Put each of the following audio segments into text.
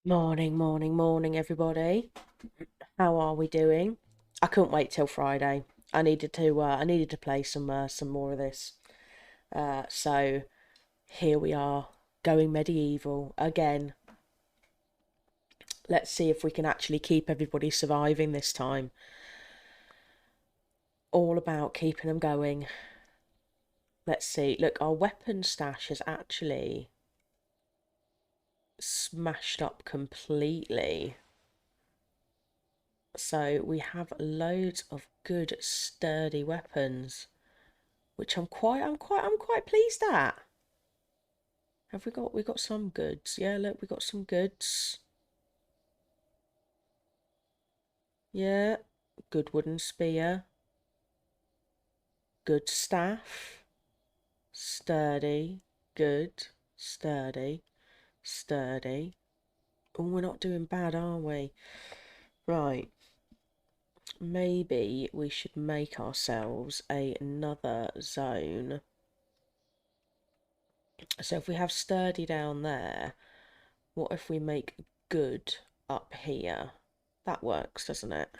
Morning, morning, morning, everybody. How are we doing? I couldn't wait till Friday. I needed to play some more of this. So here we are, going medieval again. Let's see if we can actually keep everybody surviving this time. All about keeping them going. Let's see. Look, our weapon stash is actually smashed up completely. So we have loads of good sturdy weapons, which I'm quite pleased at. Have we got some goods? Yeah, look, we got some goods. Yeah, good wooden spear, good staff, sturdy, good, sturdy, sturdy. Oh, we're not doing bad, are we? Right, maybe we should make ourselves another zone. So if we have sturdy down there, what if we make good up here? That works, doesn't it?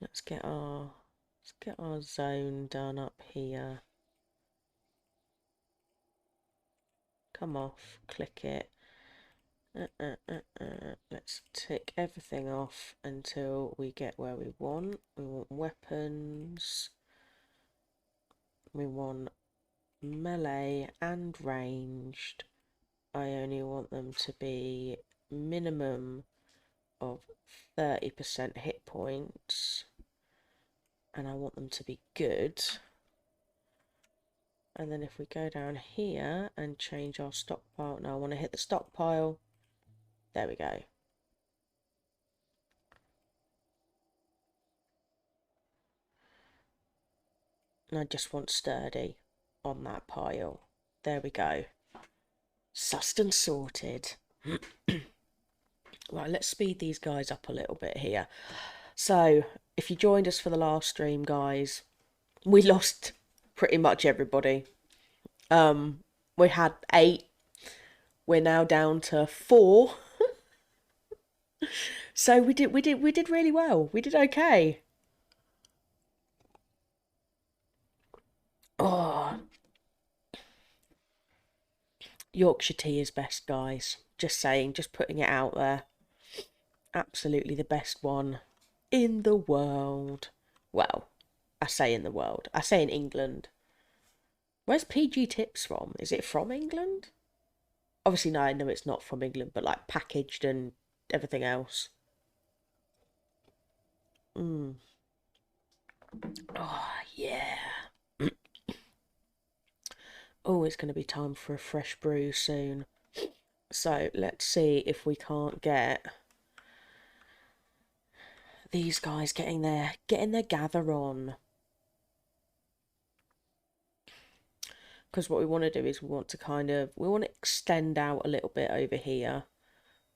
Let's get our zone done up here. Come off, click it. Let's tick everything off until we get where we want. We want weapons. We want melee and ranged. I only want them to be minimum of 30% hit points. And I want them to be good. And then if we go down here and change our stockpile, now I want to hit the stockpile. There we go. And I just want sturdy on that pile. There we go. Sussed and sorted. Right, let's speed these guys up a little bit here. So, if you joined us for the last stream, guys, we lost pretty much everybody. We had 8. We're now down to 4. So we did really well. We did okay. Oh, Yorkshire tea is best, guys. Just saying, just putting it out there. Absolutely the best one in the world. Well, I say in the world. I say in England. Where's PG Tips from? Is it from England? Obviously, no, I know it's not from England, but like packaged and everything else. Mm. Oh, yeah. Oh, it's going to be time for a fresh brew soon. So let's see if we can't get these guys getting their gather on. Because what we want to do is we want to extend out a little bit over here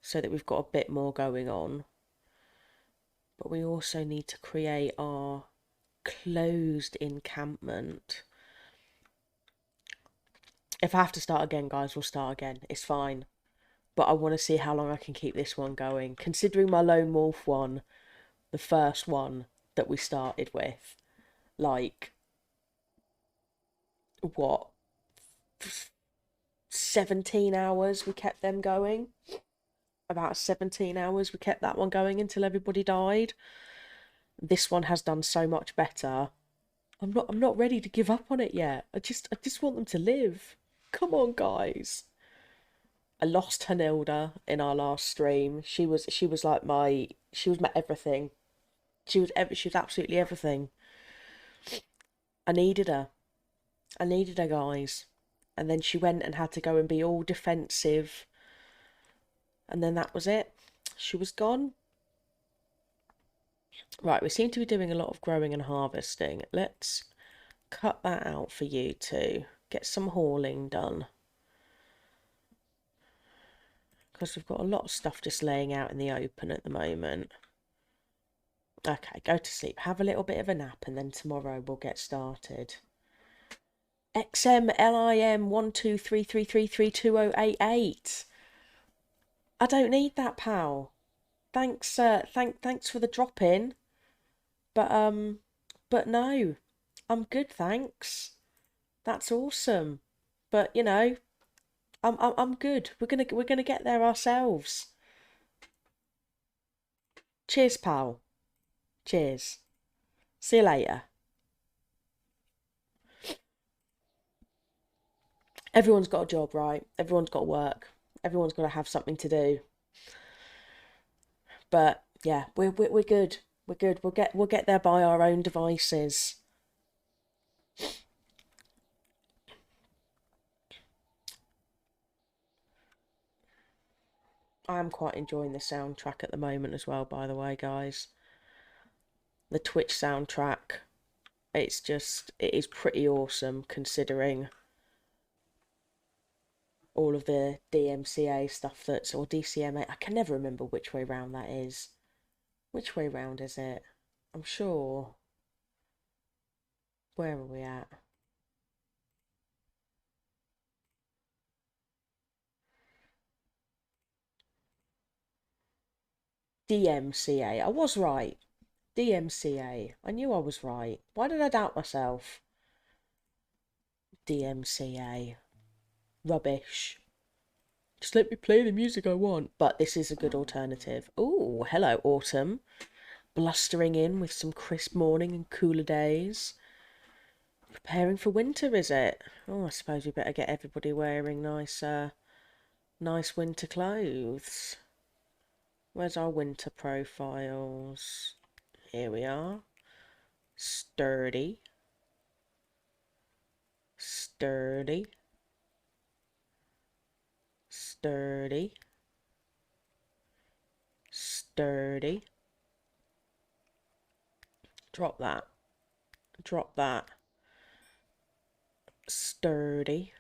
so that we've got a bit more going on. But we also need to create our closed encampment. If I have to start again, guys, we'll start again. It's fine. But I want to see how long I can keep this one going. Considering my lone wolf one, the first one that we started with, like, what, 17 hours we kept them going? About 17 hours we kept that one going until everybody died. This one has done so much better. I'm not ready to give up on it yet. I just want them to live. Come on, guys. I lost Hanilda in our last stream. She was my everything. She was absolutely everything. I needed her. I needed her, guys. And then she went and had to go and be all defensive. And then that was it. She was gone. Right, we seem to be doing a lot of growing and harvesting. Let's cut that out for you two. Get some hauling done. Because we've got a lot of stuff just laying out in the open at the moment. Okay, go to sleep. Have a little bit of a nap and then tomorrow we'll get started. XMLIM 1233332088. I don't need that, pal. Thanks, thanks for the drop in. But no, I'm good, thanks. That's awesome. But I'm good. We're gonna get there ourselves. Cheers, pal. Cheers. See you later. Everyone's got a job, right? Everyone's got work. Everyone's got to have something to do. But yeah, we're good. We're good. We'll get there by our own devices. I am quite enjoying the soundtrack at the moment as well, by the way, guys. The Twitch soundtrack. It is pretty awesome considering all of the DMCA stuff or DCMA. I can never remember which way round that is. Which way round is it? I'm sure. Where are we at? DMCA. I was right. DMCA. I knew I was right. Why did I doubt myself? DMCA. Rubbish. Just let me play the music I want. But this is a good alternative. Ooh, hello, autumn. Blustering in with some crisp morning and cooler days. Preparing for winter, is it? Oh, I suppose we better get everybody wearing nice winter clothes. Where's our winter profiles? Here we are. Sturdy. Sturdy. Sturdy. Sturdy. Drop that. Drop that. Sturdy.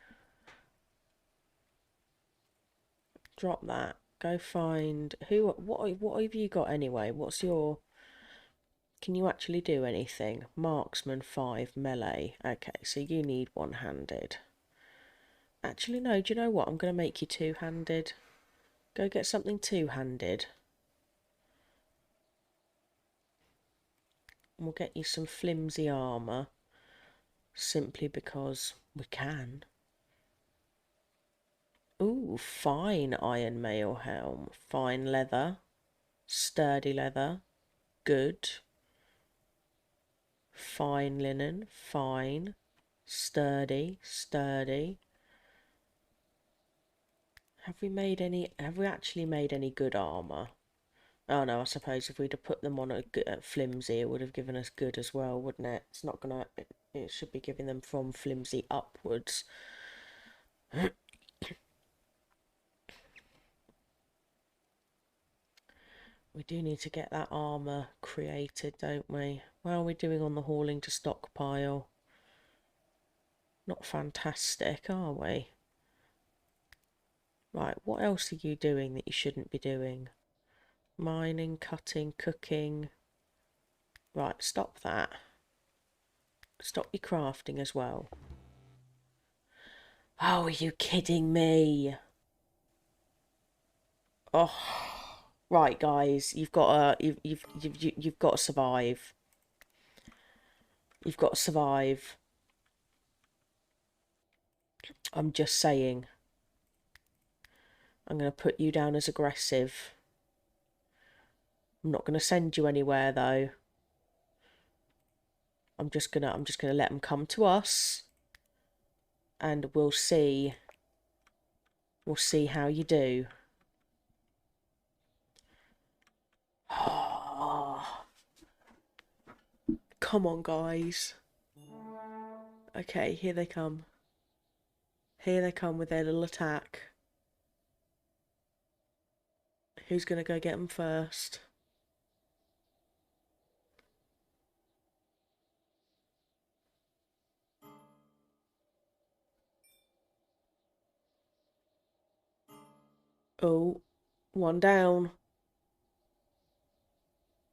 Drop that. Go find what have you got anyway? What's your Can you actually do anything? Marksman 5 melee. Okay, so you need one-handed. Actually no, do you know what? I'm gonna make you two-handed. Go get something two-handed. We'll get you some flimsy armour. Simply because we can. Ooh, fine iron mail helm. Fine leather. Sturdy leather. Good. Fine linen. Fine. Sturdy. Sturdy. Have we actually made any good armour? Oh no, I suppose if we'd have put them on a flimsy, it would have given us good as well, wouldn't it? It's not gonna. It should be giving them from flimsy upwards. We do need to get that armour created, don't we? How are we doing on the hauling to stockpile? Not fantastic, are we? Right, what else are you doing that you shouldn't be doing? Mining, cutting, cooking. Right, stop that. Stop your crafting as well. Oh, are you kidding me? Oh, right, guys, you've got to you've got to survive. You've got to survive. I'm just saying. I'm going to put you down as aggressive. I'm not going to send you anywhere though. I'm just gonna let them come to us, and we'll see how you do. Come on, guys. Okay, here they come. Here they come with their little attack. Who's gonna go get them first? Oh, one down.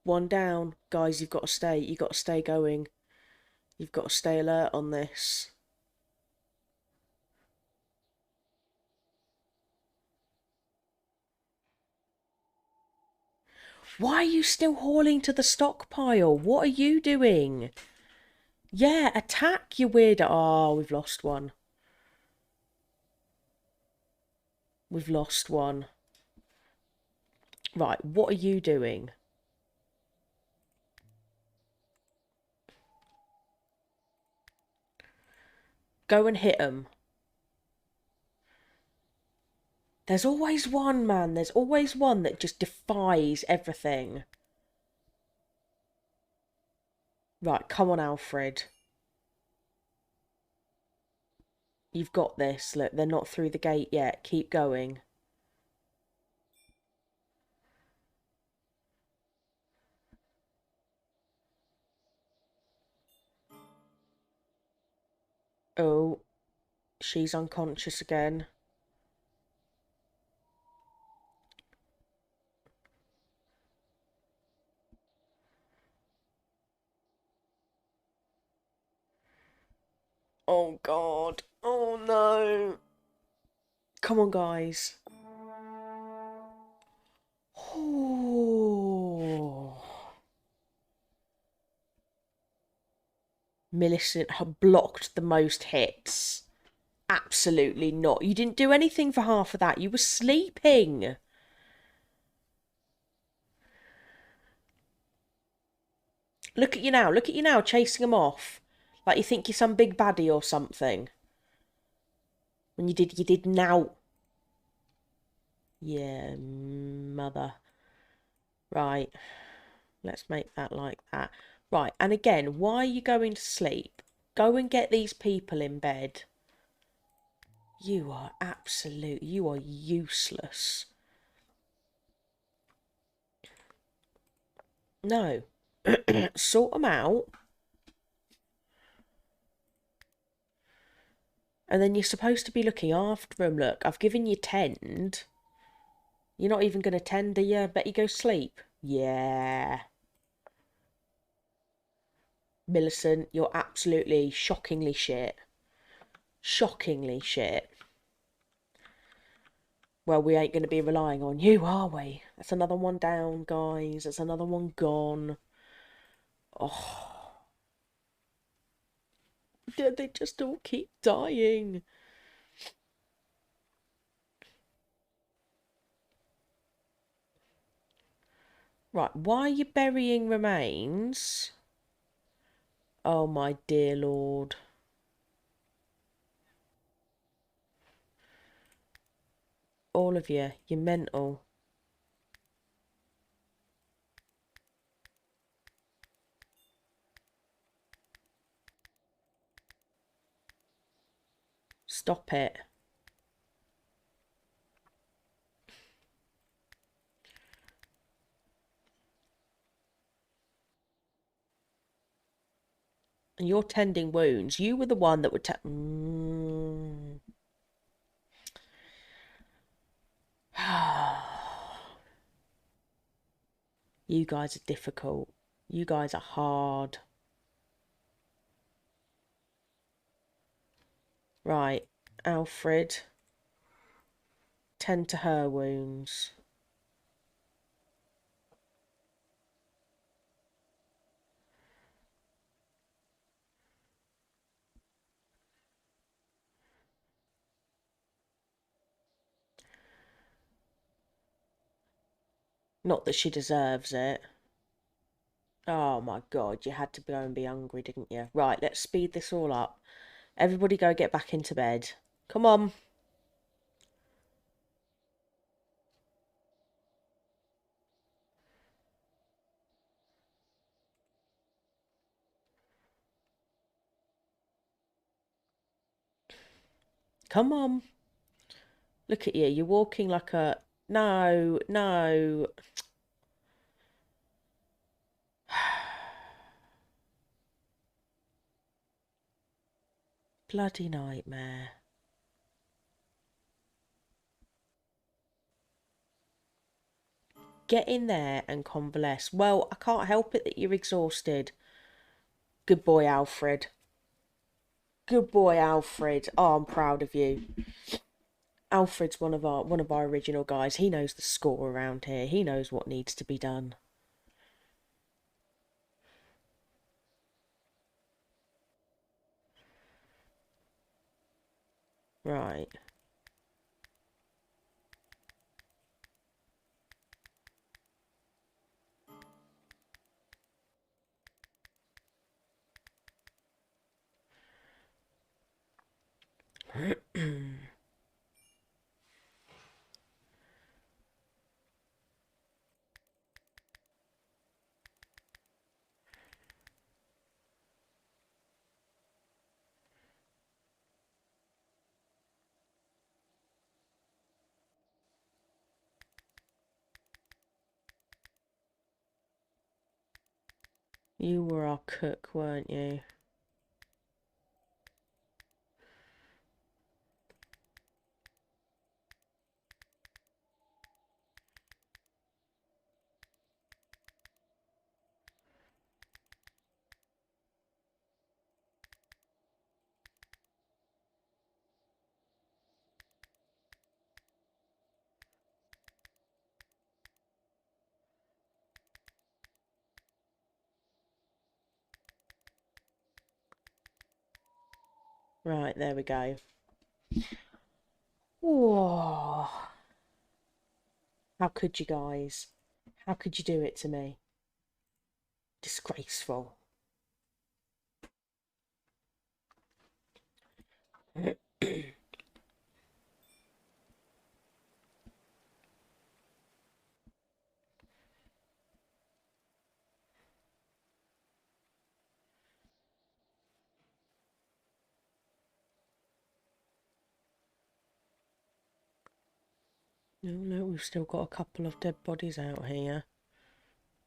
One down. Guys, you've got to stay. You've got to stay going. You've got to stay alert on this. Why are you still hauling to the stockpile? What are you doing? Yeah, attack, you weirdo. Oh, we've lost one. We've lost one. Right, what are you doing? Go and hit them. There's always one, man. There's always one that just defies everything. Right, come on, Alfred. You've got this. Look, they're not through the gate yet. Keep going. Oh, she's unconscious again. Oh, God. Oh, no. Come on, guys. Oh. Millicent had blocked the most hits. Absolutely not. You didn't do anything for half of that. You were sleeping. Look at you now. Look at you now, chasing them off. Like you think you're some big baddie or something. When you did now. Yeah, mother. Right. Let's make that like that. Right, and again, why are you going to sleep? Go and get these people in bed. You are useless. No. Sort them out. And then you're supposed to be looking after them. Look, I've given you tend. You're not even going to tend, are you? Bet you go sleep. Yeah. Millicent, you're absolutely shockingly shit. Shockingly shit. Well, we ain't going to be relying on you, are we? That's another one down, guys. That's another one gone. Oh. They just all keep dying. Right, why are you burying remains? Oh, my dear Lord. All of you, you're mental. Stop it. And you're tending wounds. You were the one that would You guys are difficult. You guys are hard. Right, Alfred. Tend to her wounds. Not that she deserves it. Oh my God, you had to go and be hungry, didn't you? Right, let's speed this all up. Everybody go get back into bed. Come on. Come on. Look at you. You're walking like a... No, no. Bloody nightmare. Get in there and convalesce. Well, I can't help it that you're exhausted. Good boy, Alfred. Good boy, Alfred. Oh, I'm proud of you. Alfred's one of our original guys. He knows the score around here. He knows what needs to be done. Right. You were our cook, weren't you? Right, there we go. Whoa. How could you guys? How could you do it to me? Disgraceful. No, we've still got a couple of dead bodies out here.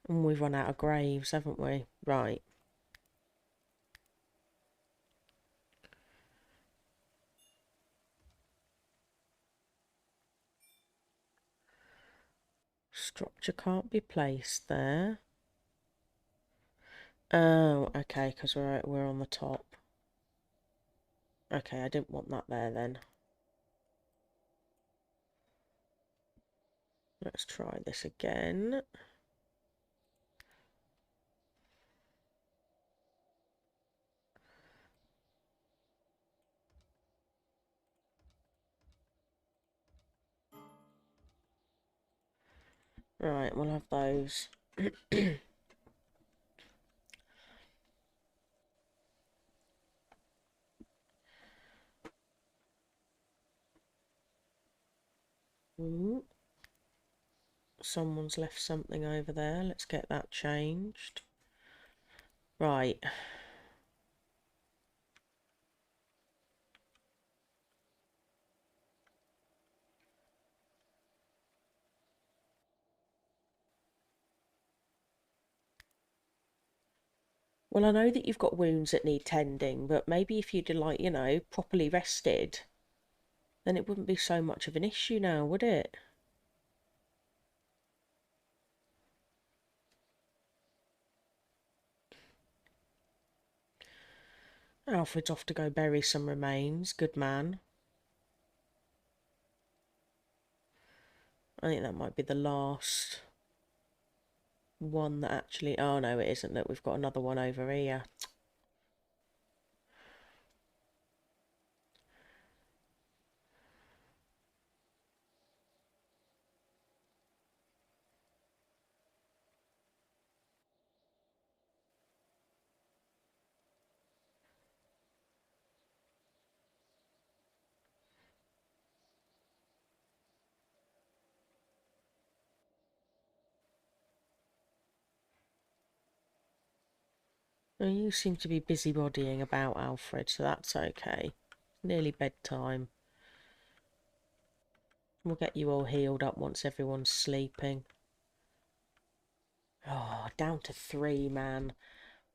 And we've run out of graves, haven't we? Right. Structure can't be placed there. Oh, okay, because we're on the top. Okay, I didn't want that there then. Let's try this again. Right, we'll have those. Ooh. Someone's left something over there. Let's get that changed. Right. Well, I know that you've got wounds that need tending, but maybe if you'd, like, you know, properly rested, then it wouldn't be so much of an issue now, would it? Alfred's off to go bury some remains. Good man. I think that might be the last one that actually... Oh, no, it isn't. That we've got another one over here. Oh, you seem to be busybodying about, Alfred, so that's okay. Nearly bedtime. We'll get you all healed up once everyone's sleeping. Oh, down to 3, man.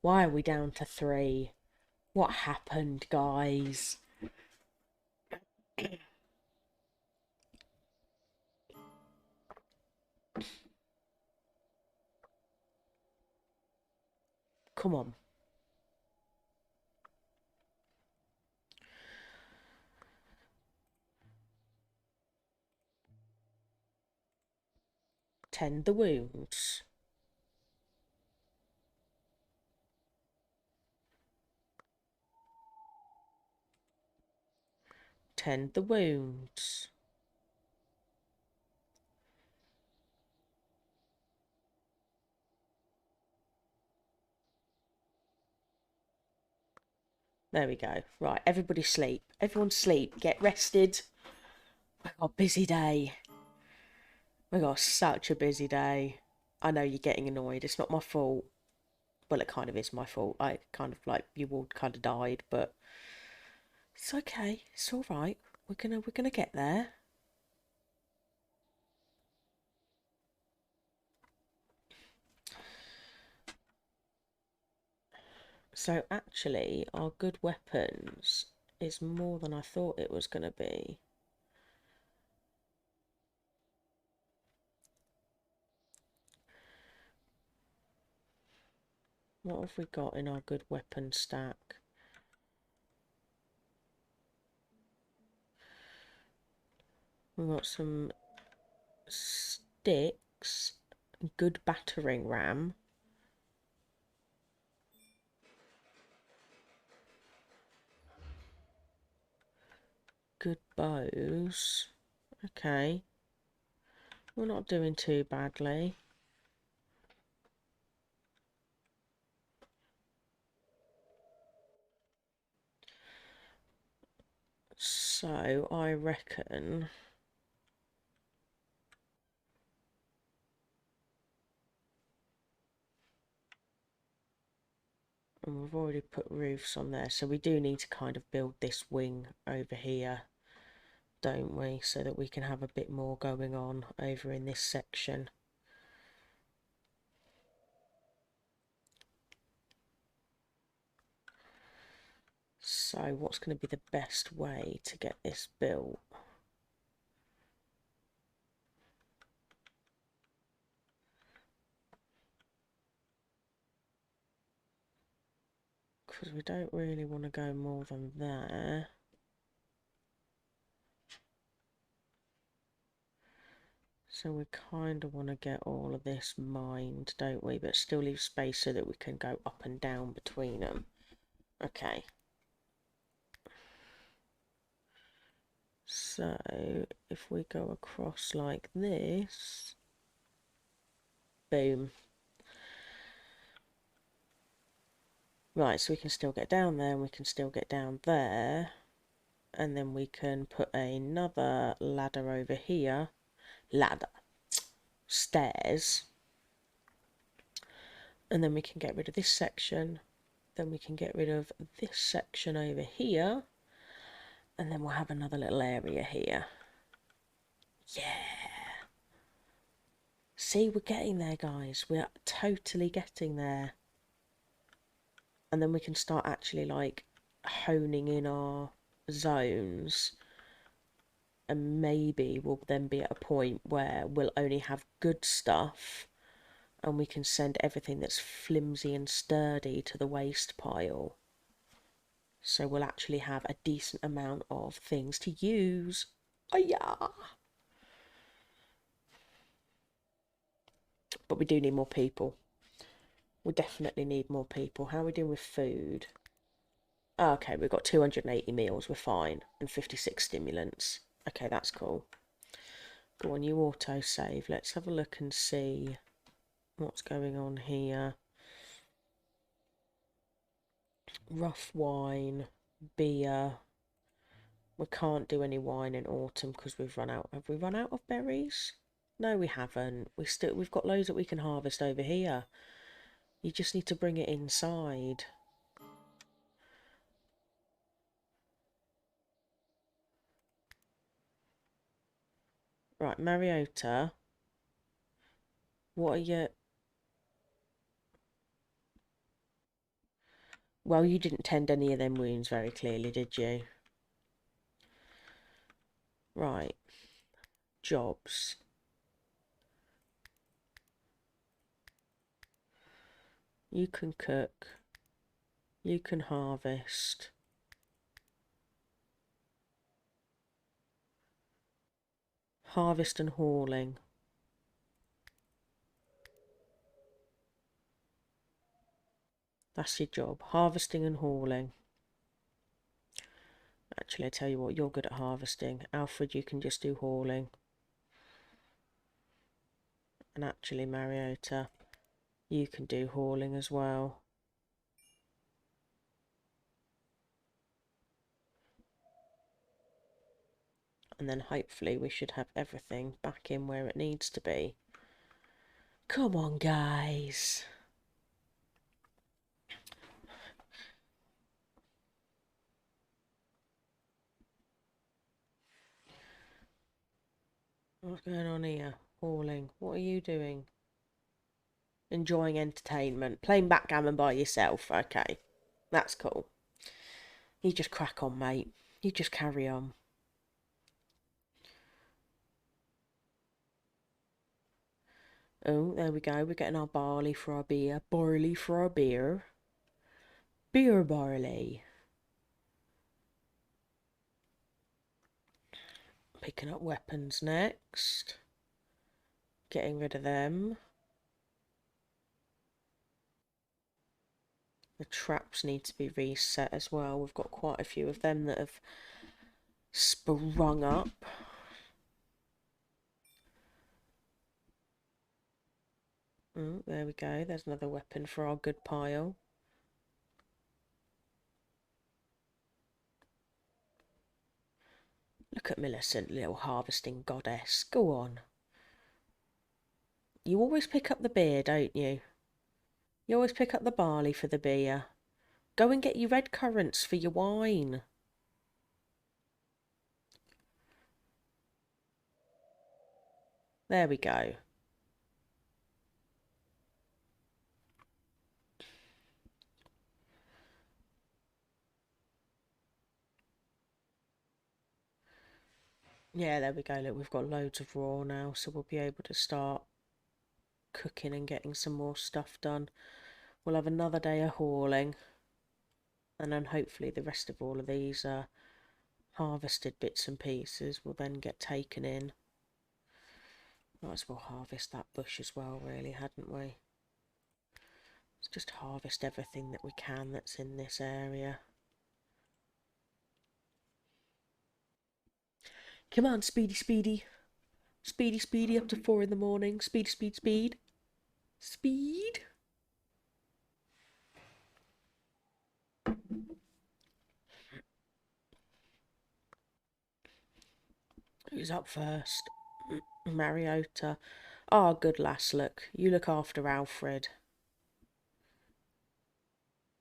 Why are we down to 3? What happened, guys? Come on. Tend the wounds. tend the wounds. There we go. Right, everybody sleep. Everyone sleep. Get rested. I got a busy day. I got such a busy day. I know you're getting annoyed. It's not my fault. Well, it kind of is my fault. I kind of like you all kind of died, but it's okay. It's all right. We're gonna get there. So actually, our good weapons is more than I thought it was gonna be. What have we got in our good weapon stack? We've got some sticks, good battering ram, good bows. Okay, we're not doing too badly. So I reckon and we've already put roofs on there, so we do need to kind of build this wing over here, don't we, so that we can have a bit more going on over in this section. So what's going to be the best way to get this built? Because we don't really want to go more than there. So we kind of want to get all of this mined, don't we? But still leave space so that we can go up and down between them. Okay. So if we go across like this, boom. Right, so we can still get down there and we can still get down there. And then we can put another ladder over here. Stairs. And then we can get rid of this section. Then we can get rid of this section over here. And then we'll have another little area here. Yeah. See, we're getting there, guys. We're totally getting there. And then we can start actually, like, honing in our zones. And maybe we'll then be at a point where we'll only have good stuff. And we can send everything that's flimsy and sturdy to the waste pile. So we'll actually have a decent amount of things to use. Oh yeah. But we do need more people. We definitely need more people. How are we doing with food? Oh, okay, we've got 280 meals. We're fine. And 56 stimulants. Okay, that's cool. Go on, you auto-save. Let's have a look and see what's going on here. Rough wine, beer. We can't do any wine in autumn because we've run out. Have we run out of berries? No, we haven't. We've got loads that we can harvest over here. You just need to bring it inside. Right, Mariota. What are you... Well, you didn't tend any of them wounds very clearly, did you? Right. Jobs. You can cook. You can harvest. Harvest and hauling. That's your job. Harvesting and hauling. Actually, I tell you what, you're good at harvesting. Alfred, you can just do hauling. And actually, Mariota, you can do hauling as well. And then hopefully we should have everything back in where it needs to be. Come on, guys. What's going on here? Hauling. What are you doing? Enjoying entertainment. Playing backgammon by yourself. Okay. That's cool. You just crack on, mate. You just carry on. Oh, there we go. We're getting our barley for our beer. Barley for our beer. Beer barley. Picking up weapons next. Getting rid of them. The traps need to be reset as well. We've got quite a few of them that have sprung up. Oh, there we go. There's another weapon for our good pile. Look at Millicent, little harvesting goddess. Go on. You always pick up the beer, don't you? You always pick up the barley for the beer. Go and get your red currants for your wine. There we go. Yeah, there we go. Look, we've got loads of raw now, so we'll be able to start cooking and getting some more stuff done. We'll have another day of hauling, and then hopefully the rest of all of these harvested bits and pieces will then get taken in. Might as well harvest that bush as well, really, hadn't we? Let's just harvest everything that we can that's in this area. Come on, Speedy, Speedy. Speedy, Speedy, up to 4 in the morning. Speed, speed, speed. Speed. Who's up first? Mariota. Ah, good lass, look. You look after Alfred.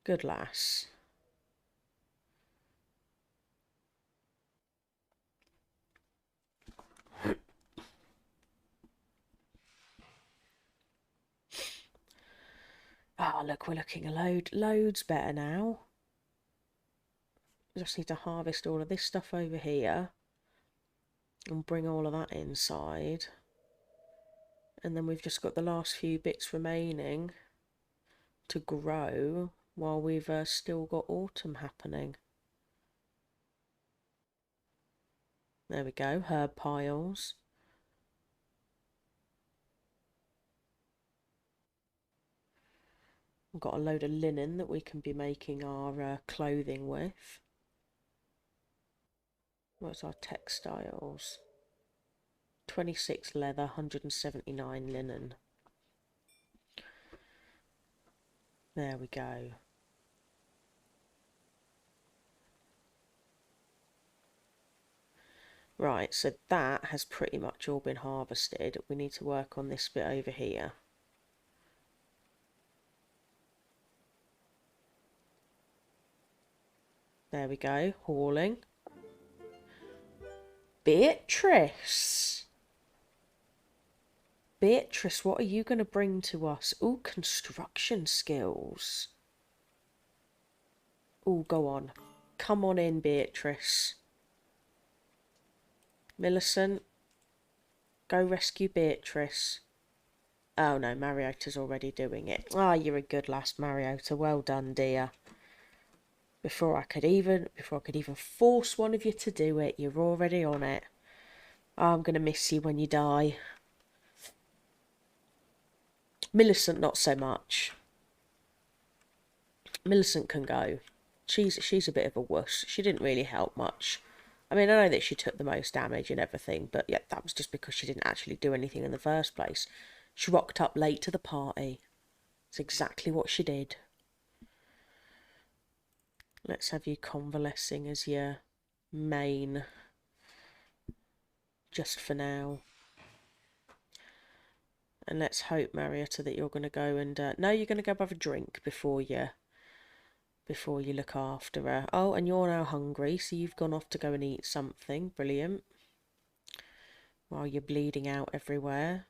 Good lass. Ah, look, we're looking loads better now. Just need to harvest all of this stuff over here and bring all of that inside. And then we've just got the last few bits remaining to grow while we've still got autumn happening. There we go, herb piles. We've got a load of linen that we can be making our clothing with. What's our textiles? 26 leather, 179 linen. There we go. Right, so that has pretty much all been harvested. We need to work on this bit over here. There we go, hauling. Beatrice! Beatrice, what are you going to bring to us? Ooh, construction skills. Ooh, go on. Come on in, Beatrice. Millicent, go rescue Beatrice. Oh no, Mariota's already doing it. Ah, you're a good lass, Mariota. Well done, dear. Before I could even force one of you to do it, you're already on it. Oh, I'm gonna miss you when you die. Millicent, not so much. Millicent can go. she's a bit of a wuss. She didn't really help much. I mean, I know that she took the most damage and everything, but yeah, that was just because she didn't actually do anything in the first place. She rocked up late to the party. It's exactly what she did. Let's have you convalescing as your main, just for now. And let's hope, Marietta, that you're going to go and... no, you're going to go have a drink before you look after her. Oh, and you're now hungry, so you've gone off to go and eat something. Brilliant. While you're bleeding out everywhere.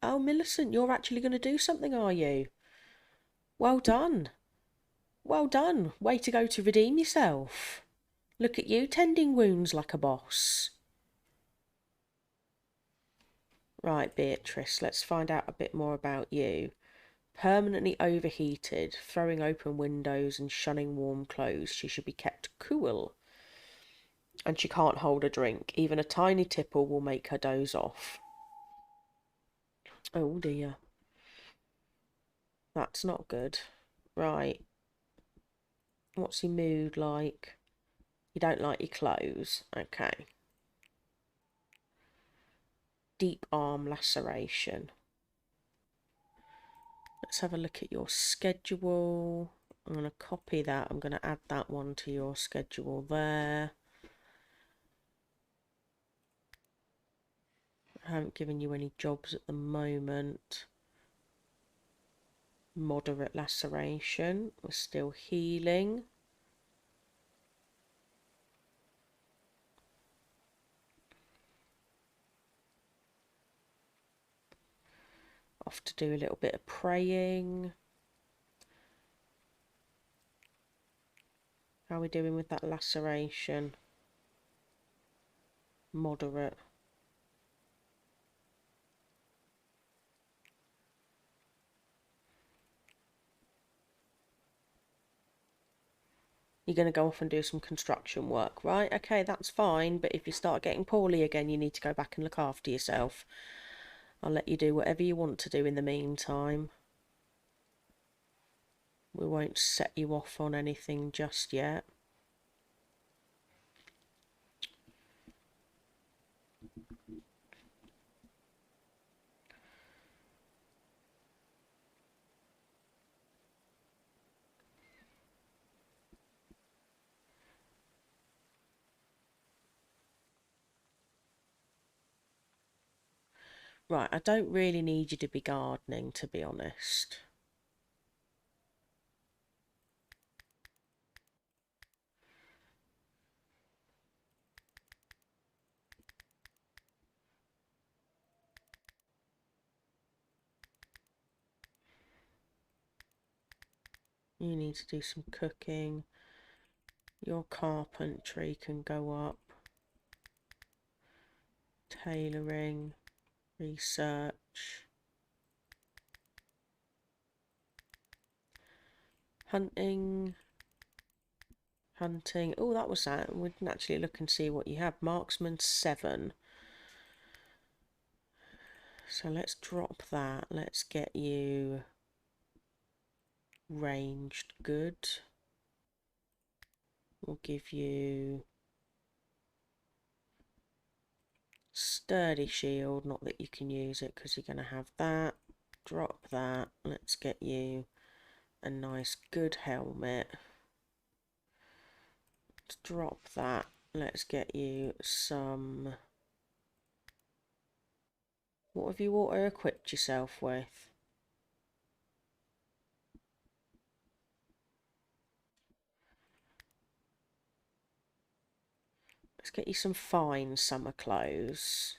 Oh, Millicent, you're actually going to do something, are you? Well done. Well done. Way to go to redeem yourself. Look at you, tending wounds like a boss. Right, Beatrice, let's find out a bit more about you. Permanently overheated, throwing open windows and shunning warm clothes. She should be kept cool. And she can't hold a drink. Even a tiny tipple will make her doze off. Oh dear. That's not good. Right. What's your mood like? You don't like your clothes. Okay. Deep arm laceration. Let's have a look at your schedule. I'm going to copy that. I'm going to add that one to your schedule there. I haven't given you any jobs at the moment. Moderate laceration. We're still healing. Off to do a little bit of praying. How are we doing with that laceration? Moderate. You're going to go off and do some construction work, right? Okay, that's fine, but if you start getting poorly again, you need to go back and look after yourself. I'll let you do whatever you want to do in the meantime. We won't set you off on anything just yet. Right, I don't really need you to be gardening, to be honest. You need to do some cooking. Your carpentry can go up. Tailoring. Research. Hunting. Hunting. Oh, that was that. We can actually look and see what you have. Marksman 7. So let's drop that. Let's get you ranged good. We'll give you sturdy shield. Not that you can use it because you're going to have that. Drop that. Let's get you a nice good helmet. Let's drop that. Let's get you some... What have you auto equipped yourself with? Let's get you some fine summer clothes.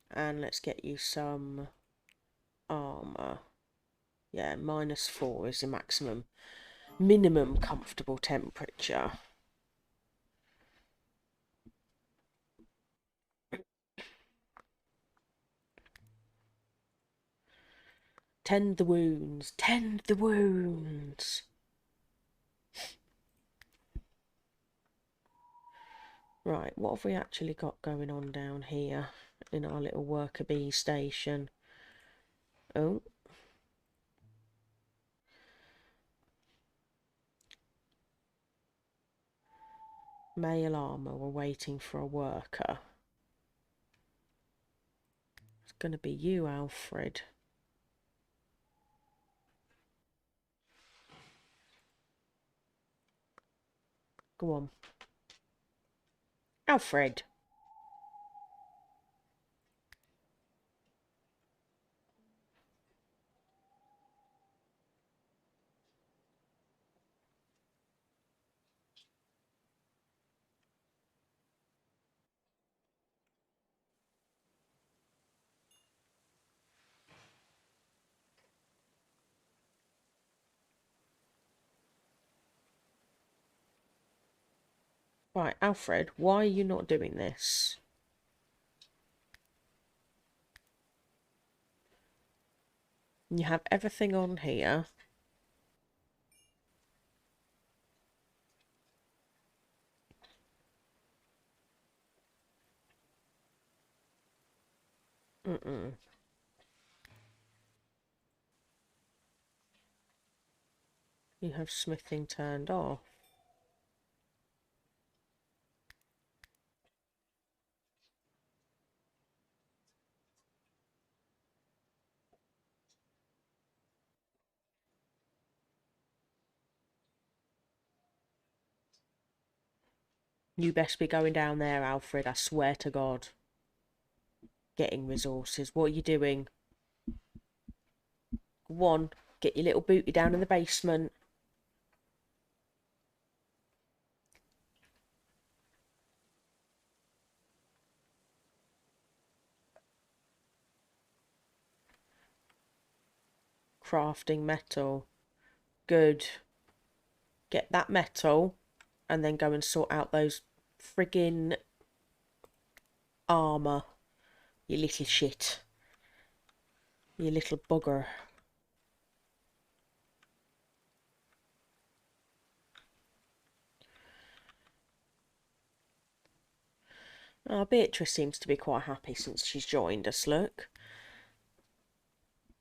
And let's get you some armour. Yeah, -4 is the minimum comfortable temperature. Tend the wounds, tend the wounds. Right, what have we actually got going on down here in our little worker bee station? Oh. Male armour, we're waiting for a worker. It's going to be you, Alfred. Go on. Alfred. Right, Alfred, why are you not doing this? You have everything on here. Mm-mm. You have smithing turned off. You best be going down there, Alfred, I swear to God. Getting resources. What are you doing? Go on, get your little booty down in the basement. Crafting metal. Good. Get that metal and then go and sort out those friggin' armour. You little shit. You little bugger. Oh, Beatrice seems to be quite happy since she's joined us, look.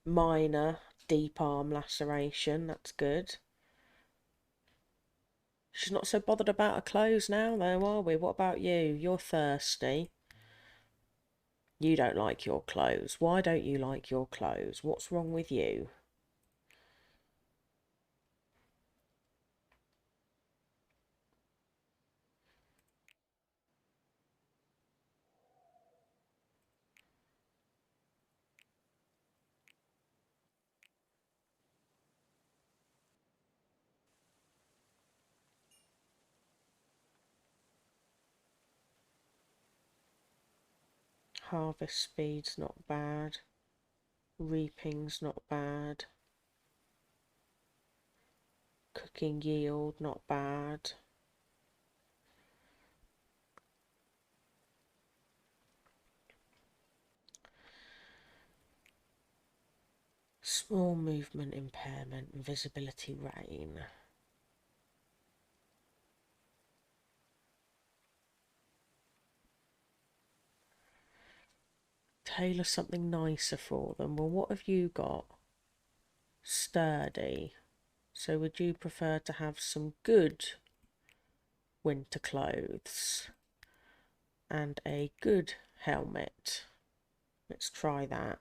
Minor deep arm laceration, that's good. She's not so bothered about her clothes now, though, are we? What about you? You're thirsty. You don't like your clothes. Why don't you like your clothes? What's wrong with you? Harvest speed's not bad. Reaping's not bad. Cooking yield, not bad. Small movement impairment, visibility rain. Tailor something nicer for them. Well, what have you got? Sturdy. So would you prefer to have some good winter clothes and a good helmet? Let's try that.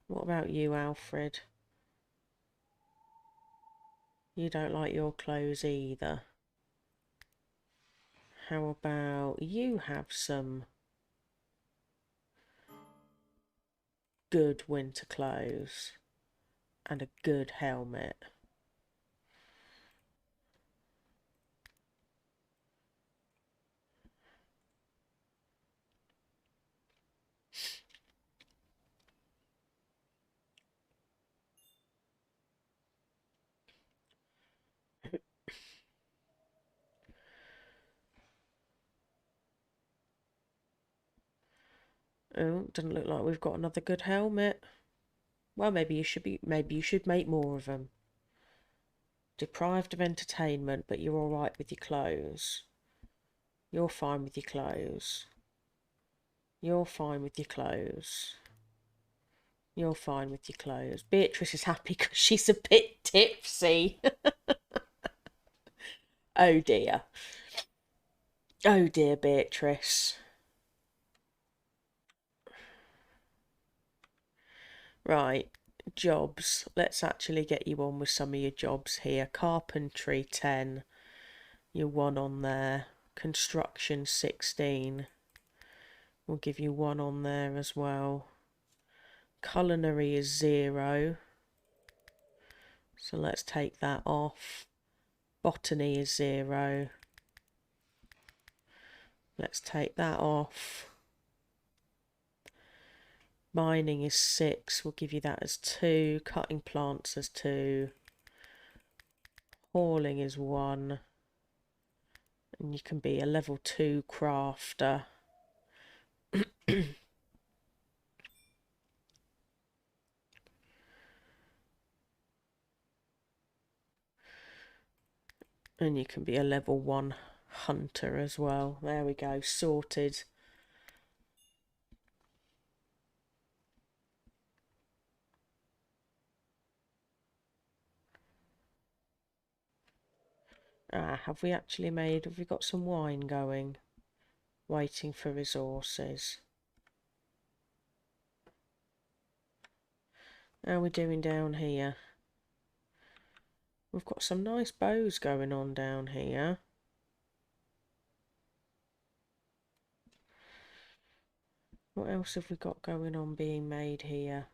What about you, Alfred? You don't like your clothes either. How about you have some good winter clothes and a good helmet? Oh, doesn't look like we've got another good helmet. Well, maybe you should make more of them. Deprived of entertainment, but you're all right with your clothes. You're fine with your clothes. You're fine with your clothes. You're fine with your clothes. Beatrice is happy because she's a bit tipsy. Oh dear. Oh dear, Beatrice. Right, jobs. Let's actually get you on with some of your jobs here. Carpentry 10. You're 1 on there. Construction 16. We'll give you 1 on there as well. Culinary is 0. So let's take that off. Botany is 0. Let's take that off. Mining is 6. We'll give you that as 2. Cutting plants as 2. Hauling is 1. And you can be a level 2 crafter. And you can be a level 1 hunter as well. There we go, sorted. Have we got some wine going? Waiting for resources. How are we doing down here? We've got some nice bows going on down here. What else have we got going on being made here?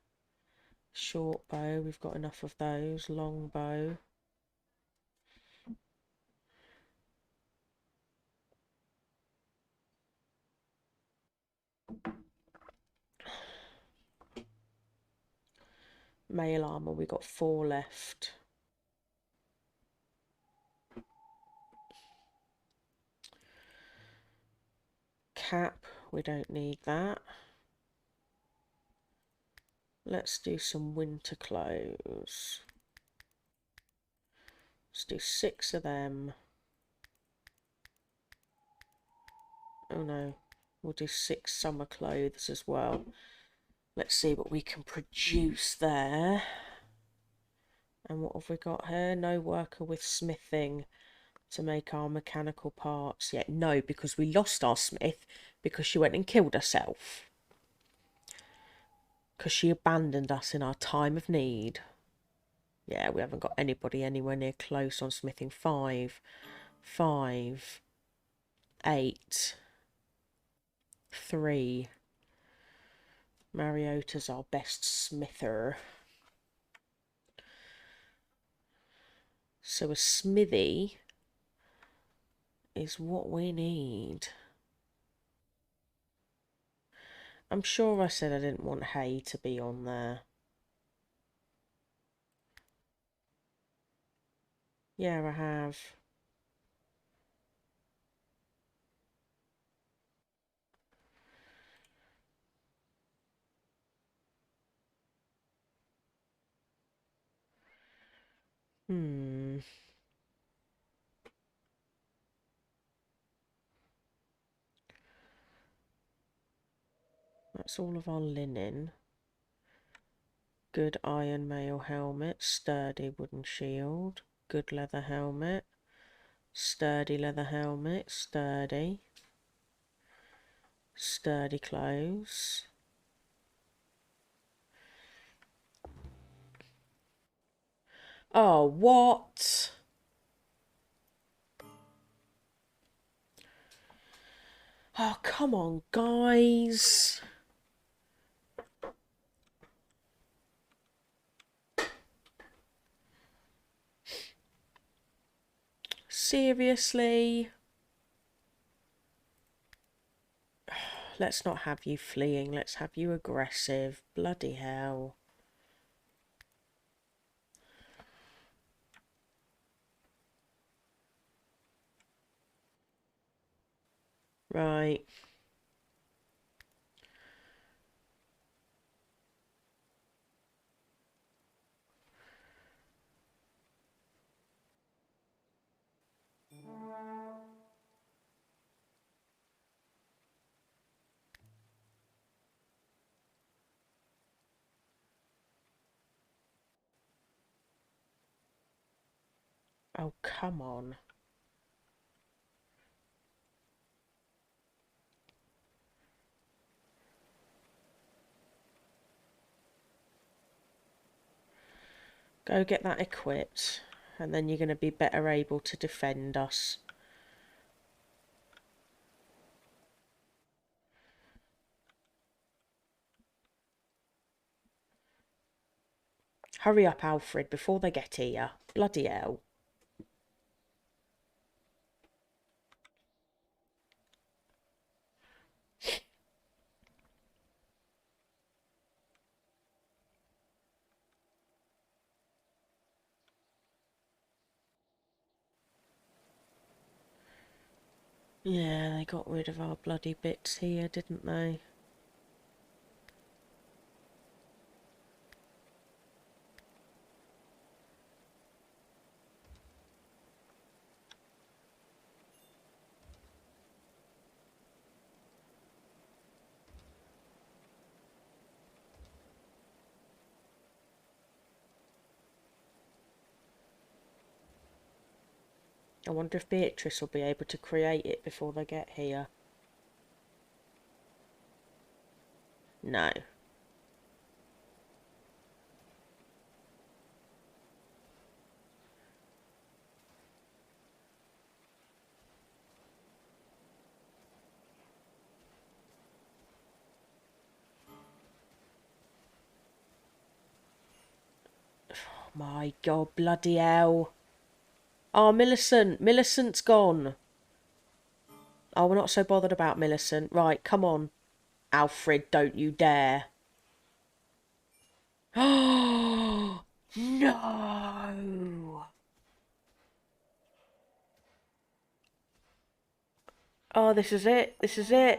Short bow, we've got enough of those. Long bow. Mail armour, we've got 4 left. Cap, we don't need that. Let's do some winter clothes. Let's do 6 of them. Oh no, we'll do 6 summer clothes as well. Let's see what we can produce there. And what have we got here? No worker with smithing to make our mechanical parts yet. No, because we lost our smith because she went and killed herself. Because she abandoned us in our time of need. Yeah, we haven't got anybody anywhere near close on smithing. 5, 5, 8, 3. Mariota's our best smither. So a smithy is what we need. I'm sure I said I didn't want hay to be on there. Yeah, I have. That's all of our linen. Good iron mail helmet, sturdy wooden shield, good leather helmet, sturdy leather helmet, sturdy clothes. Oh, what? Oh, come on, guys. Seriously? Let's not have you fleeing. Let's have you aggressive. Bloody hell. Right. Oh, come on. Go get that equipped, and then you're going to be better able to defend us. Hurry up, Alfred, before they get here. Bloody hell. Yeah, they got rid of our bloody bits here, didn't they? I wonder if Beatrice will be able to create it before they get here. No. Oh my God, bloody hell. Oh, Millicent. Millicent's gone. Oh, we're not so bothered about Millicent. Right, come on. Alfred, don't you dare. Oh, no. Oh, this is it. This is it.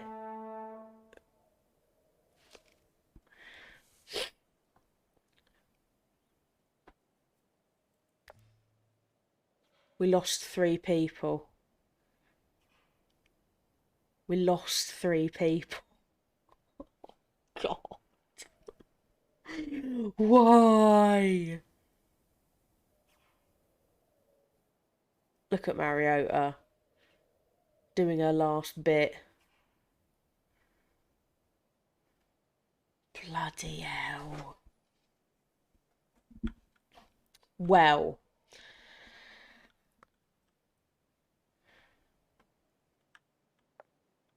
We lost 3 people. We lost 3 people. God. Why? Look at Mariota doing her last bit. Bloody hell. Well.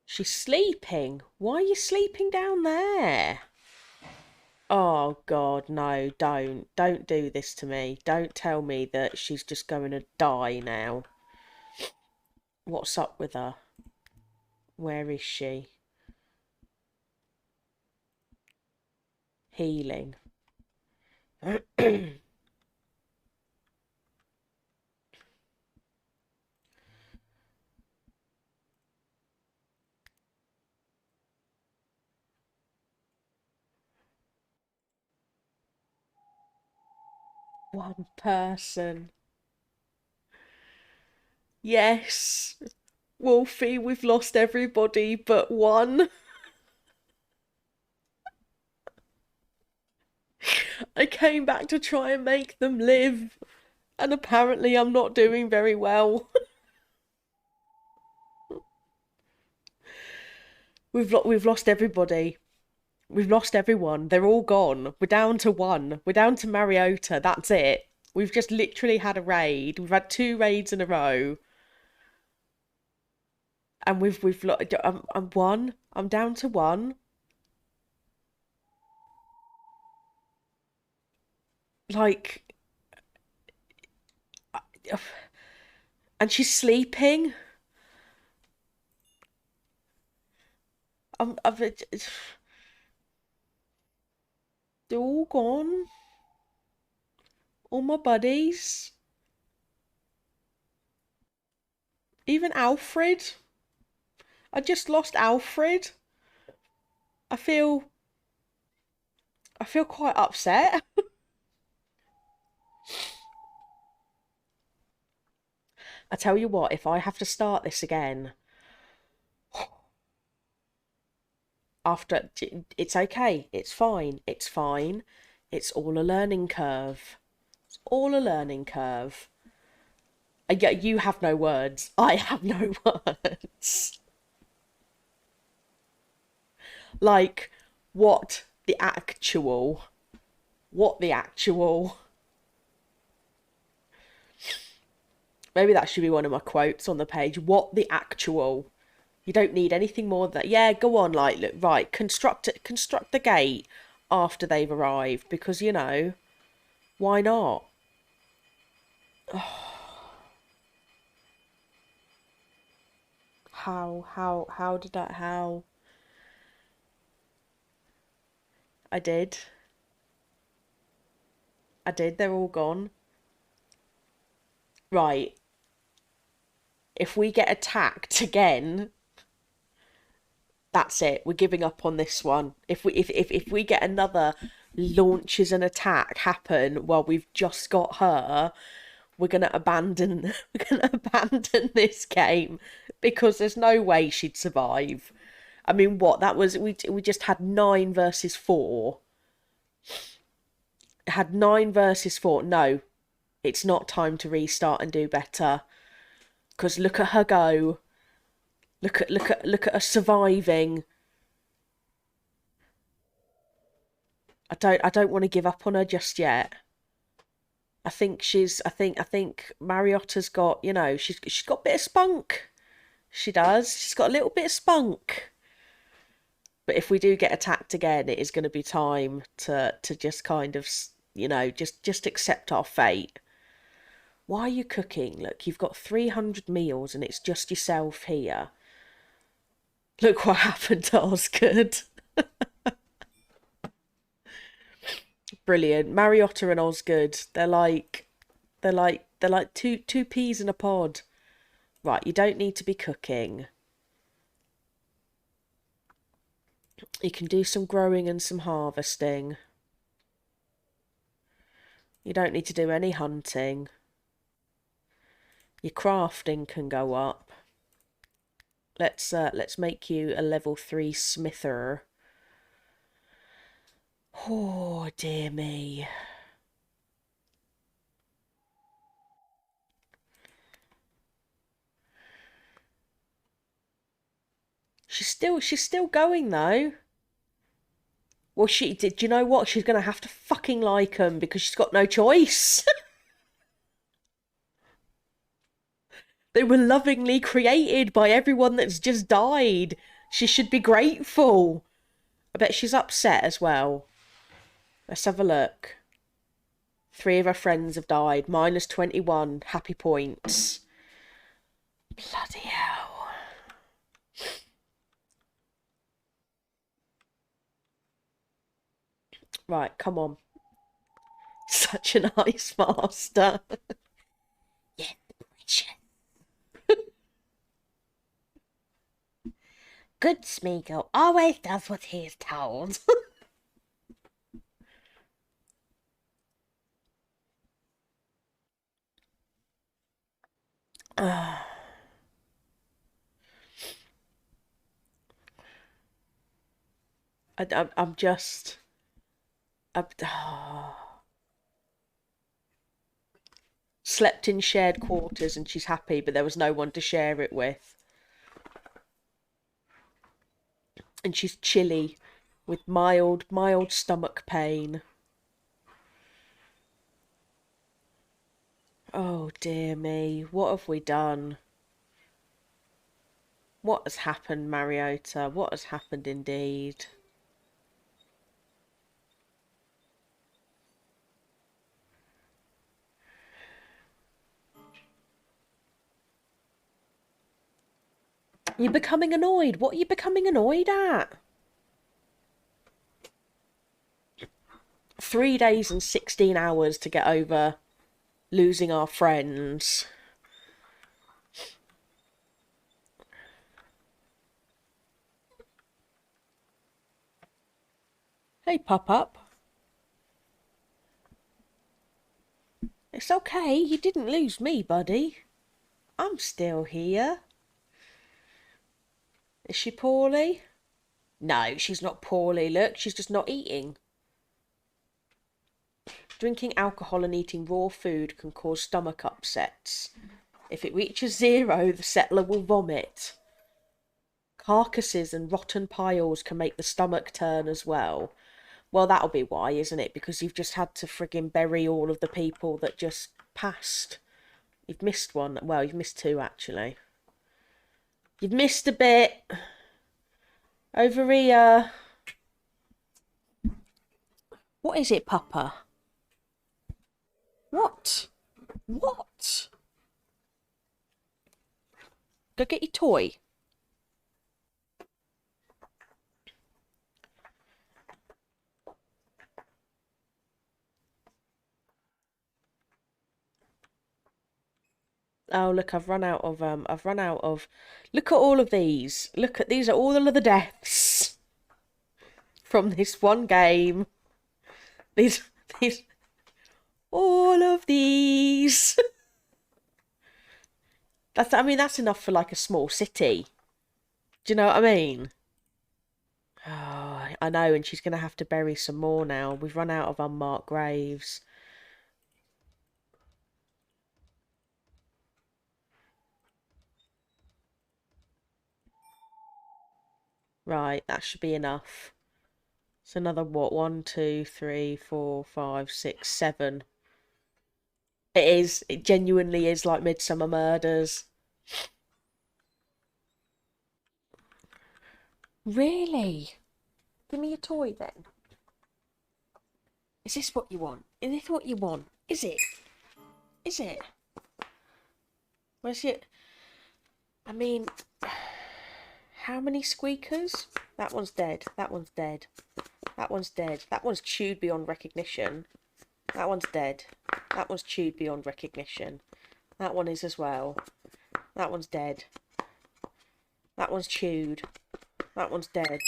She's sleeping. Why are you sleeping down there? Oh, God, no, don't. Don't do this to me. Don't tell me that she's just going to die now. What's up with her? Where is she? Healing. One person. Yes. Wolfie, we've lost everybody but one. I came back to try and make them live. And apparently I'm not doing very well. We've lost everybody. We've lost everyone. They're all gone. We're down to one. We're down to Mariota. That's it. We've just literally had a raid. We've had 2 raids in a row. And I'm one. I'm down to one. Like, and she's sleeping. They're all gone. All my buddies. Even Alfred. I just lost Alfred. I feel quite upset. I tell you what, if I have to start this again, after, it's okay, it's fine, it's fine. It's all a learning curve. It's all a learning curve. Yeah, you have no words. I have no words. Like, what the actual? Maybe that should be one of my quotes on the page. What the actual? You don't need anything more than that. Yeah, go on, like, look, right, construct the gate after they've arrived, because, you know, why not? How did that, how? I did. I did, they're all gone. Right, if we get attacked again, that's it. We're giving up on this one. If we get another launches an attack happen while we've just got her, we're gonna abandon this game because there's no way she'd survive. I mean, what that was, we just had 9 versus 4. Had 9 versus 4. No, it's not time to restart and do better. Because look at her go. Look at her surviving. I don't want to give up on her just yet. I think Mariotta's got, you know, she's got a bit of spunk. She does. She's got a little bit of spunk. But if we do get attacked again, it is going to be time to just kind of, you know, just accept our fate. Why are you cooking? Look, you've got 300 meals and it's just yourself here. Look what happened to Osgood. Brilliant. Mariotta and Osgood, they're like two peas in a pod. Right, you don't need to be cooking. You can do some growing and some harvesting. You don't need to do any hunting. Your crafting can go up. Let's make you a level 3 smither. Oh dear me. She's still going though. Well, do you know what? She's gonna have to fucking like them because she's got no choice. They were lovingly created by everyone that's just died. She should be grateful. I bet she's upset as well. Let's have a look. 3 of her friends have died. -21 happy points. Bloody hell. Right, come on. Such an ice master. Yeah, precious. Good Smeagol always does what he is told. I'm just... Slept in shared quarters and she's happy, but there was no one to share it with. And she's chilly with mild stomach pain. Oh dear me, what have we done? What has happened, Mariota? What has happened indeed? You're becoming annoyed. What are you becoming annoyed at? 3 days and 16 hours to get over losing our friends. Hey, Pop-Up. It's okay. You didn't lose me, buddy. I'm still here. Is she poorly? No, she's not poorly. Look, she's just not eating. Drinking alcohol and eating raw food can cause stomach upsets. If it reaches 0, the settler will vomit. Carcasses and rotten piles can make the stomach turn as well. Well, that'll be why, isn't it? Because you've just had to friggin' bury all of the people that just passed. You've missed one. Well, you've missed two, actually. You've missed a bit. Over here. What is it, Papa? What? What? Go get your toy. Oh, look, I've run out of, look at all of these. Look at, these are all of the deaths from this one game. These, all of these. I mean, that's enough for like a small city. Do you know what I mean? Oh, I know, and she's going to have to bury some more now. We've run out of unmarked graves. Right, that should be enough. It's another, what, 1, 2, 3, 4, 5, 6, 7. It is. It genuinely is like Midsummer Murders. Really? Give me your toy then. Is this what you want? Is this what you want? Is it? Is it? Where's it? I mean, how many squeakers? That one's dead. That one's dead. That one's dead. That one's chewed beyond recognition. That one's dead. That one's chewed beyond recognition. That one is as well. That one's dead. That one's chewed. That one's dead.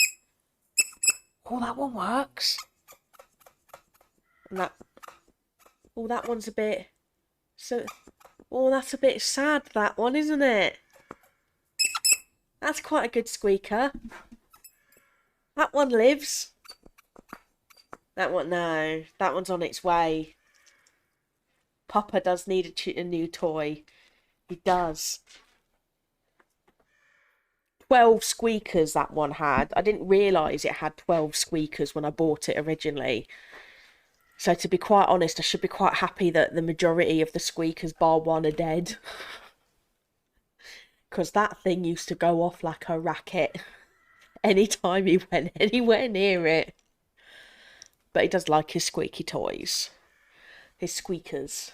Oh, that one works. And that... Oh, that one's a bit... So... Oh, that's a bit sad, that one, isn't it? That's quite a good squeaker. That one lives. That one, no. That one's on its way. Papa does need a new toy. He does. 12 squeakers that one had. I didn't realise it had 12 squeakers when I bought it originally. So to be quite honest, I should be quite happy that the majority of the squeakers bar one are dead. Because that thing used to go off like a racket anytime he went anywhere near it. But he does like his squeaky toys. His squeakers.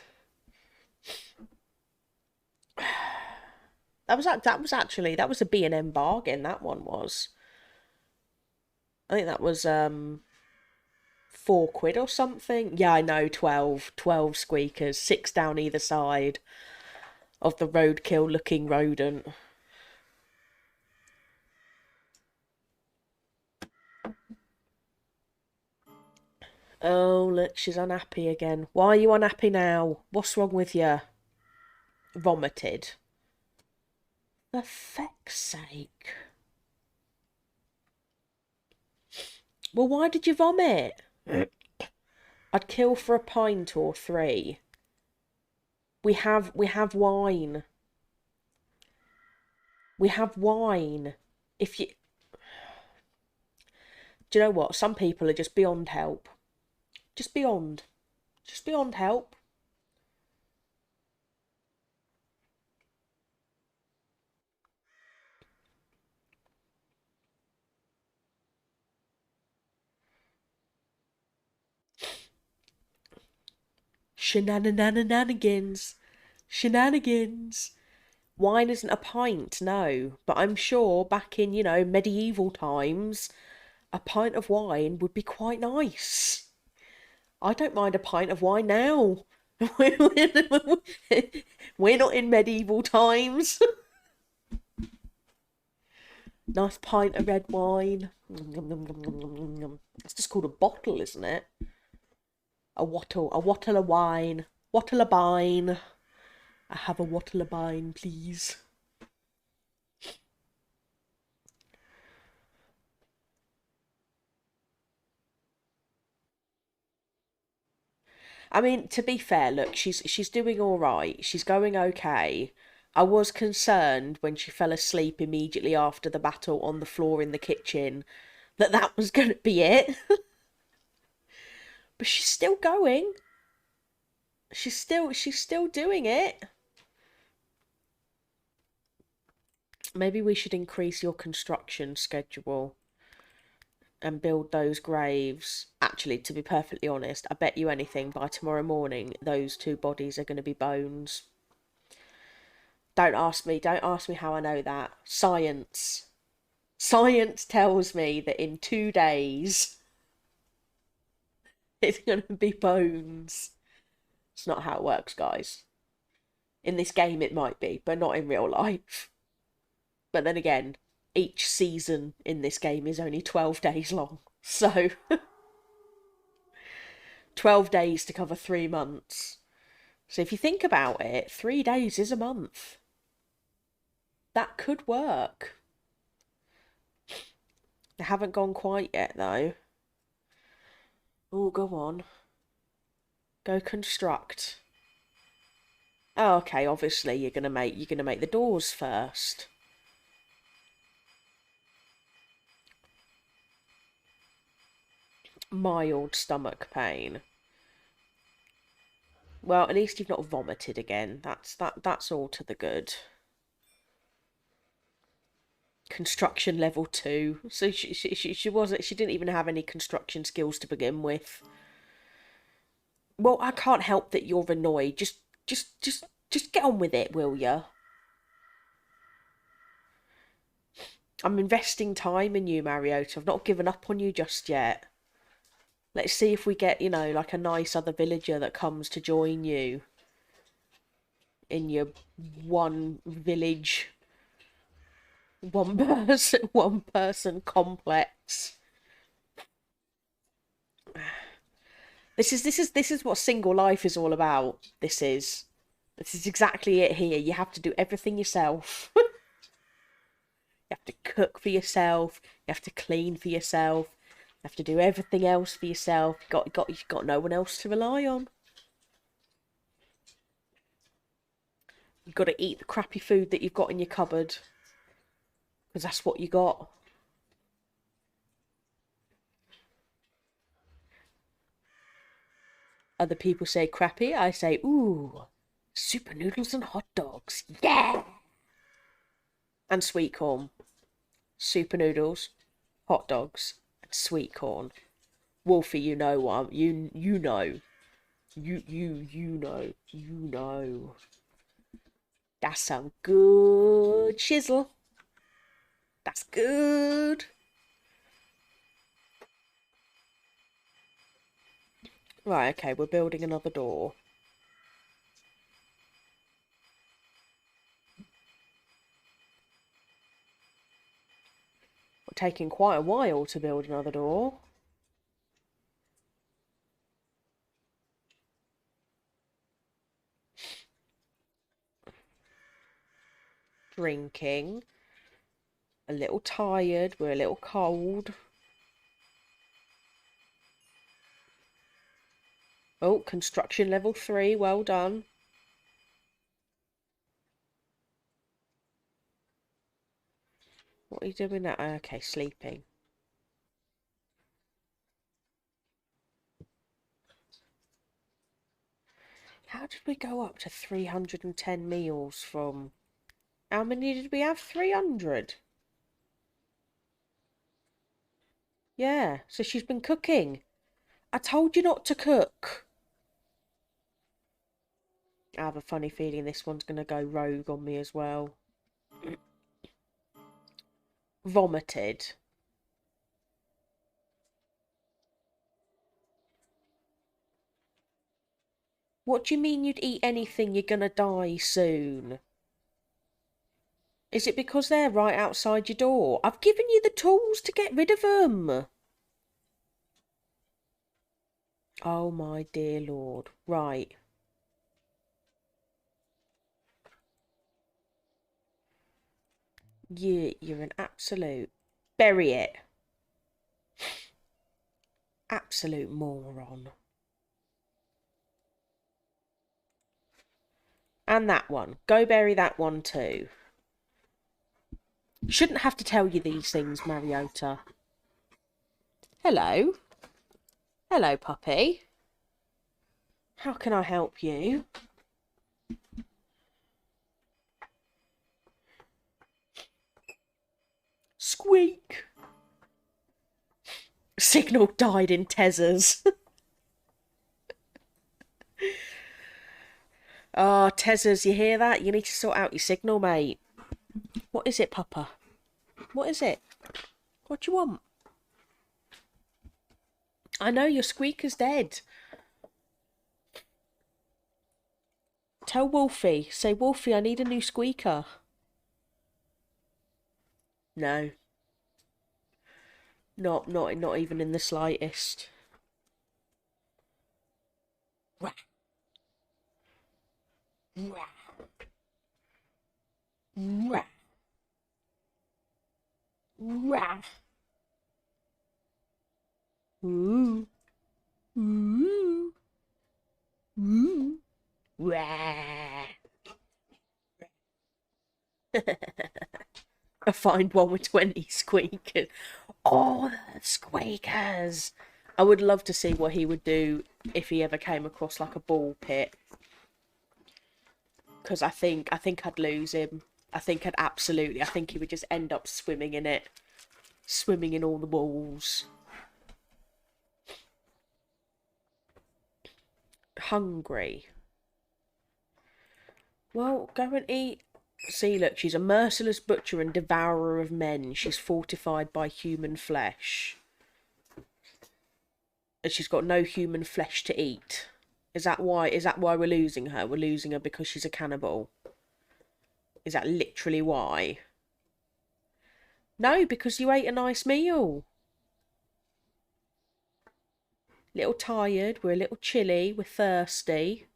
That was a B&M bargain, that one was. I think that was £4 or something. Yeah, I know, 12 squeakers, 6 down either side of the roadkill looking rodent. Oh, look, she's unhappy again. Why are you unhappy now? What's wrong with you? Vomited. For feck's sake. Well, why did you vomit? I'd kill for a pint or 3. We have wine. We have wine. If you... Do you know what? Some people are just beyond help. Just beyond. Just beyond help. Shenanigans. Shenanigans. Wine isn't a pint, no. But I'm sure back in, medieval times, a pint of wine would be quite nice. I don't mind a pint of wine now. We're not in medieval times. Nice pint of red wine. It's just called a bottle, isn't it? A wattle of wine. Wattle of bine. I have a wattle of bine, please. I mean, to be fair, look, she's doing all right. She's going okay. I was concerned when she fell asleep immediately after the battle on the floor in the kitchen that was going to be it. But she's still going. She's still doing it. Maybe we should increase your construction schedule and build those graves. Actually, to be perfectly honest, I bet you anything by tomorrow morning those 2 bodies are going to be bones. Don't ask me how I know that. Science. Science tells me that in 2 days it's going to be bones. It's not how it works, guys. In this game it might be, but not in real life. But then again, each season in this game is only 12 days long. So 12 days to cover 3 months. So if you think about it, 3 days is a month. That could work. They haven't gone quite yet though. Oh, go on. Go construct. Oh, okay, obviously you're gonna make the doors first. Mild stomach pain. Well, at least you've not vomited again. That's all to the good. Construction level 2. So she didn't even have any construction skills to begin with. Well, I can't help that you're annoyed. Just get on with it, will ya? I'm investing time in you, Mariota. I've not given up on you just yet. Let's see if we get, you know, like a nice other villager that comes to join you in your one village, one person complex. This is what single life is all about. This is exactly it here. You have to do everything yourself. You have to cook for yourself. You have to clean for yourself. You have to do everything else for yourself. You've got no one else to rely on. You've got to eat the crappy food that you've got in your cupboard. Because that's what you got. Other people say crappy. I say, ooh, super noodles and hot dogs. Yeah! And sweet corn. Super noodles, hot dogs, and sweet corn. Wolfie, you know what? You know. You know. That's some good chisel. That's good. Right, okay, we're building another door. We're taking quite a while to build another door. Drinking. A little tired. We're a little cold. Oh, construction level 3. Well done. What are you doing now? Okay, sleeping. How did we go up to 310 meals from... How many did we have? 300? Yeah, so she's been cooking. I told you not to cook. I have a funny feeling this one's going to go rogue on me as well. Vomited. What do you mean you'd eat anything? You're going to die soon. Is it because they're right outside your door? I've given you the tools to get rid of them. Oh my dear Lord. Right. You're an absolute... Bury it. Absolute moron. And that one. Go bury that one too. Shouldn't have to tell you these things, Mariota. Hello. Hello, puppy. How can I help you? Signal died in Tezers. Oh, Tezers, you hear that? You need to sort out your signal, mate. What is it, Papa? What is it? What do you want? I know your squeaker's dead. Tell Wolfie. Say, Wolfie, I need a new squeaker. No. Not even in the slightest. Rah. Rah. Rah. Rah. Ooh. Ooh. Ooh. Rah. I find one with 20 squeakers. Oh, the squeakers! I would love to see what he would do if he ever came across like a ball pit. Because I think I'd lose him. I think he would just end up swimming in it. Swimming in all the balls. Hungry. Well, go and eat. See, look, she's a merciless butcher and devourer of men. She's fortified by human flesh. And she's got no human flesh to eat. Is that why we're losing her? We're losing her because she's a cannibal. Is that literally why? No, because you ate a nice meal. Little tired, we're a little chilly, we're thirsty.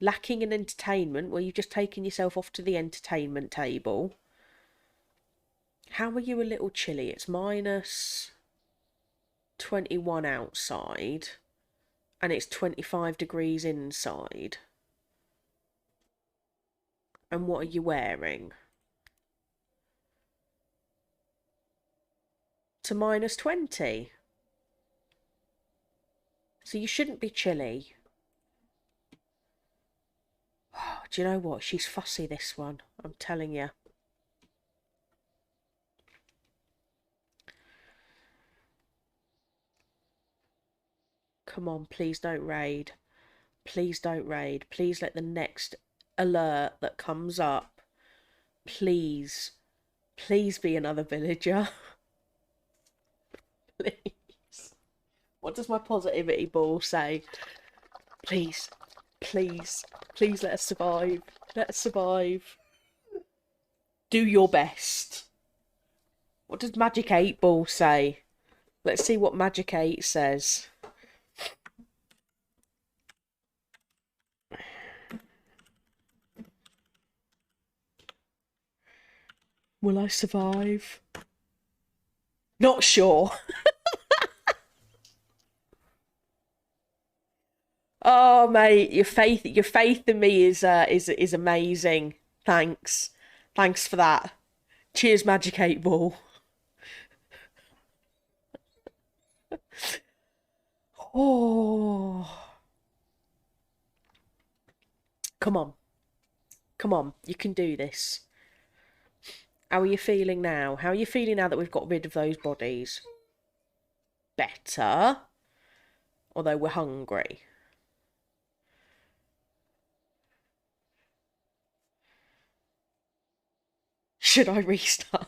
Lacking in entertainment, well, you've just taken yourself off to the entertainment table. How are you a little chilly? It's minus 21 outside, and it's 25 degrees inside. And what are you wearing? To minus 20. So you shouldn't be chilly. Do you know what? She's fussy, this one. I'm telling you. Come on, please don't raid. Please don't raid. Please let the next alert that comes up, please be another villager. Please. What does my positivity ball say? Please let us survive. Let us survive. Do your best. What does Magic 8 Ball say? Let's see what Magic 8 says. Will I survive? Not sure. Oh, mate, your faith in me is amazing. Thanks for that. Cheers, Magic 8 Ball. Oh, come on, you can do this. How are you feeling now? How are you feeling now that we've got rid of those bodies? Better, although we're hungry. Should I restart?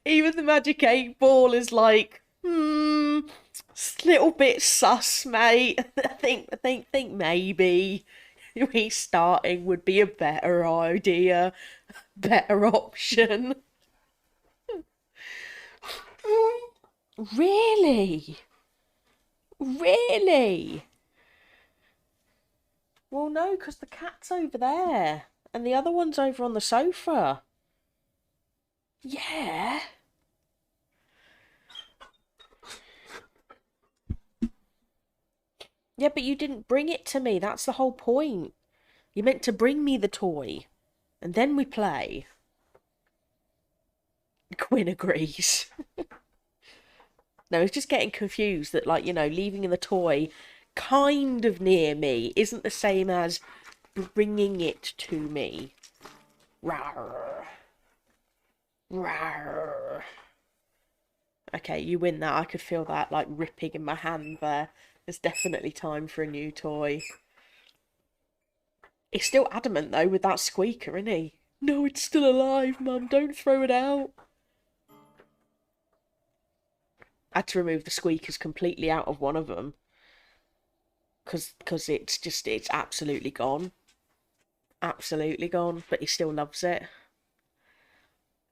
Even the Magic 8 Ball is like, it's a little bit sus, mate. I think maybe restarting would be a better idea, better option. Really? Really? Well, no, because the cat's over there, and the other one's over on the sofa. Yeah. Yeah, but you didn't bring it to me. That's the whole point. You meant to bring me the toy, and then we play. Quinn agrees. No, it's just getting confused that, like, leaving the toy kind of near me isn't the same as bringing it to me. Rawr. Rawr. Okay, you win that. I could feel that, like, ripping in my hand there. There's definitely time for a new toy. He's still adamant, though, with that squeaker, isn't he? No, it's still alive, Mum. Don't throw it out. I had to remove the squeakers completely out of one of them. Because it's absolutely gone. Absolutely gone. But he still loves it.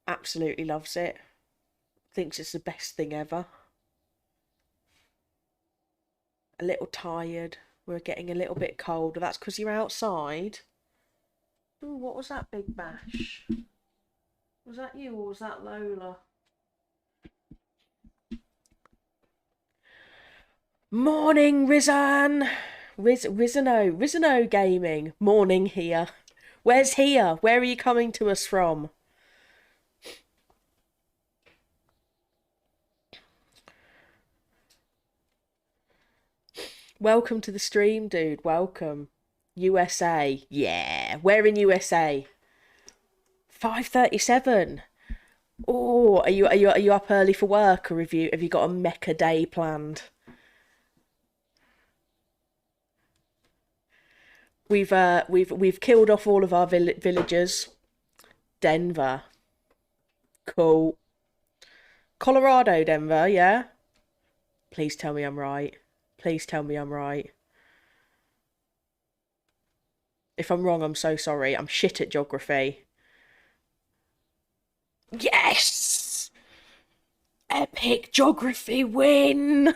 Absolutely loves it. Thinks it's the best thing ever. A little tired. We're getting a little bit colder. That's because you're outside. Ooh, what was that, Big Bash? Was that you or was that Lola? Morning, Rizan! Rizano Gaming. Morning here. Where's here? Where are you coming to us from? Welcome to the stream, dude. Welcome. USA. Yeah. Where in USA? 5:37. Oh, are you up early for work, or have you got a Mecca day planned? We've killed off all of our villagers. Denver. Cool. Colorado, Denver, yeah? Please tell me I'm right. Please tell me I'm right. If I'm wrong, I'm so sorry. I'm shit at geography. Yes! Epic geography win!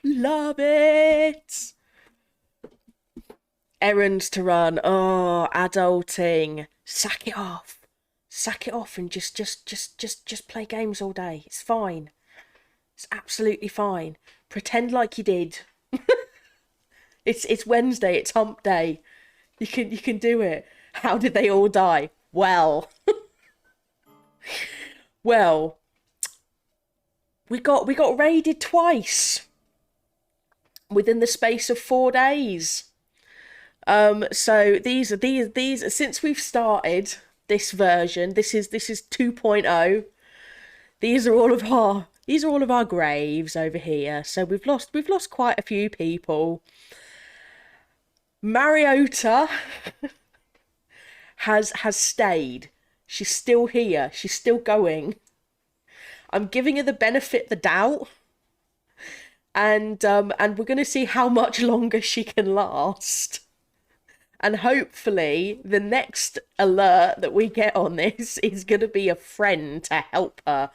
Love it! Errands to run. Oh, adulting. Sack it off. Sack it off and just play games all day. It's fine. It's absolutely fine. Pretend like you did. It's Wednesday, it's hump day. You can do it. How did they all die? Well. Well, we got raided twice within the space of 4 days. So these since we've started this version, this is 2.0. These are all of our graves over here. So we've lost quite a few people. Mariota has stayed. She's still here. She's still going. I'm giving her the benefit of the doubt. And we're going to see how much longer she can last. And hopefully the next alert that we get on this is going to be a friend to help her.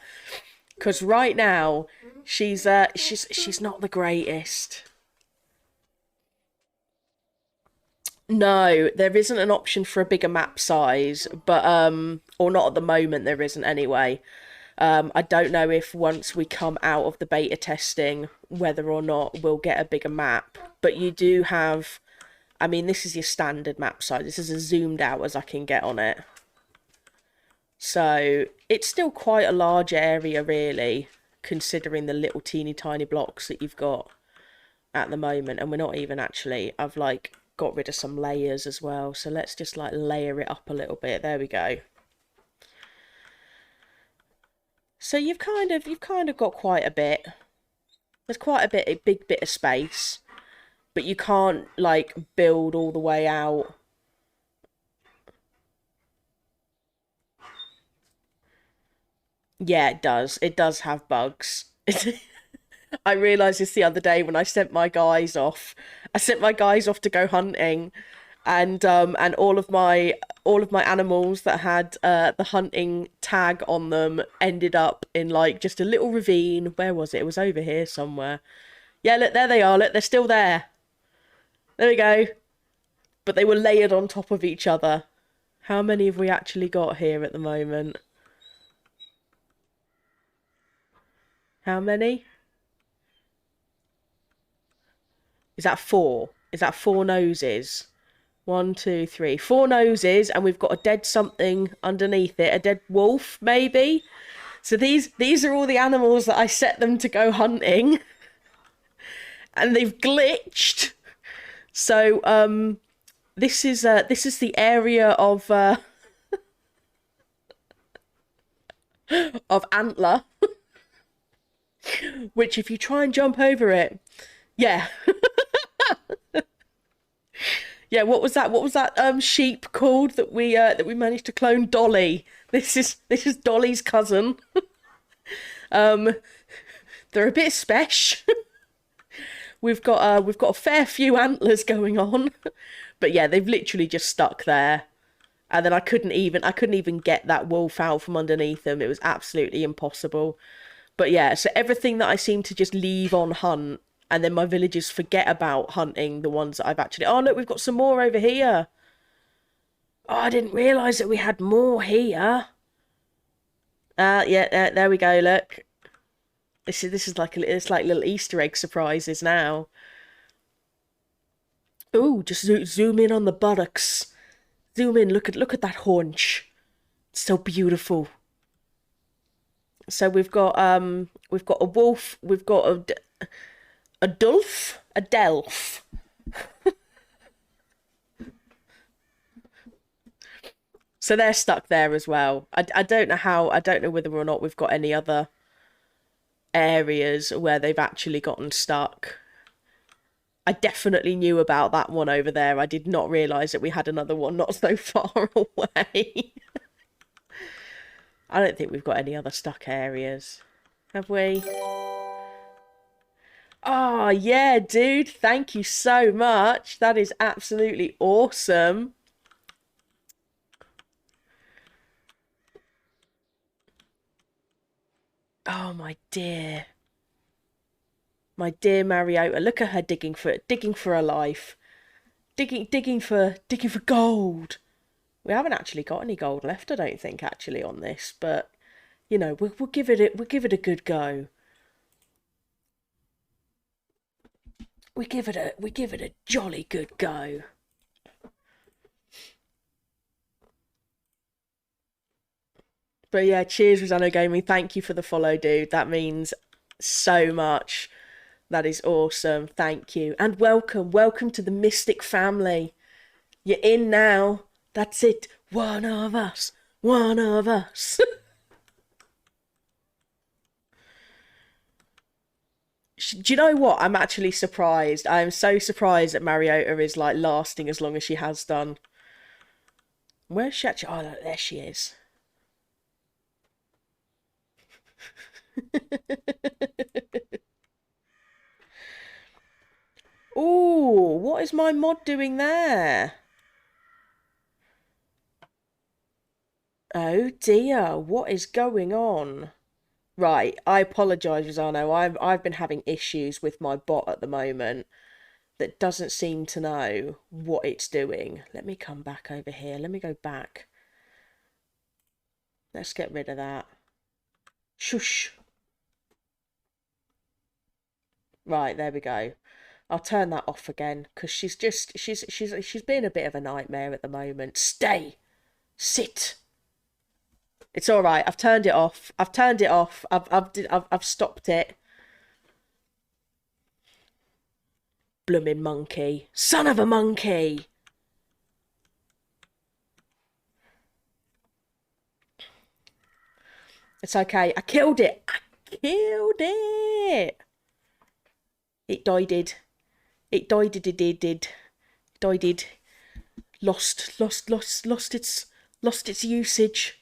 Because right now she's not the greatest. No, there isn't an option for a bigger map size, but or not at the moment, there isn't anyway. I don't know if once we come out of the beta testing, whether or not we'll get a bigger map. But you do have, I mean, this is your standard map size. This is as zoomed out as I can get on it. So it's still quite a large area, really, considering the little teeny tiny blocks that you've got at the moment. And we're not even actually, I've like got rid of some layers as well. So let's just like layer it up a little bit. There we go. So you've kind of got quite a bit. There's quite a big bit of space, but you can't like build all the way out. Yeah, it does. It does have bugs. I realised this the other day when I sent my guys off. I sent my guys off to go hunting, and all of my animals that had the hunting tag on them ended up in like just a little ravine. Where was it? It was over here somewhere. Yeah, look, there they are. Look, they're still there. There we go. But they were layered on top of each other. How many have we actually got here at the moment? How many? Is that 4? Is that 4 noses? 1, 2, 3. 4 noses, and we've got a dead something underneath it. A dead wolf, maybe? So these are all the animals that I set them to go hunting. And they've glitched. So, This is the area of antler, which if you try and jump over it, yeah. Yeah, what was that? What was that sheep called that we managed to clone? Dolly. This is Dolly's cousin. They're a bit spesh. We've got a fair few antlers going on. But yeah, they've literally just stuck there. And then I couldn't even get that wolf out from underneath them. It was absolutely impossible. But yeah, so everything that I seem to just leave on hunt, and then my villagers forget about hunting the ones that I've actually... Oh, look, we've got some more over here. Oh, I didn't realise that we had more here. Yeah, there we go, look. This is like it's like little Easter egg surprises now. Ooh, just zoom in on the buttocks. Zoom in, look at that haunch. It's so beautiful. So we've got a wolf, we've got a dulf, a delf. So they're stuck there as well. I don't know whether or not we've got any other areas where they've actually gotten stuck. I definitely knew about that one over there. I did not realise that we had another one not so far away. I don't think we've got any other stuck areas. Have we? Oh, yeah, dude. Thank you so much. That is absolutely awesome. Oh, my dear. My dear Mariota. Look at her digging for her life. Digging for gold. We haven't actually got any gold left, I don't think, actually, on this, but you know, we'll give it a good go. We give it a jolly good go. But yeah, cheers, Rosanna Gaming. Thank you for the follow, dude. That means so much. That is awesome. Thank you. And welcome to the Mystic family. You're in now. That's it. One of us. One of us. Do you know what? I'm actually surprised. I am so surprised that Mariota is like lasting as long as she has done. Where's she actually? Oh, no, there she is. Ooh, what is my mod doing there? Oh dear, what is going on? Right, I apologise, Rosano. I've been having issues with my bot at the moment that doesn't seem to know what it's doing. Let me come back over here. Let me go back. Let's get rid of that. Shush. Right, there we go. I'll turn that off again because she's being a bit of a nightmare at the moment. Stay. Sit. It's all right. I've turned it off. I've turned it off. I've stopped it. Bloomin' monkey. Son of a monkey. It's okay. I killed it. I killed it. It died. It died. It did. Died. Lost its usage.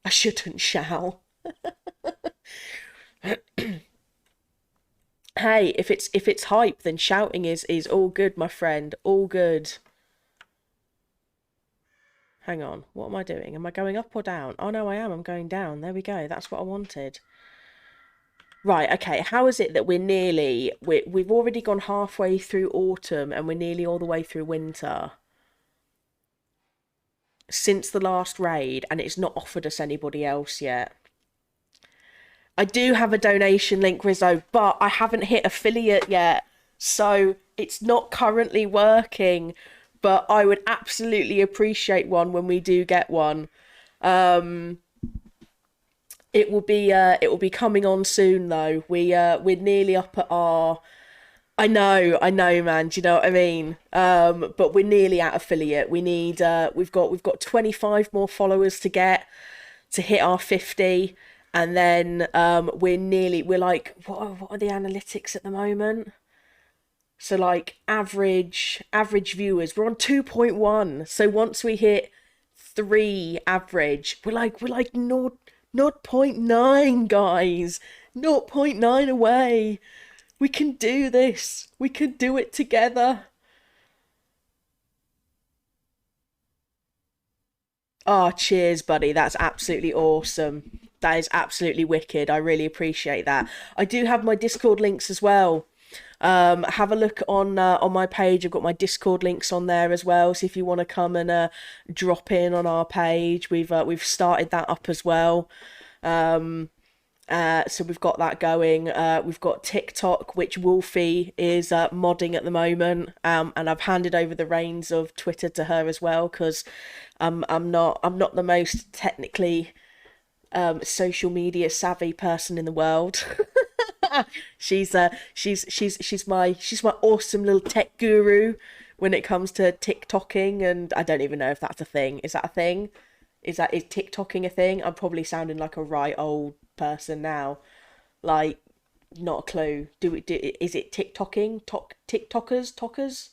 I shouldn't shall. Hey, if it's hype, then shouting is all good, my friend. All good. Hang on, what am I doing? Am I going up or down? Oh no, I am. I'm going down. There we go. That's what I wanted. Right, okay. How is it that we've already gone halfway through autumn and we're nearly all the way through winter since the last raid, and it's not offered us anybody else yet? I do have a donation link, Rizzo, but I haven't hit affiliate yet, so it's not currently working, but I would absolutely appreciate one when we do get one. It will be coming on soon though. We're nearly up at our I know, man. Do you know what I mean? But we're nearly at affiliate. We've got 25 more followers to get to hit our 50, and then we're like, what are the analytics at the moment? So like average viewers, we're on 2.1. So once we hit 3 average, we're like 0.9, guys. 0.9 away. We can do this. We can do it together. Oh, cheers, buddy. That's absolutely awesome. That is absolutely wicked. I really appreciate that. I do have my Discord links as well. Have a look on my page. I've got my Discord links on there as well. So if you want to come and drop in on our page, we've started that up as well. So we've got that going. We've got TikTok, which Wolfie is modding at the moment, and I've handed over the reins of Twitter to her as well because I'm not the most technically social media savvy person in the world. She's my awesome little tech guru when it comes to TikToking, and I don't even know if that's a thing. Is that a thing? Is TikToking a thing? I'm probably sounding like a right old person now. Like, not a clue. Is it TikToking? TikTokers? Talkers?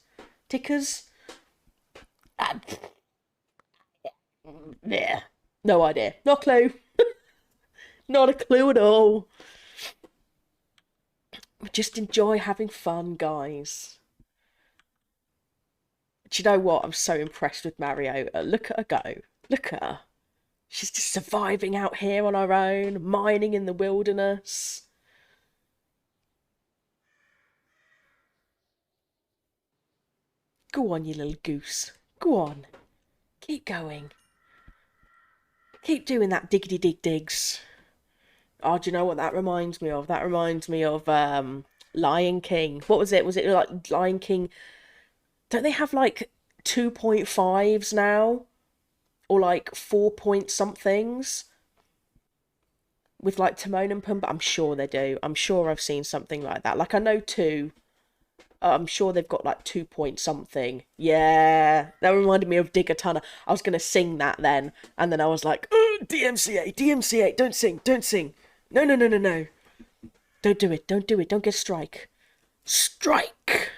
Tickers? Ah, yeah. No idea. Not a clue. Not a clue at all. Just enjoy having fun, guys. Do you know what? I'm so impressed with Mariota. Look at her go. Look at her. She's just surviving out here on her own, mining in the wilderness. Go on, you little goose. Go on. Keep going. Keep doing that diggity dig digs. Oh, do you know what that reminds me of? That reminds me of Lion King. What was it? Was it like Lion King? Don't they have like 2.5s now? Or like 4 point somethings? With like Timon and Pumbaa? I'm sure they do. I'm sure I've seen something like that. Like I know two. I'm sure they've got like 2 point something. Yeah, that reminded me of Dig a Tunner. I was gonna sing that then, and then I was like, DMCA, DMCA, don't sing, don't sing. No, no, no, no, no. Don't do it, don't do it, don't get strike. Strike!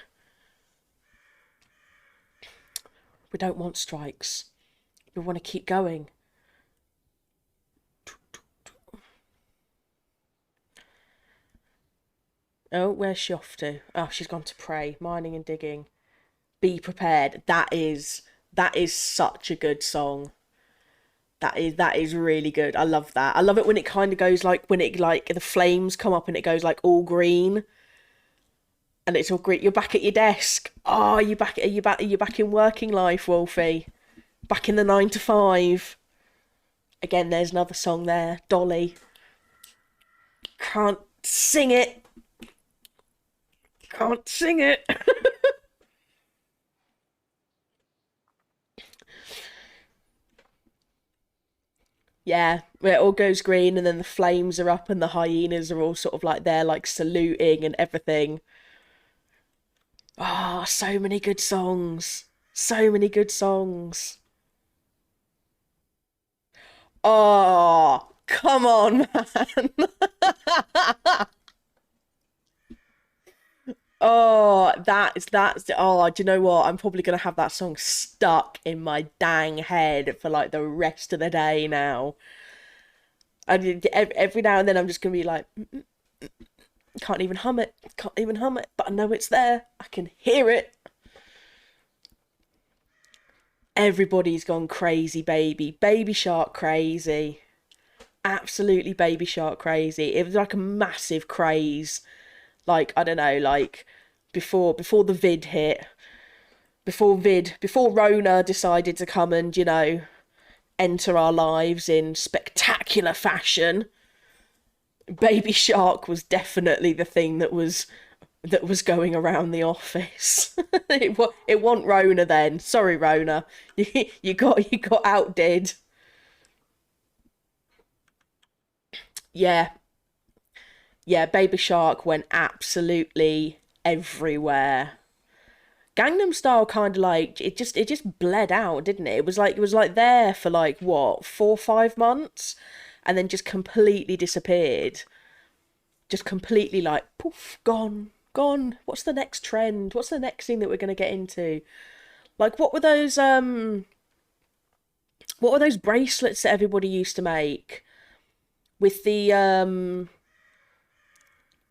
We don't want strikes. We want to keep going. Oh, where's she off to? Oh, she's gone to pray, mining and digging. Be prepared. That is such a good song. That is really good. I love that. I love it when it kind of goes like when it like the flames come up and it goes like all green and it's all green. You're back at your desk. Oh, you back? Are you back? Are you back in working life, Wolfie? Back in the 9 to 5. Again, there's another song there. Dolly. Can't sing it. Can't sing it. Yeah, where it all goes green and then the flames are up and the hyenas are all sort of like there, like saluting and everything. Ah, oh, so many good songs. So many good songs. Oh, come on, man. Oh, oh, do you know what? I'm probably gonna have that song stuck in my dang head for like the rest of the day now. And every now and then I'm just gonna be like, can't even hum it, can't even hum it, but I know it's there. I can hear it. Everybody's gone crazy, baby. Baby Shark crazy. Absolutely Baby Shark crazy. It was like a massive craze. Like, I don't know, like before the vid hit, before Rona decided to come and, enter our lives in spectacular fashion. Baby Shark was definitely the thing that was going around the office. It wasn't Rona then. Sorry, Rona. You got outdid. Yeah, yeah. Baby Shark went absolutely everywhere. Gangnam Style kind of like it just bled out, didn't it? It was like there for like what, 4 or 5 months, and then just completely disappeared. Just completely like poof, gone, gone. What's the next trend? What's the next thing that we're gonna get into? Like what were those bracelets that everybody used to make with the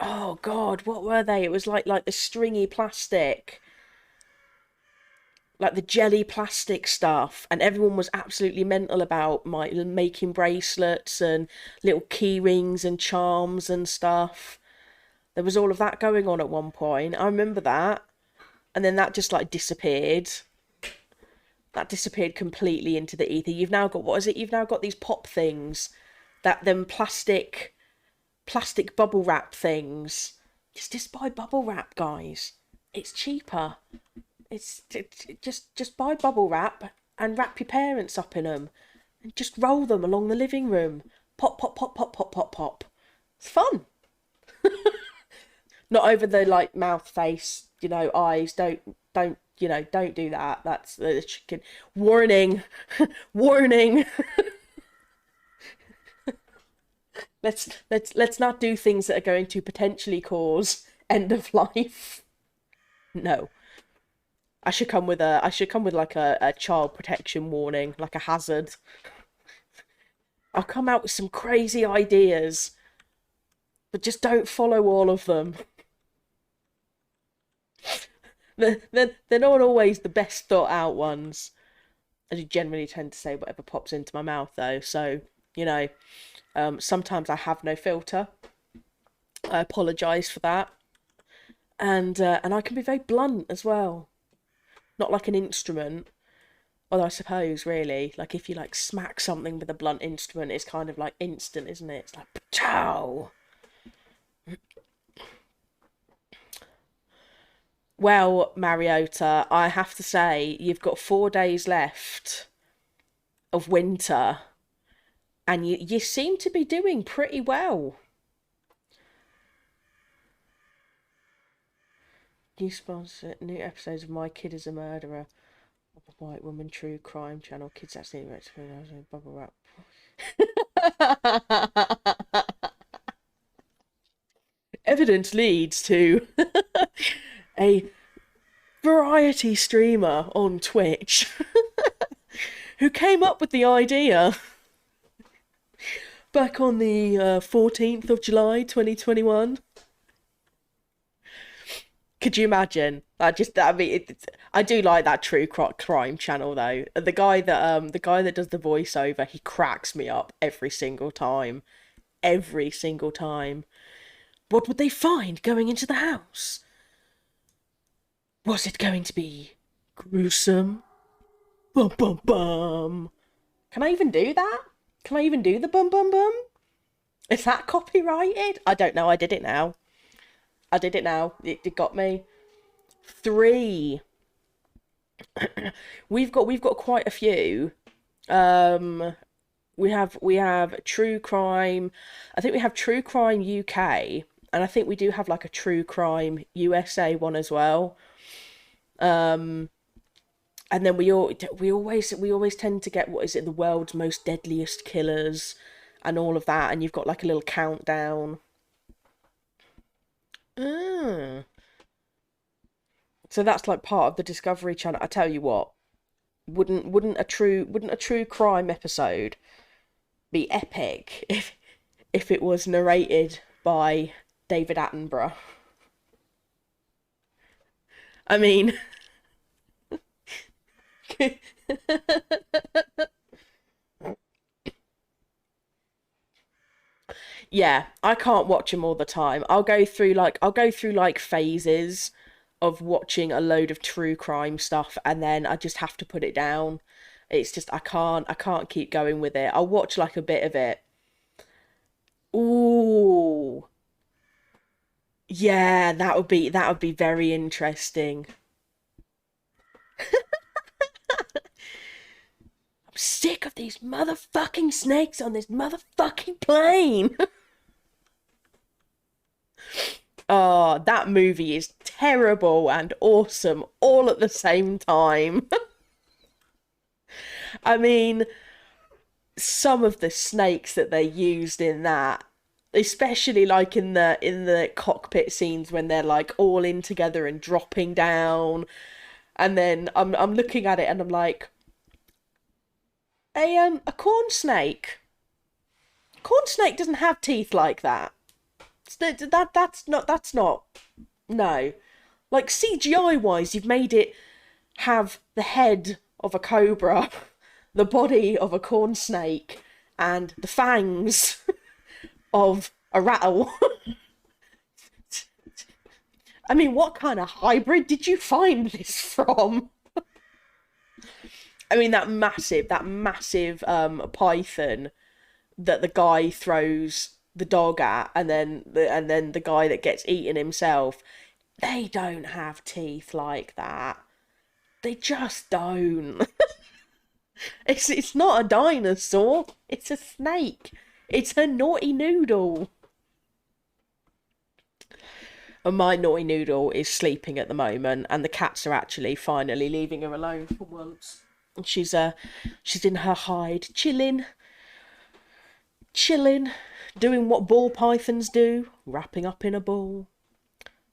oh god, what were they? It was like the stringy plastic, like the jelly plastic stuff, and everyone was absolutely mental about making bracelets and little key rings and charms and stuff. There was all of that going on at one point. I remember that. And then that just like disappeared. That disappeared completely into the ether. You've now got, what is it? You've now got these pop things, that them plastic bubble wrap things. Just buy bubble wrap, guys. It's cheaper. Just buy bubble wrap and wrap your parents up in them, and just roll them along the living room. Pop, pop, pop, pop, pop, pop, pop. It's fun. Not over the like mouth, face, eyes. Don't do that. That's the chicken. Warning, warning. Let's not do things that are going to potentially cause end of life. No. I should come with like a child protection warning, like a hazard. I'll come out with some crazy ideas, but just don't follow all of them. They're not always the best thought out ones. I do generally tend to say whatever pops into my mouth though, so sometimes I have no filter. I apologise for that, and I can be very blunt as well. Not like an instrument, although I suppose really, like if you like smack something with a blunt instrument, it's kind of like instant, isn't it? It's like pow. Well, Mariota, I have to say, you've got 4 days left of winter, and you seem to be doing pretty well. New sponsor, new episodes of My Kid is a Murderer, a white woman true crime channel, kids actually bubble wrap. Evidence leads to a variety streamer on Twitch who came up with the idea back on the 14th of July 2021. Could you imagine? I mean, I do like that true crime channel though. The guy that does the voiceover, he cracks me up every single time. Every single time. What would they find going into the house? Was it going to be gruesome? Bum bum bum. Can I even do that? Can I even do the bum bum bum? Is that copyrighted? I don't know. I did it now. It got me. 3. We've got quite a few. We have true crime. I think we have true crime UK, and I think we do have like a true crime USA one as well. And then we always tend to get, what is it, the world's most deadliest killers and all of that, and you've got like a little countdown. So that's like part of the Discovery Channel. I tell you what, wouldn't a true crime episode be epic if it was narrated by David Attenborough? I mean, yeah, I can't watch them all the time. I'll go through like phases of watching a load of true crime stuff, and then I just have to put it down. It's just I can't keep going with it. I'll watch like a bit of it. Ooh. Yeah, that would be very interesting. I'm sick of these motherfucking snakes on this motherfucking plane. Oh, that movie is terrible and awesome all at the same time. I mean, some of the snakes that they used in that, especially like in the cockpit scenes when they're like all in together and dropping down, and then I'm looking at it and I'm like, a corn snake doesn't have teeth like that. That's not no. Like CGI wise, you've made it have the head of a cobra, the body of a corn snake, and the fangs of a rattle. I mean, what kind of hybrid did you find this from? I mean, that massive python that the guy throws the dog at, and then the guy that gets eaten himself. They don't have teeth like that. They just don't. It's not a dinosaur. It's a snake. It's a naughty noodle. And my naughty noodle is sleeping at the moment, and the cats are actually finally leaving her alone for once. And she's in her hide, chilling, doing what ball pythons do, wrapping up in a ball.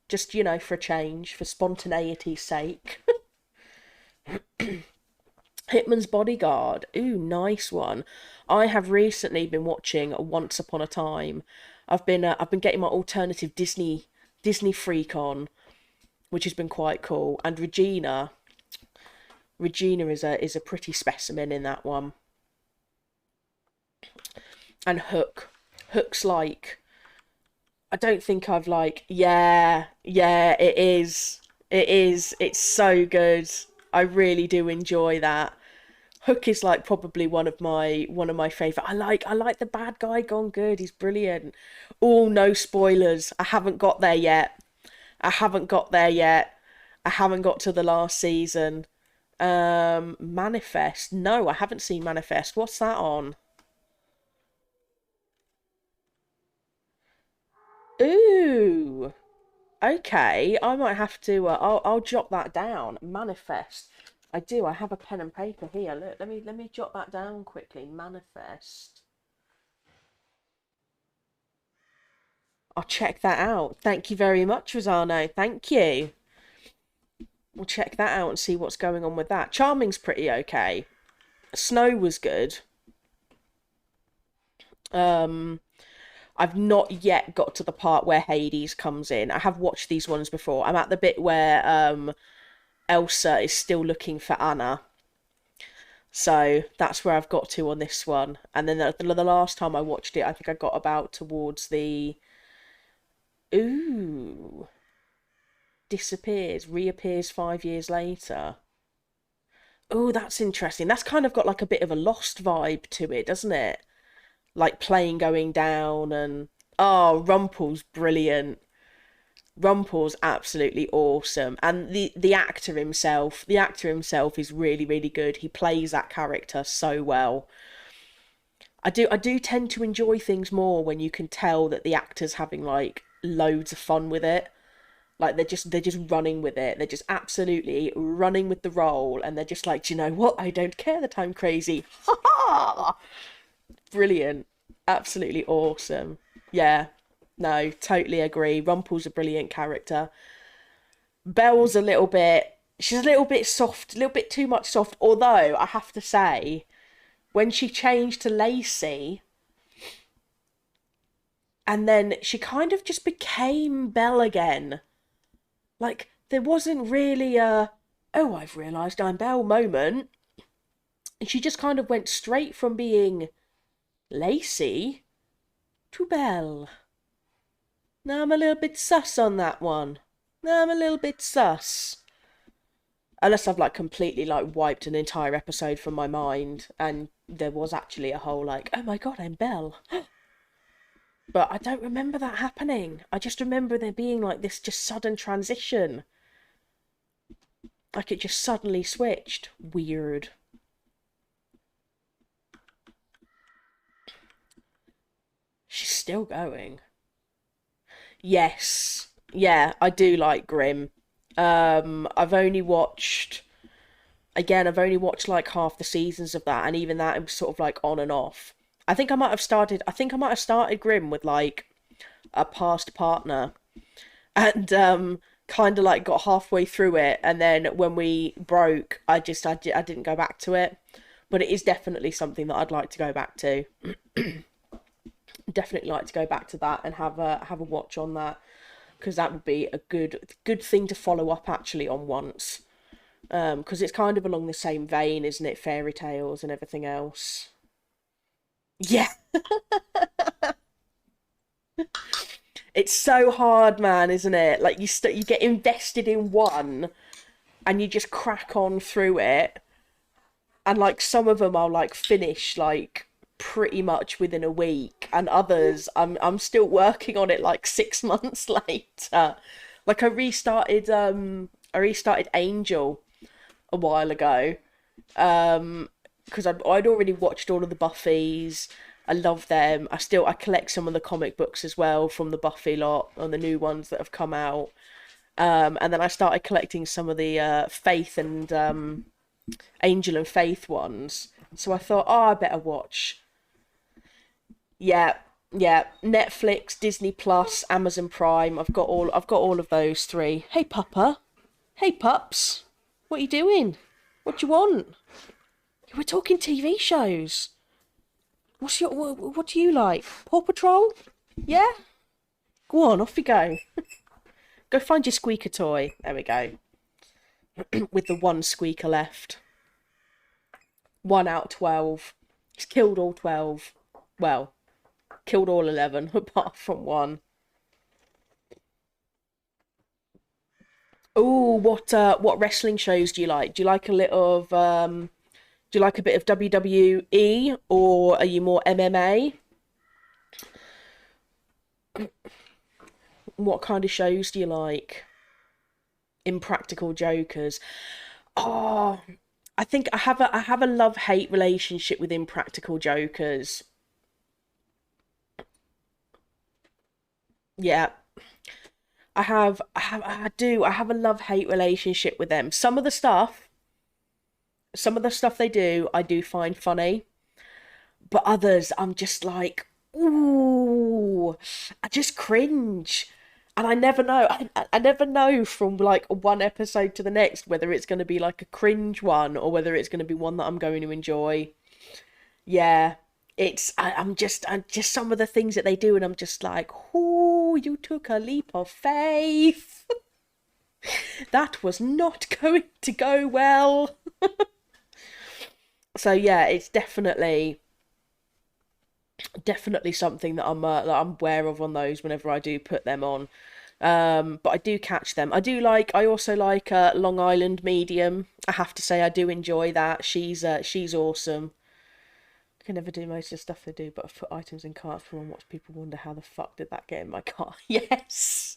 Just, for a change, for spontaneity's sake. Hitman's Bodyguard. Ooh, nice one. I have recently been watching Once Upon a Time. I've been getting my alternative Disney freak on, which has been quite cool. And Regina is a pretty specimen in that one. And Hook's like, I don't think I've like, yeah, it is. It's so good. I really do enjoy that. Hook is like probably one of my favorite. I like the bad guy gone good. He's brilliant. Oh, no spoilers. I haven't got there yet. I haven't got there yet. I haven't got to the last season. Manifest. No, I haven't seen Manifest. What's that on? Ooh. Okay, I might have to. I'll jot that down. Manifest. I do. I have a pen and paper here. Look, let me jot that down quickly. Manifest. I'll check that out. Thank you very much, Rosano. Thank you. We'll check that out and see what's going on with that. Charming's pretty okay. Snow was good. Um, I've not yet got to the part where Hades comes in. I have watched these ones before. I'm at the bit where Elsa is still looking for Anna. So that's where I've got to on this one. And then the last time I watched it, I think I got about towards the... Ooh. Disappears, reappears 5 years later. Oh, that's interesting. That's kind of got like a bit of a Lost vibe to it, doesn't it? Like plane going down and... Oh, Rumpel's brilliant. Rumpel's absolutely awesome, and the actor himself is really really good. He plays that character so well. I do tend to enjoy things more when you can tell that the actor's having like loads of fun with it. Like they're just running with it. They're just absolutely running with the role, and they're just like, do you know what? I don't care that I'm crazy. Ha ha! Brilliant, absolutely awesome. Yeah, no, totally agree. Rumpel's a brilliant character. Belle's a little bit. She's a little bit soft, a little bit too much soft. Although I have to say, when she changed to Lacey, and then she kind of just became Belle again. Like there wasn't really a "oh, I've realised I'm Belle" moment, and she just kind of went straight from being Lacey to Belle. Now I'm a little bit sus on that one. Now I'm a little bit sus. Unless I've like completely like wiped an entire episode from my mind and there was actually a whole like, oh my god, I'm Belle. But I don't remember that happening. I just remember there being like this just sudden transition. Like it just suddenly switched. Weird. She's still going. Yes. Yeah, I do like Grimm. I've only watched I've only watched like half the seasons of that, and even that it was sort of like on and off. I think I might have started Grimm with like a past partner, and kind of like got halfway through it, and then when we broke, I didn't go back to it. But it is definitely something that I'd like to go back to. Definitely like to go back to that and have a watch on that, because that would be a good thing to follow up actually on once. Because it's kind of along the same vein, isn't it? Fairy tales and everything else. Yeah, it's so hard, man, isn't it? Like you get invested in one and you just crack on through it, and like some of them I'll like finish like pretty much within a week, and others I'm still working on it like 6 months later. Like I restarted Angel a while ago, because I'd already watched all of the Buffys. I love them. I collect some of the comic books as well from the Buffy lot and the new ones that have come out. And then I started collecting some of the Faith and Angel and Faith ones. So I thought, oh, I better watch. Yeah, yeah. Netflix, Disney Plus, Amazon Prime. I've got all of those three. Hey, Papa. Hey, pups. What you doing? What do you want? We're talking TV shows. What do you like? Paw Patrol? Yeah? Go on, off you go. Go find your squeaker toy. There we go. With the one squeaker left. 1 out of 12. He's killed all 12. Well, killed all 11 apart from one. Oh, what wrestling shows do you like? Do you like a little of do you like a bit of WWE, or are you more MMA? What kind of shows do you like? Impractical Jokers. Oh, I have a love-hate relationship with Impractical Jokers. Yeah, I have a love-hate relationship with them. Some of the stuff they do, I do find funny, but others, I'm just like, ooh, I just cringe. And I never know. I never know from like one episode to the next whether it's going to be like a cringe one or whether it's going to be one that I'm going to enjoy. Yeah, I'm just some of the things that they do, and I'm just like, oh, you took a leap of faith. That was not going to go well. So yeah, it's definitely something that I'm aware of on those whenever I do put them on. But I do catch them. I also like Long Island Medium. I have to say I do enjoy that. She's awesome. I can never do most of the stuff they do, but I've put items in carts for and watch people wonder how the fuck did that get in my car. Yes.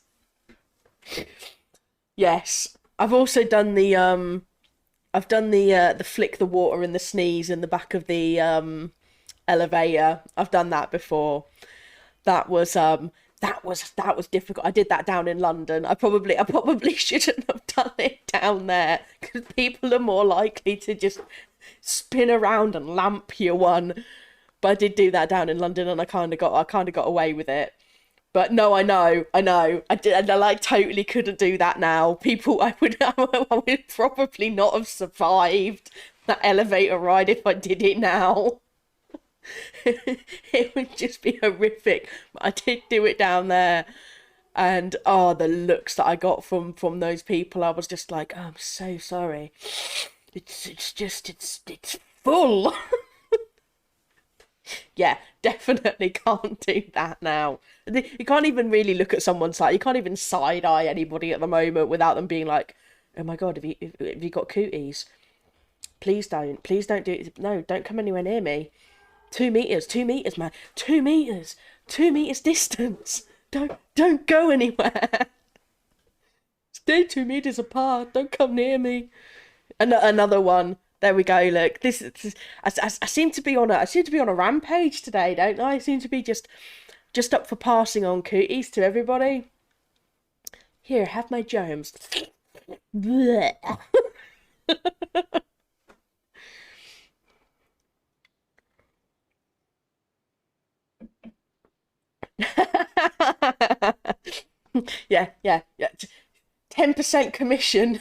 Yes. I've done the flick the water and the sneeze in the back of the elevator. I've done that before. That was that was difficult. I did that down in London. I probably shouldn't have done it down there, because people are more likely to just spin around and lamp you one. But I did do that down in London, and I kind of got away with it. But no, I know, I did, and I like totally couldn't do that now. People, I would probably not have survived that elevator ride if I did it now. It would just be horrific. But I did do it down there, and oh, the looks that I got from those people, I was just like, oh, I'm so sorry. It's full. Yeah, definitely can't do that now. You can't even really look at someone's side. You can't even side eye anybody at the moment without them being like, "Oh my God, have you got cooties? Please don't do it. No, don't come anywhere near me. 2 meters, man, 2 meters, 2 meters distance. Don't go anywhere. Stay 2 meters apart. Don't come near me." Another one. There we go. Look, I seem to be on a rampage today, don't I? I seem to be just up for passing on cooties to everybody. Here, have my germs. Blech. Yeah, yeah, yeah. 10% commission.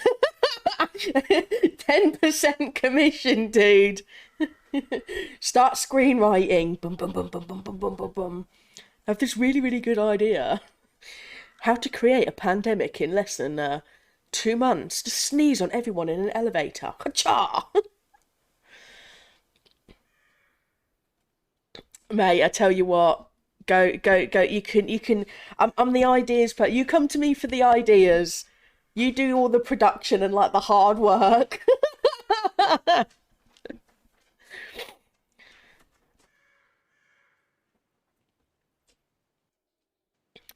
10% commission, dude. Start screenwriting. Boom, boom, boom, boom, boom, boom, boom, boom, boom. I have this really, really good idea. How to create a pandemic in less than 2 months. Just sneeze on everyone in an elevator. Ka-cha! Mate, I tell you what. Go, go, go. You can. I'm the ideas, but you come to me for the ideas. You do all the production and like the hard work.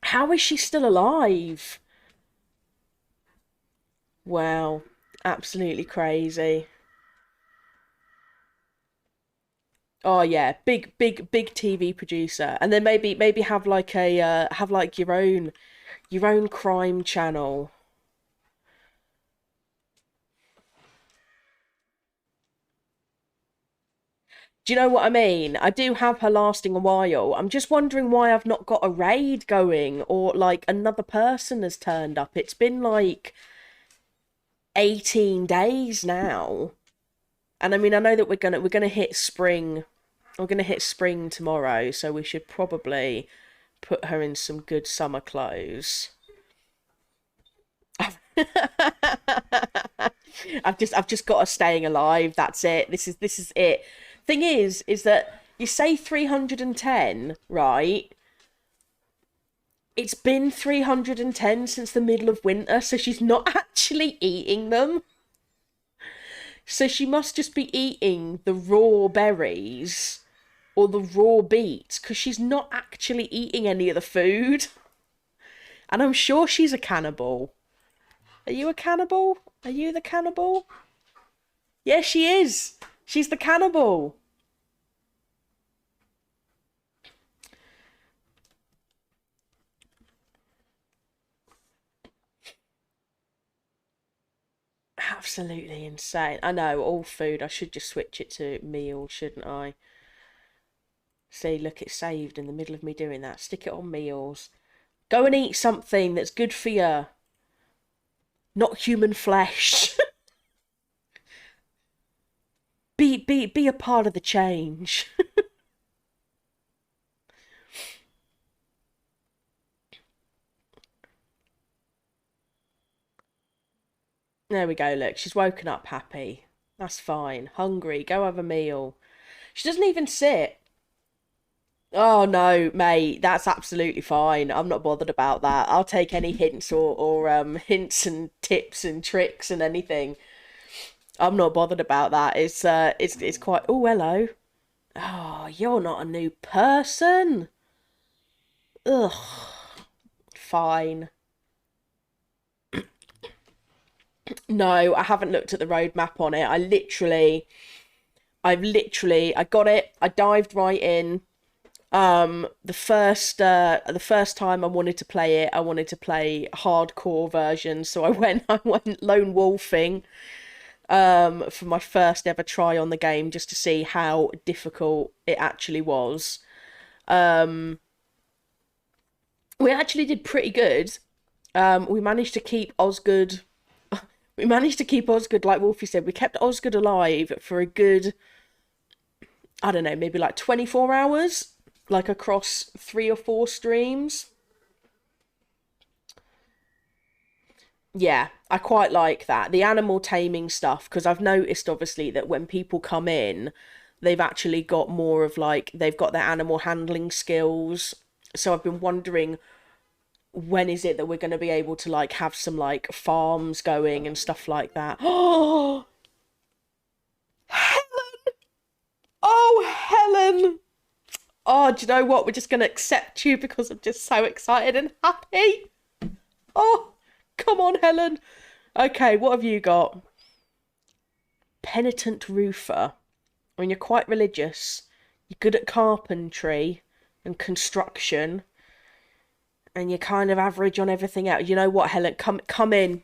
How is she still alive? Wow, absolutely crazy. Oh yeah, big, big, big TV producer, and then maybe have like a have like your own crime channel. Do you know what I mean? I do have her lasting a while. I'm just wondering why I've not got a raid going or like another person has turned up. It's been like 18 days now. And I mean, I know that we're gonna hit spring. We're gonna hit spring tomorrow, so we should probably put her in some good summer clothes. I've just got her staying alive. That's it. This is it. Thing is that you say 310, right? It's been 310 since the middle of winter, so she's not actually eating them. So she must just be eating the raw berries or the raw beets because she's not actually eating any of the food. And I'm sure she's a cannibal. Are you a cannibal? Are you the cannibal? Yes, she is. She's the cannibal. Absolutely insane. I know, all food. I should just switch it to meals, shouldn't I? See, look, it's saved in the middle of me doing that. Stick it on meals. Go and eat something that's good for you, not human flesh. Be a part of the change. There we go, look, she's woken up happy. That's fine. Hungry, go have a meal. She doesn't even sit. Oh no, mate, that's absolutely fine. I'm not bothered about that. I'll take any hints or hints and tips and tricks and anything. I'm not bothered about that. It's quite. Oh, hello. Oh, you're not a new person. Ugh, fine. No, I haven't looked at the roadmap on it. I got it. I dived right in. The first time I wanted to play it, I wanted to play hardcore version, so I went lone wolfing for my first ever try on the game just to see how difficult it actually was. Um, we actually did pretty good. We managed to keep Osgood. We managed to keep Osgood, like Wolfie said. We kept Osgood alive for a good, I don't know, maybe like 24 hours, like across 3 or 4 streams. Yeah, I quite like that. The animal taming stuff, because I've noticed obviously that when people come in, they've actually got more of like, they've got their animal handling skills. So I've been wondering when is it that we're going to be able to like have some like farms going and stuff like that. Oh, oh, Helen. Oh, do you know what? We're just going to accept you because I'm just so excited and happy. Oh, come on, Helen. Okay, what have you got? Penitent roofer. I mean, you're quite religious. You're good at carpentry and construction, and you're kind of average on everything else. You know what, Helen? Come in.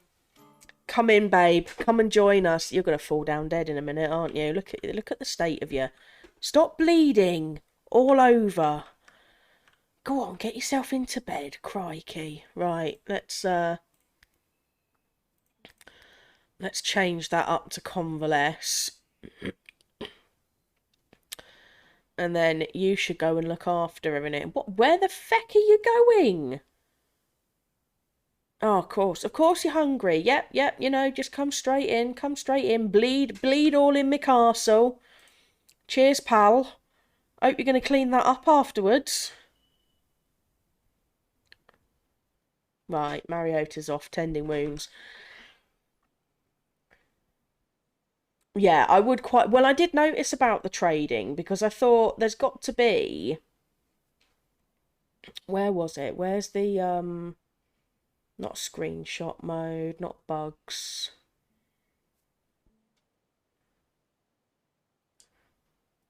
Come in, babe. Come and join us. You're going to fall down dead in a minute, aren't you? Look at the state of you. Stop bleeding all over. Go on, get yourself into bed. Crikey. Right, let's change that up to convalesce. And then you should go and look after her in it. Where the feck are you going? Oh, of course you're hungry. Yep, you know, just come straight in, bleed all in my castle. Cheers, pal. Hope you're going to clean that up afterwards. Right, Mariota's off tending wounds. Yeah, I would quite... Well, I did notice about the trading, because I thought there's got to be... Where was it? Where's the, not screenshot mode, not bugs.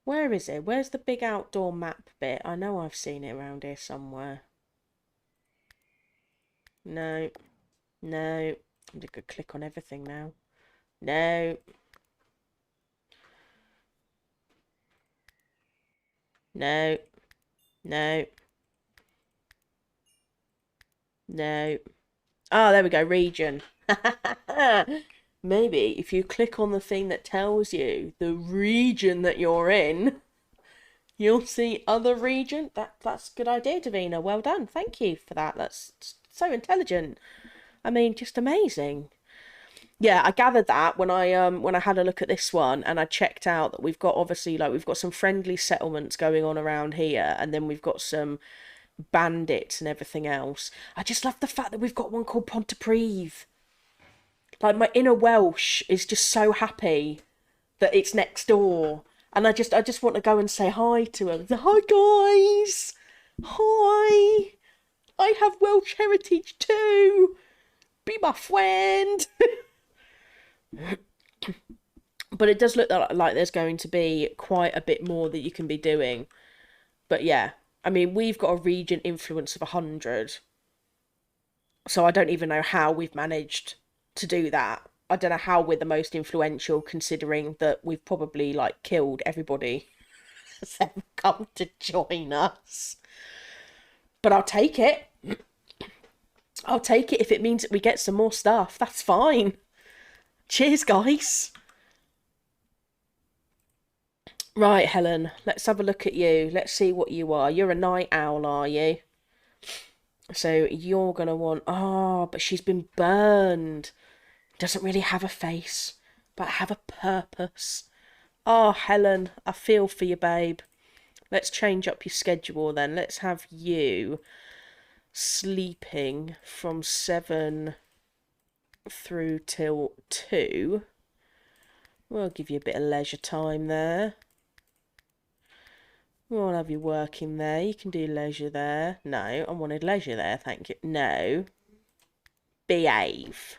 Where is it? Where's the big outdoor map bit? I know I've seen it around here somewhere. No. No. I'm just going to click on everything now. No. No. No. No. Oh, there we go. Region. Maybe if you click on the thing that tells you the region that you're in, you'll see other region. That's a good idea, Davina. Well done. Thank you for that. That's so intelligent. I mean, just amazing. Yeah, I gathered that when I had a look at this one, and I checked out that we've got, obviously, like, we've got some friendly settlements going on around here, and then we've got some bandits and everything else. I just love the fact that we've got one called Pontypridd. Like, my inner Welsh is just so happy that it's next door, and I just want to go and say hi to them. Hi guys, hi. I have Welsh heritage too. Be my friend. But it does look like there's going to be quite a bit more that you can be doing. But yeah, I mean, we've got a region influence of 100. So I don't even know how we've managed to do that. I don't know how we're the most influential, considering that we've probably, like, killed everybody that's ever come to join us. But I'll take it. I'll take it if it means that we get some more stuff. That's fine. Cheers, guys. Right, Helen, let's have a look at you. Let's see what you are. You're a night owl, are you? So you're going to want... Oh, but she's been burned. Doesn't really have a face, but have a purpose. Oh, Helen, I feel for you, babe. Let's change up your schedule then. Let's have you sleeping from 7 through till 2. We'll give you a bit of leisure time there. We'll have you working there. You can do leisure there. No, I wanted leisure there, thank you. No. Behave.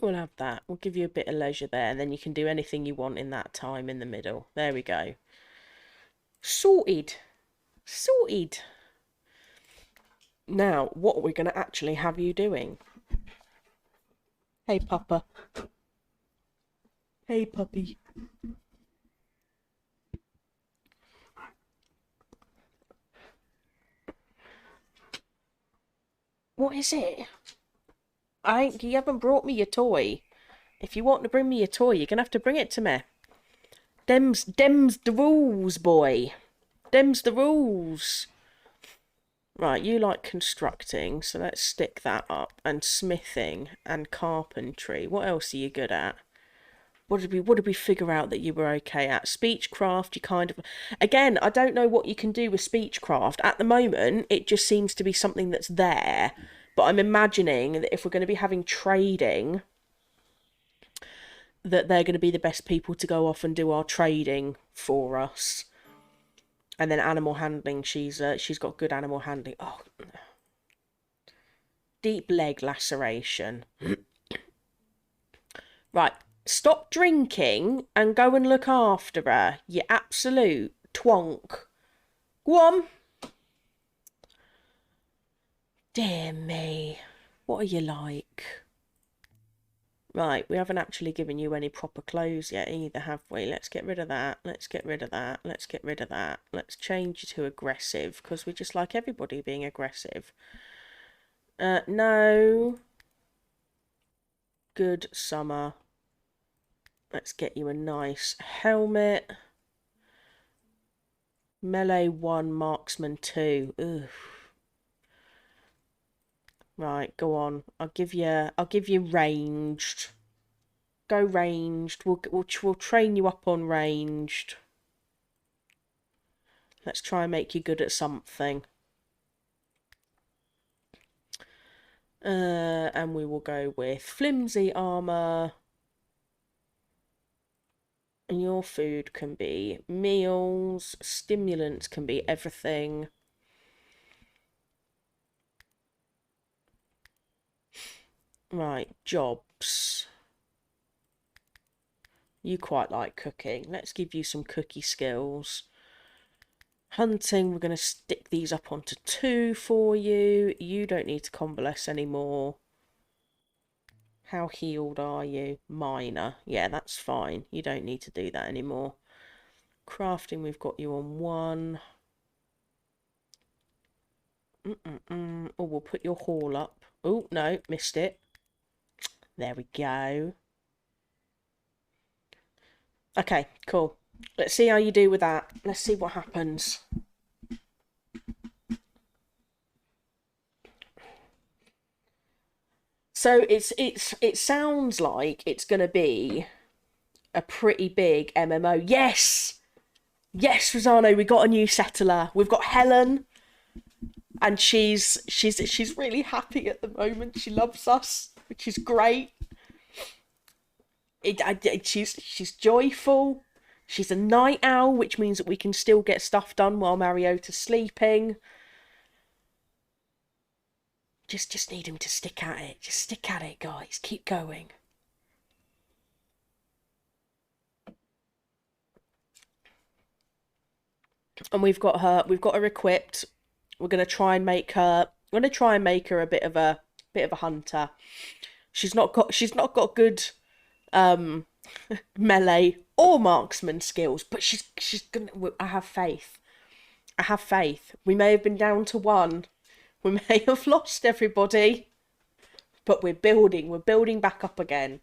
We'll have that. We'll give you a bit of leisure there, and then you can do anything you want in that time in the middle. There we go. Sorted. Sorted. Now, what are we going to actually have you doing? Hey, Papa. Hey, puppy. What is it? You haven't brought me your toy. If you want to bring me your toy, you're going to have to bring it to me. Dem's the rules, boy. Dem's the rules. Right, you like constructing, so let's stick that up. And smithing and carpentry. What else are you good at? What did we figure out that you were okay at? Speechcraft, you kind of... Again, I don't know what you can do with speechcraft. At the moment, it just seems to be something that's there. But I'm imagining that if we're going to be having trading, that they're going to be the best people to go off and do our trading for us. And then animal handling, she's got good animal handling. Oh, deep leg laceration. Right, stop drinking and go and look after her, you absolute twonk. Go on. Dear me. What are you like? Right, we haven't actually given you any proper clothes yet either, have we? Let's get rid of that. Let's get rid of that. Let's get rid of that. Let's change you to aggressive, because we just like everybody being aggressive. No. Good summer. Let's get you a nice helmet. Melee 1, marksman 2. Ugh. Right, go on. I'll give you ranged. Go ranged. We'll train you up on ranged. Let's try and make you good at something. And we will go with flimsy armor. And your food can be meals, stimulants can be everything. Right, jobs. You quite like cooking. Let's give you some cookie skills. Hunting, we're going to stick these up onto 2 for you. You don't need to convalesce anymore. How healed are you? Minor. Yeah, that's fine. You don't need to do that anymore. Crafting, we've got you on 1. Oh, we'll put your haul up. Oh, no, missed it. There we go. Okay, cool. Let's see how you do with that. Let's see what happens. So it sounds like it's going to be a pretty big MMO. Yes! Yes, Rosano, we got a new settler. We've got Helen, and she's really happy at the moment. She loves us, which is great. She's joyful. She's a night owl, which means that we can still get stuff done while Mariota's sleeping. Just need him to stick at it. Just stick at it, guys. Keep going. And we've got her equipped. We're gonna try and make her a bit of a hunter. She's not got good melee or marksman skills, but she's gonna. I have faith. I have faith. We may have been down to 1. We may have lost everybody, but we're building back up again.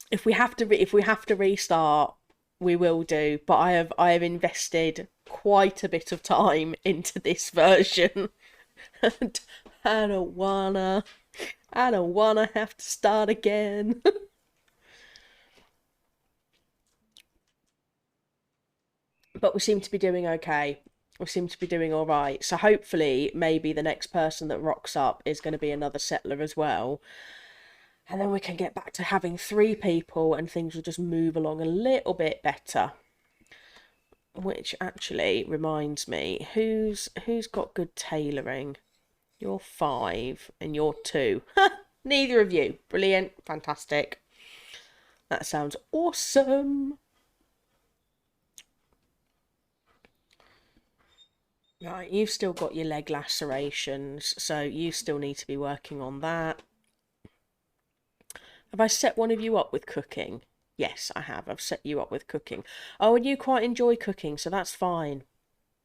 If we have to restart, we will do, but I have invested quite a bit of time into this version. And I don't wanna have to start again. But we seem to be doing okay. We seem to be doing all right. So hopefully, maybe the next person that rocks up is going to be another settler as well. And then we can get back to having 3 people and things will just move along a little bit better. Which actually reminds me, who's got good tailoring? You're 5 and you're 2. Neither of you. Brilliant. Fantastic. That sounds awesome. Right, you've still got your leg lacerations, so you still need to be working on that. Have I set one of you up with cooking? Yes, I have. I've set you up with cooking. Oh, and you quite enjoy cooking, so that's fine.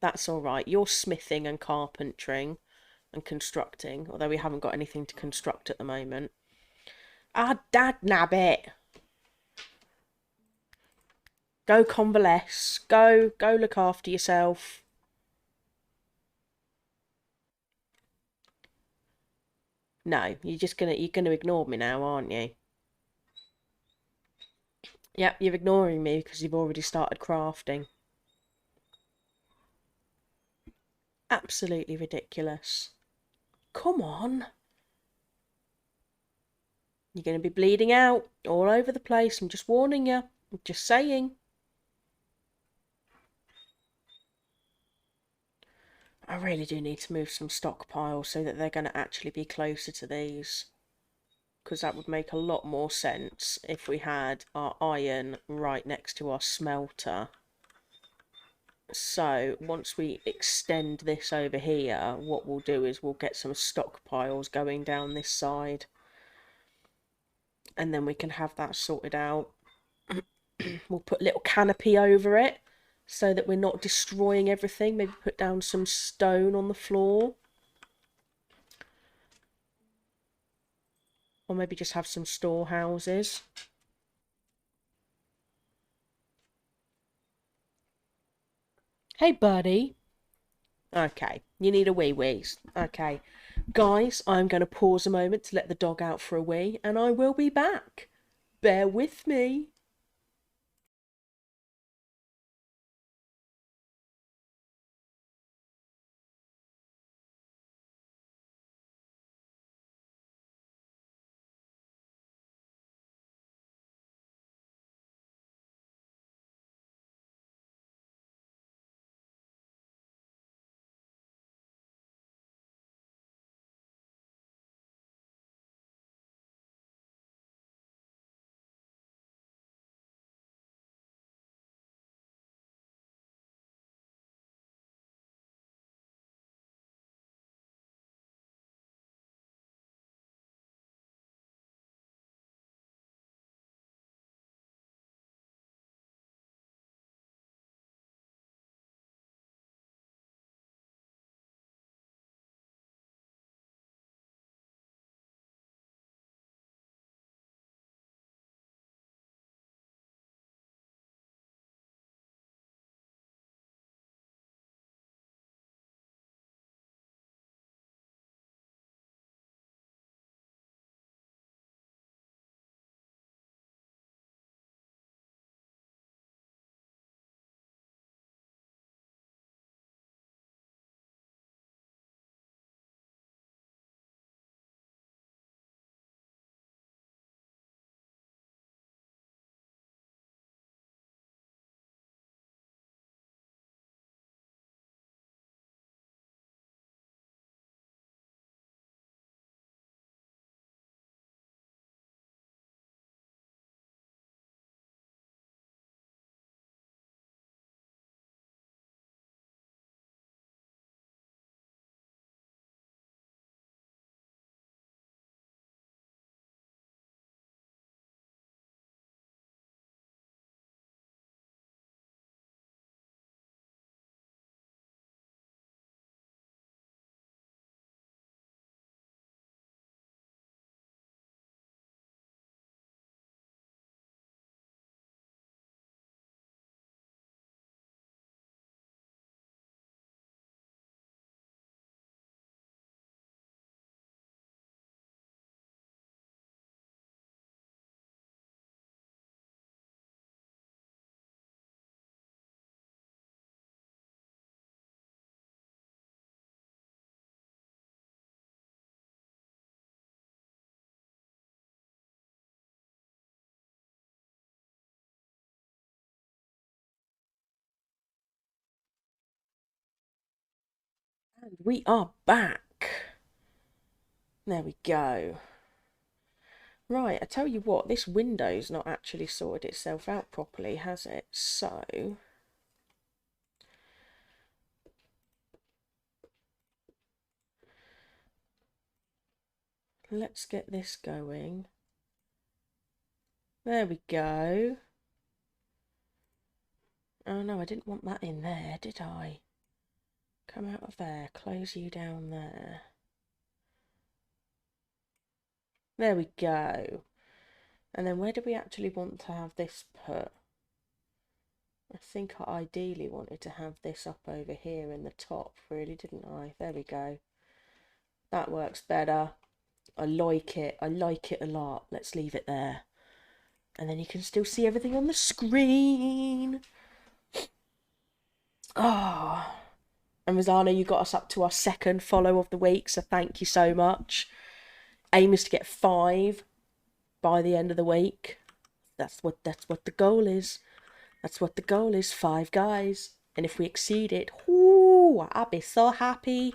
That's all right. You're smithing and carpentering and constructing, although we haven't got anything to construct at the moment. Ah, dad nabbit. Go convalesce. Go look after yourself. No, you're gonna ignore me now, aren't you? Yep, you're ignoring me because you've already started crafting. Absolutely ridiculous. Come on. You're going to be bleeding out all over the place. I'm just warning you. I'm just saying. I really do need to move some stockpiles so that they're going to actually be closer to these. because that would make a lot more sense if we had our iron right next to our smelter. So once we extend this over here, what we'll do is we'll get some stockpiles going down this side, and then we can have that sorted out. We'll put a little canopy over it so that we're not destroying everything. Maybe put down some stone on the floor. Or maybe just have some storehouses. Hey, buddy. Okay, you need a wee. Okay. Guys, I'm going to pause a moment to let the dog out for a wee, and I will be back. Bear with me. And we are back. There we go. Right, I tell you what, this window's not actually sorted itself out properly, has it? So let's get this going. There we go. Oh no, I didn't want that in there, did I? Come out of there, close you down there. There we go. And then where do we actually want to have this put? I think I ideally wanted to have this up over here in the top, really, didn't I? There we go. That works better. I like it. I like it a lot. Let's leave it there. And then you can still see everything on the screen. Oh. And Rosanna, you got us up to our second follow of the week, so thank you so much. Aim is to get 5 by the end of the week. That's what the goal is. That's what the goal is, 5 guys. And if we exceed it, whoo, I'll be so happy.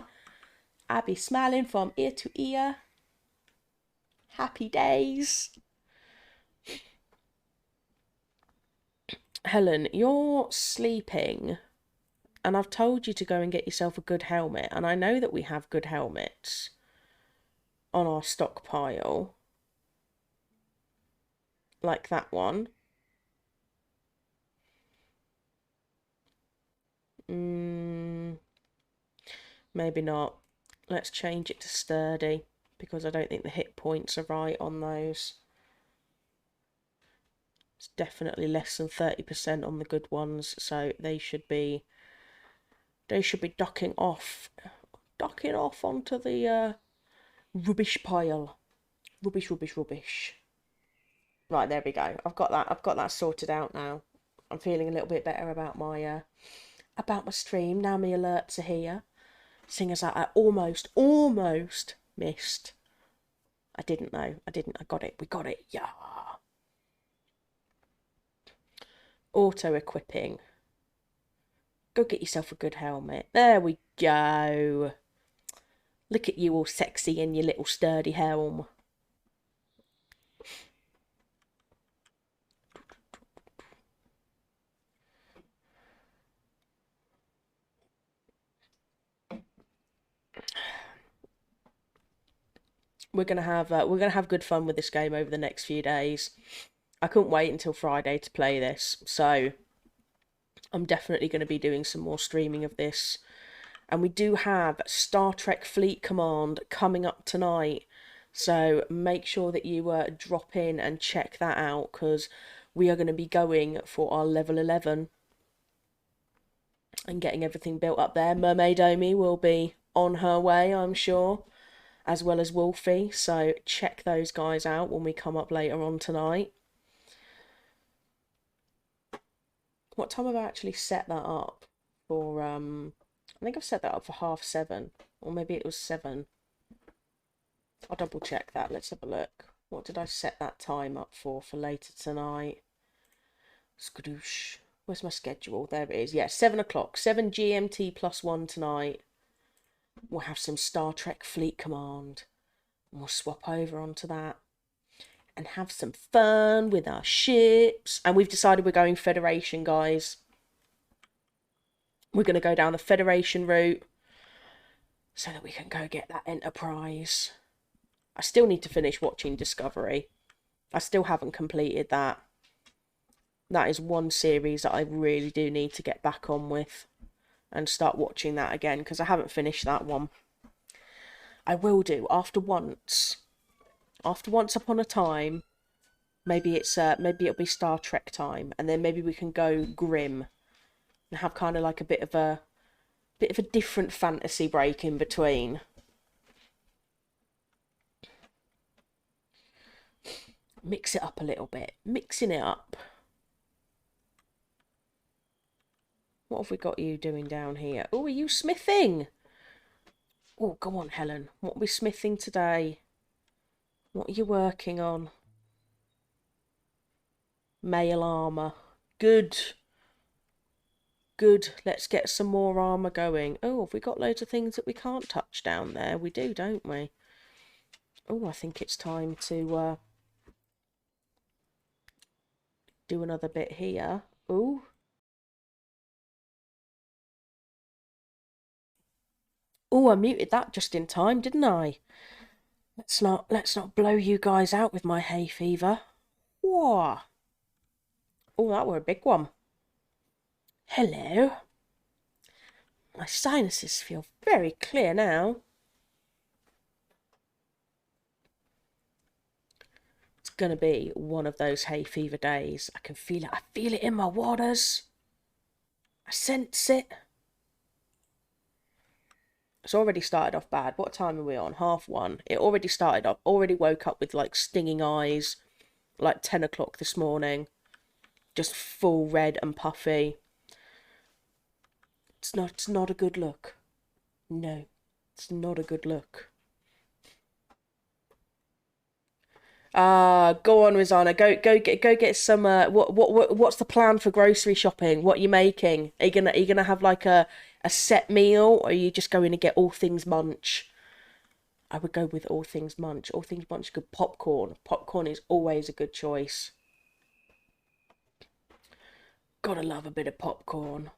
I'll be smiling from ear to ear. Happy days. Helen, you're sleeping, and I've told you to go and get yourself a good helmet, and I know that we have good helmets on our stockpile. Like that one. Maybe not. Let's change it to sturdy, because I don't think the hit points are right on those. It's definitely less than 30% on the good ones, so they should be docking off onto the rubbish pile. Rubbish. Right, there we go. I've got that sorted out now. I'm feeling a little bit better about my stream. Now my alerts are here. Seeing as I almost missed. I didn't though. I got it. We got it. Yeah. Auto equipping. Go get yourself a good helmet. There we go. Look at you all sexy in your little sturdy helm. We're gonna have good fun with this game over the next few days. I couldn't wait until Friday to play this, so I'm definitely going to be doing some more streaming of this. And we do have Star Trek Fleet Command coming up tonight, so make sure that you drop in and check that out, because we are going to be going for our level 11 and getting everything built up there. Mermaid Omi will be on her way, I'm sure, as well as Wolfie, so check those guys out when we come up later on tonight. What time have I actually set that up for? I think I've set that up for 7:30, or maybe it was 7. I'll double check that. Let's have a look. What did I set that time up for later tonight? Skadoosh. Where's my schedule? There it is. Yeah, 7 o'clock. 7 GMT plus 1 tonight. We'll have some Star Trek Fleet Command. And we'll swap over onto that and have some fun with our ships. And we've decided we're going Federation, guys. We're going to go down the Federation route so that we can go get that Enterprise. I still need to finish watching Discovery. I still haven't completed that. That is one series that I really do need to get back on with and start watching that again, because I haven't finished that one. I will do after once. After Once Upon a Time, maybe it'll be Star Trek time, and then maybe we can go Grim and have kind of like a bit of a different fantasy break in between. Mix it up a little bit. Mixing it up. What have we got you doing down here? Oh, are you smithing? Oh, go on, Helen. What are we smithing today? What are you working on? Mail armour. Good. Good. Let's get some more armour going. Oh, have we got loads of things that we can't touch down there? We do, don't we? Oh, I think it's time to do another bit here. Oh. Oh, I muted that just in time, didn't I? Let's not blow you guys out with my hay fever. Whoa. Oh, that were a big one. Hello. My sinuses feel very clear now. It's gonna be one of those hay fever days. I can feel it. I feel it in my waters. I sense it. It's already started off bad. What time are we on? 1:30. It already started off. Already woke up with like stinging eyes, like 10 o'clock this morning. Just full red and puffy. It's not a good look. No, it's not a good look. Go on, Rosanna. Go get some. What's the plan for grocery shopping? What are you making? Are you gonna have like a set meal, or are you just going to get all things munch? I would go with All Things Munch. All Things Munch, good popcorn. Popcorn is always a good choice. Gotta love a bit of popcorn.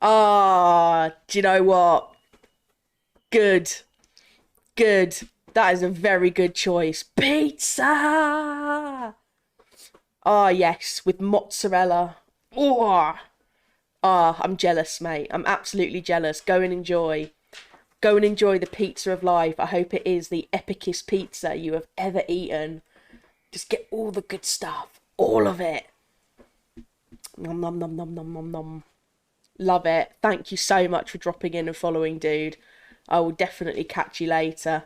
Ah, do you know what? Good. Good. That is a very good choice. Pizza! Ah, yes, with mozzarella. Oh, I'm jealous, mate. I'm absolutely jealous. Go and enjoy. Go and enjoy the pizza of life. I hope it is the epicest pizza you have ever eaten. Just get all the good stuff. All of it. Nom nom nom nom nom nom nom. Love it. Thank you so much for dropping in and following, dude. I will definitely catch you later.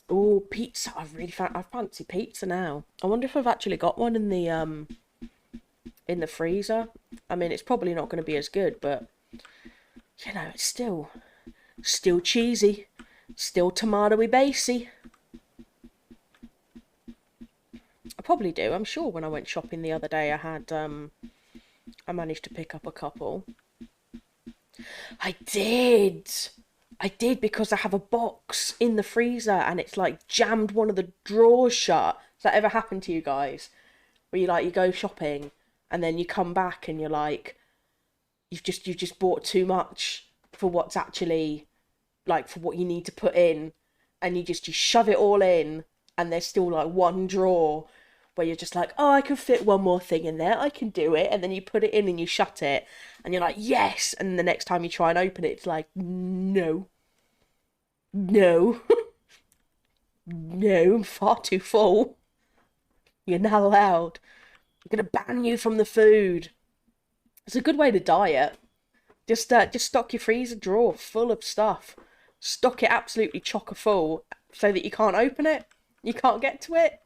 Oh, pizza. I fancy pizza now. I wonder if I've actually got one in the freezer. I mean, it's probably not going to be as good, but you know, it's still cheesy, still tomatoey basey. I probably do. I'm sure when I went shopping the other day, I managed to pick up a couple. I did. I did because I have a box in the freezer and it's like jammed one of the drawers shut. Has that ever happened to you guys? Where you go shopping and then you come back and you're like, you've just bought too much for what's actually like for what you need to put in, and you shove it all in and there's still like one drawer where you're just like, oh, I can fit one more thing in there, I can do it, and then you put it in and you shut it and you're like, yes, and the next time you try and open it, it's like, no, no, no, I'm far too full, you're not allowed, I'm gonna ban you from the food. It's a good way to diet. Just stock your freezer drawer full of stuff. Stock it absolutely chocker full so that you can't open it. You can't get to it.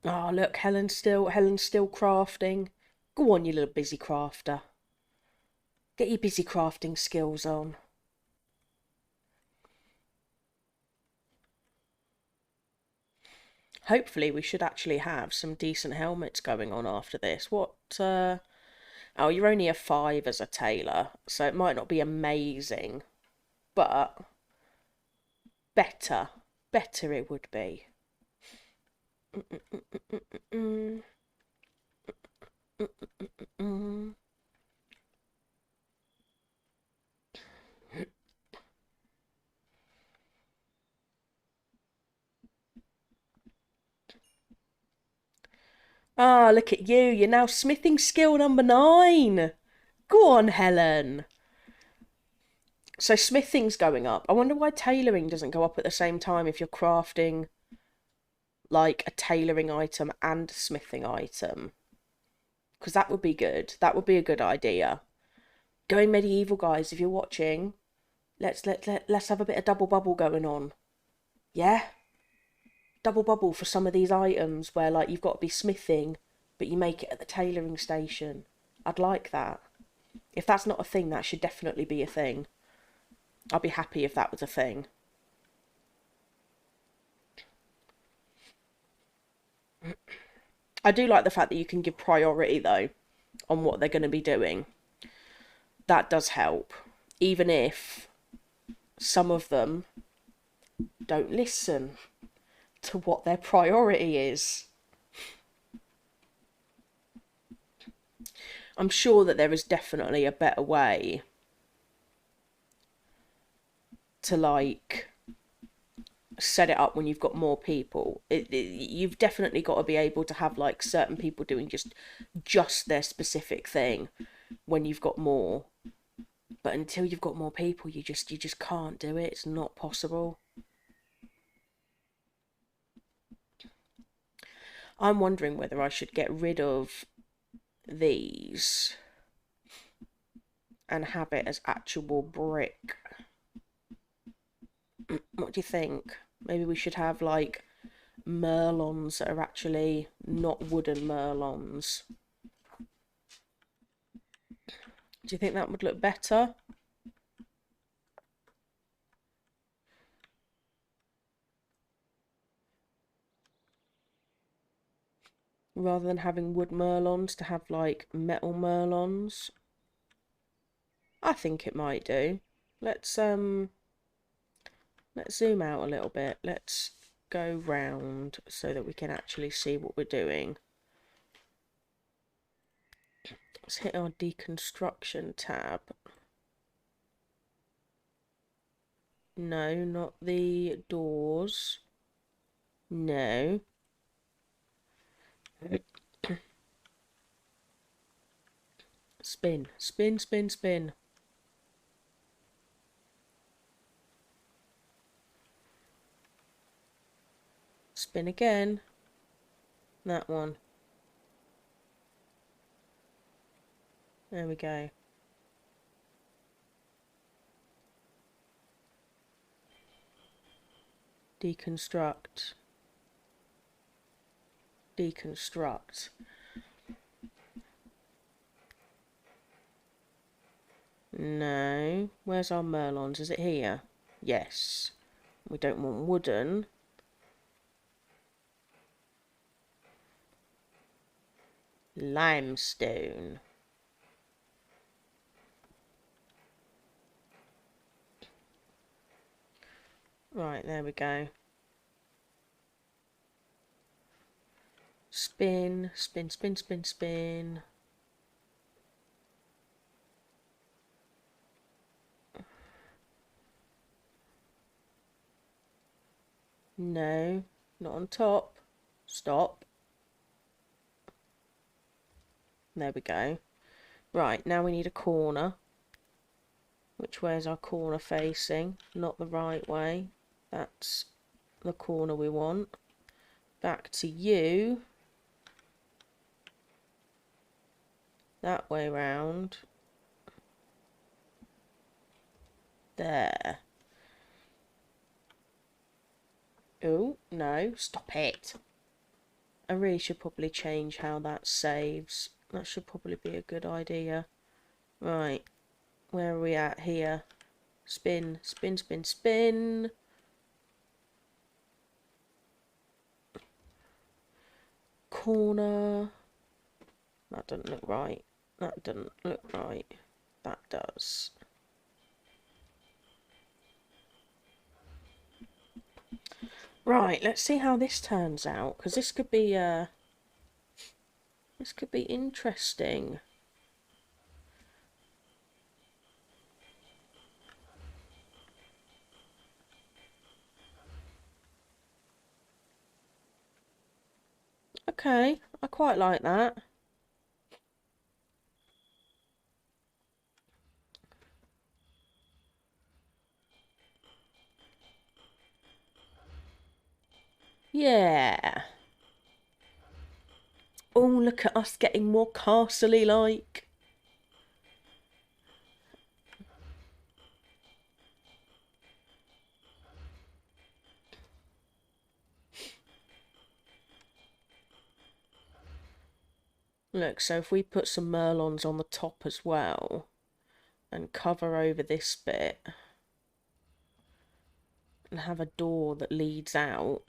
Oh, look, Helen's still crafting. Go on, you little busy crafter. Get your busy crafting skills on. Hopefully we should actually have some decent helmets going on after this. Oh, you're only a 5 as a tailor, so it might not be amazing, but better it would be. Ah, look at you. You're now smithing skill number 9. Go on, Helen. So smithing's going up. I wonder why tailoring doesn't go up at the same time if you're crafting like a tailoring item and a smithing item. Because that would be good. That would be a good idea. Going medieval, guys, if you're watching, let's have a bit of double bubble going on. Yeah? Double bubble for some of these items where like you've got to be smithing, but you make it at the tailoring station. I'd like that. If that's not a thing, that should definitely be a thing. I'd be happy if that was a thing. I do like the fact that you can give priority though on what they're going to be doing. That does help, even if some of them don't listen to what their priority is. I'm sure that there is definitely a better way to like set it up when you've got more people. You've definitely got to be able to have like certain people doing just their specific thing when you've got more. But until you've got more people, you just can't do it. It's not possible. I'm wondering whether I should get rid of these and have it as actual brick. What do you think? Maybe we should have like merlons that are actually not wooden merlons. Do you think that would look better? rather than having wood merlons, to have like metal merlons. I think it might do. Let's zoom out a little bit. Let's go round so that we can actually see what we're doing. Let's hit our deconstruction tab. No, not the doors. No. Spin, spin, spin, spin. Spin again. That one. There we go. Deconstruct. Deconstruct. No. Where's our merlons? Is it here? Yes. We don't want wooden. Limestone. Right, there we go. Spin, spin, spin, spin, spin. No, not on top. Stop. There we go. Right, now we need a corner. Which way is our corner facing? Not the right way. That's the corner we want. Back to you. That way round. There. Oh, no, stop it. I really should probably change how that saves. That should probably be a good idea. Right, where are we at here? Spin, spin, spin, spin. Corner. That doesn't look right. That doesn't look right. That does. Right, let's see how this turns out, because this could be interesting. Okay, I quite like that. Yeah. Oh, look at us getting more castle-y like. Look, so if we put some merlons on the top as well and cover over this bit and have a door that leads out,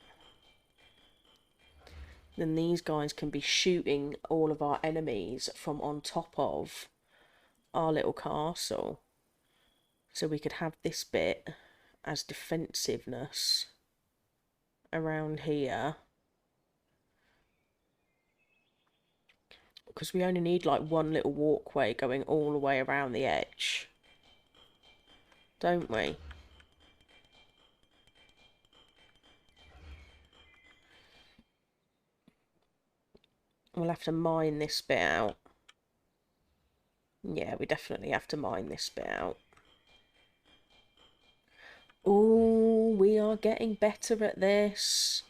then these guys can be shooting all of our enemies from on top of our little castle. So we could have this bit as defensiveness around here. Because we only need like one little walkway going all the way around the edge. Don't we? We'll have to mine this bit out. Yeah, we definitely have to mine this bit out. Oh, we are getting better at this.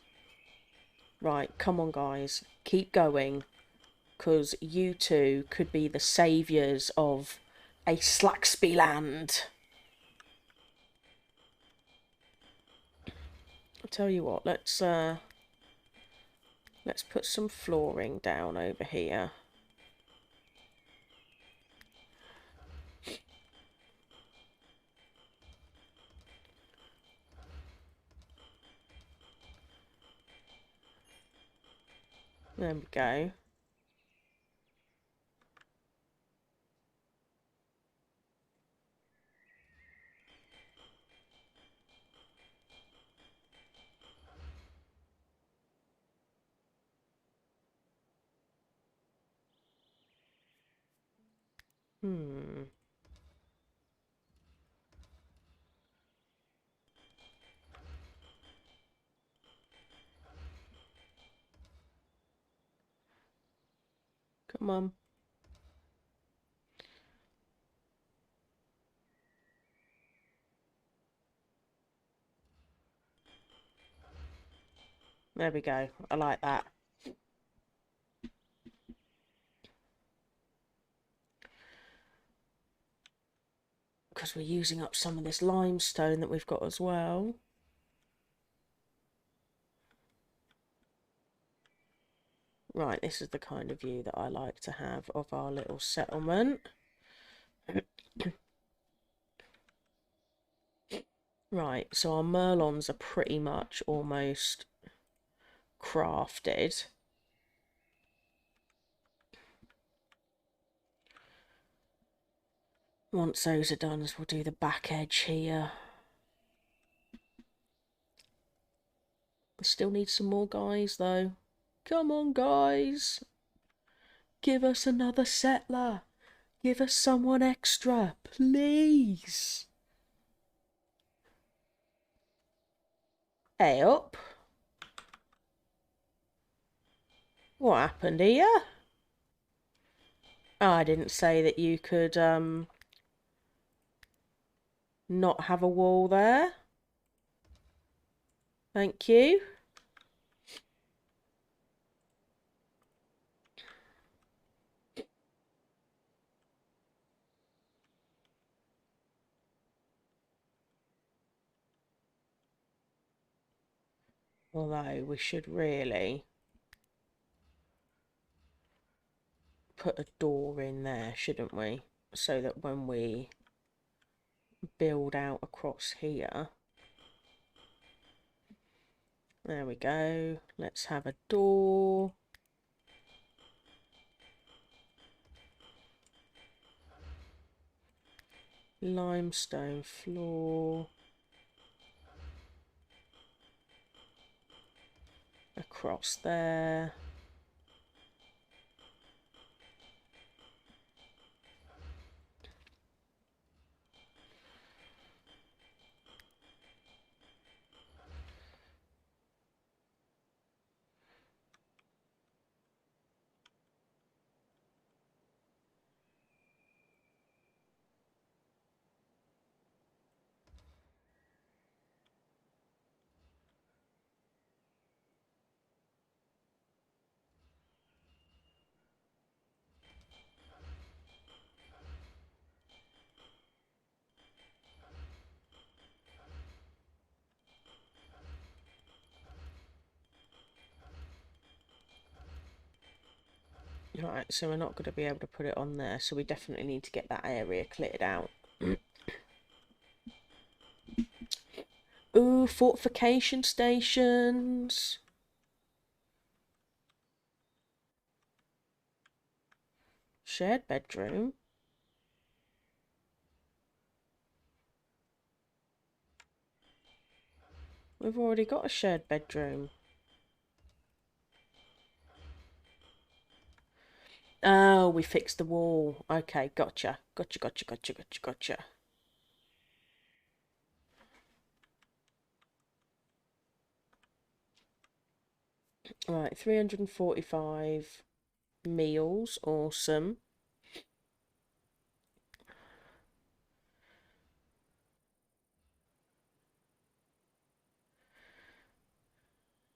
Right, come on guys, keep going. Because you two could be the saviours of a Slaxby land. I'll tell you what, let's put some flooring down over here. There we go. Come on. There we go. I like that. Because we're using up some of this limestone that we've got as well. Right, this is the kind of view that I like to have of our little settlement. Right, so our merlons are pretty much almost crafted. Once those are done, we'll do the back edge here. I still need some more guys though. Come on, guys. Give us another settler. Give us someone extra, please. Hey up. What happened here? Oh, I didn't say that you could not have a wall there. Thank you. Although we should really put a door in there, shouldn't we? So that when we build out across here. There we go. Let's have a door. Limestone floor. Across there. Right, so we're not going to be able to put it on there, so we definitely need to get that area cleared out. Ooh, fortification stations. Shared bedroom. We've already got a shared bedroom. Oh, we fixed the wall. Okay, gotcha. Gotcha. Right, 345 meals. Awesome.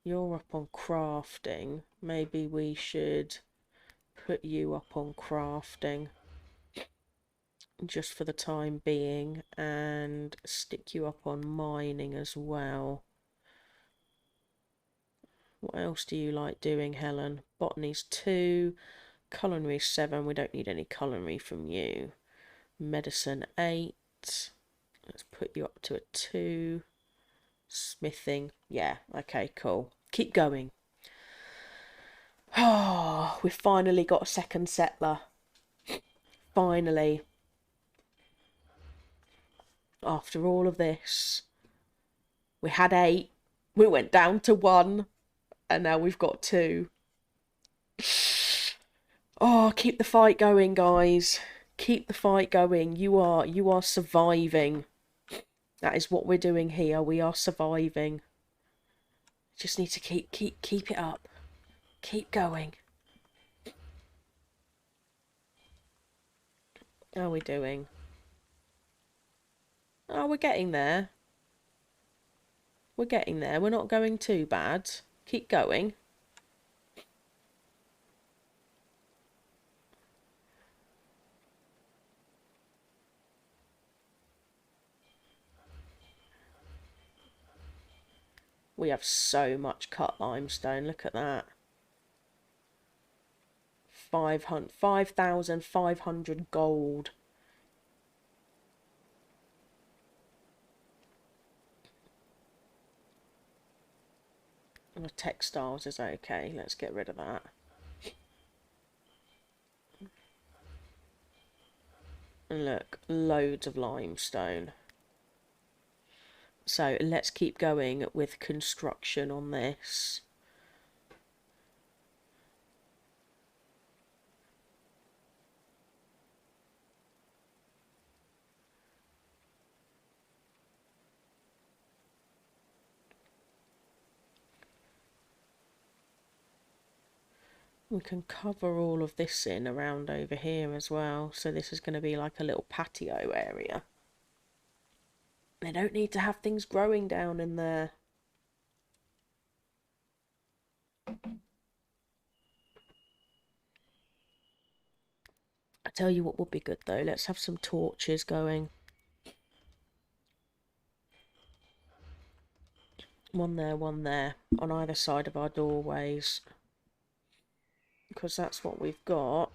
You're up on crafting. Maybe we should put you up on crafting just for the time being and stick you up on mining as well. What else do you like doing, Helen? Botany's 2, culinary 7. We don't need any culinary from you. Medicine 8. Let's put you up to a 2. Smithing. Yeah, okay, cool. Keep going. Oh, we've finally got a second settler. Finally. After all of this. We had 8. We went down to 1. And now we've got 2. Oh, keep the fight going, guys. Keep the fight going. You are surviving. That is what we're doing here. We are surviving. Just need to keep it up. Keep going. How are we doing? Oh, we're getting there. We're getting there. We're not going too bad. Keep going. We have so much cut limestone. Look at that. 5,500 gold. And the textiles is okay. Let's get rid of that. And look, loads of limestone. So let's keep going with construction on this. We can cover all of this in around over here as well. So this is going to be like a little patio area. They don't need to have things growing down in there. I tell you what would be good though. Let's have some torches going. One there, on either side of our doorways. Because that's what we've got.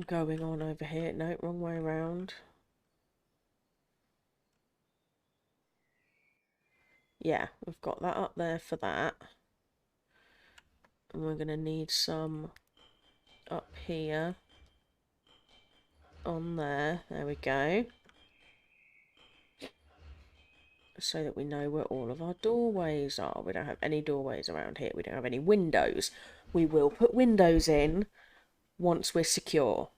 Going on over here. No, wrong way around. Yeah, we've got that up there for that. And we're going to need some up here. On there. There we go. So that we know where all of our doorways are. We don't have any doorways around here. We don't have any windows. We will put windows in once we're secure.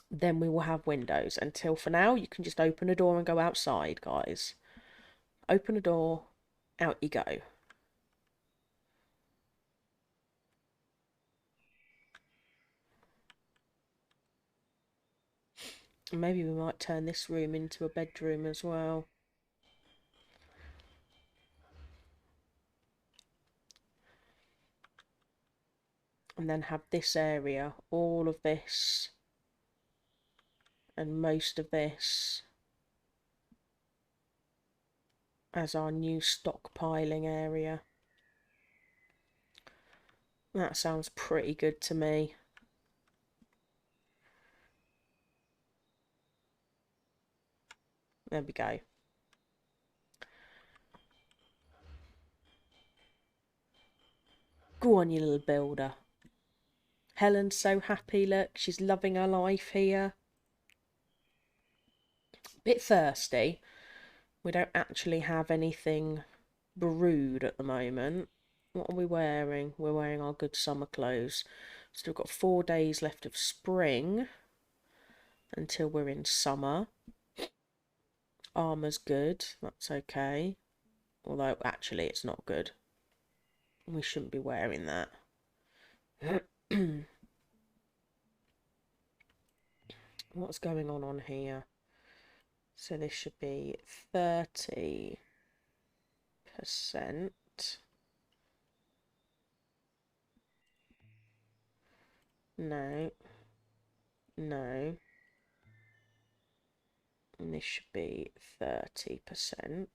Then we will have windows. Until for now, you can just open a door and go outside, guys. Open a door, out you go. Maybe we might turn this room into a bedroom as well. And then have this area, all of this, and most of this as our new stockpiling area. That sounds pretty good to me. There we go. Go on, you little builder. Helen's so happy, look. She's loving her life here. Bit thirsty. We don't actually have anything brewed at the moment. What are we wearing? We're wearing our good summer clothes. Still got 4 days left of spring until we're in summer. Armour's good. That's okay. Although, actually, it's not good. We shouldn't be wearing that. What's going on here? So this should be 30%. No. No. And this should be 30%.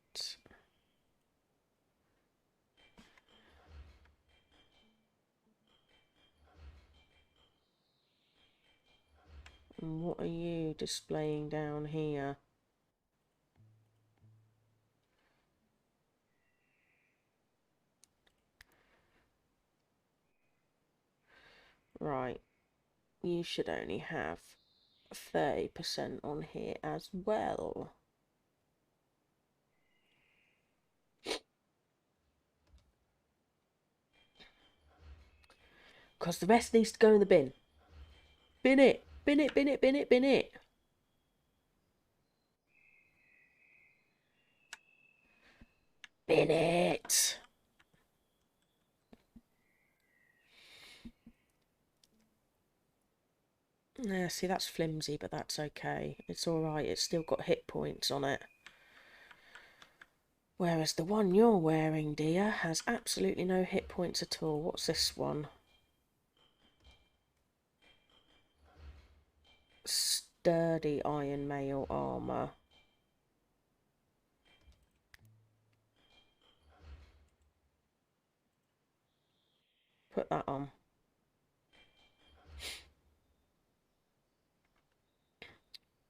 And what are you displaying down here? Right. You should only have 30% on here as well. Because the rest needs to go in the bin. Bin it! Bin it, bin it, bin it, bin it! Bin it! Yeah, see, that's flimsy, but that's okay. It's alright, it's still got hit points on it. Whereas the one you're wearing, dear, has absolutely no hit points at all. What's this one? Sturdy iron mail armour. Put that on.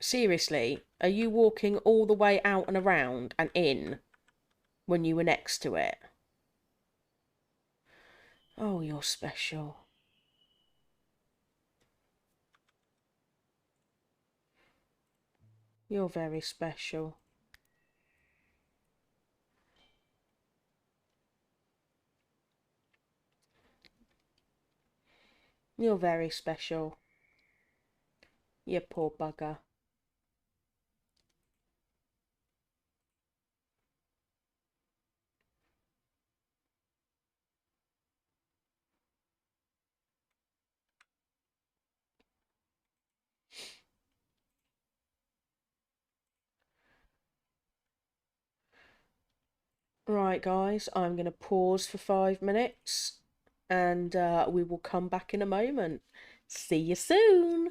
Seriously, are you walking all the way out and around and in when you were next to it? Oh, you're special. You're very special. You're very special. You poor bugger. Right, guys, I'm going to pause for 5 minutes and we will come back in a moment. See you soon.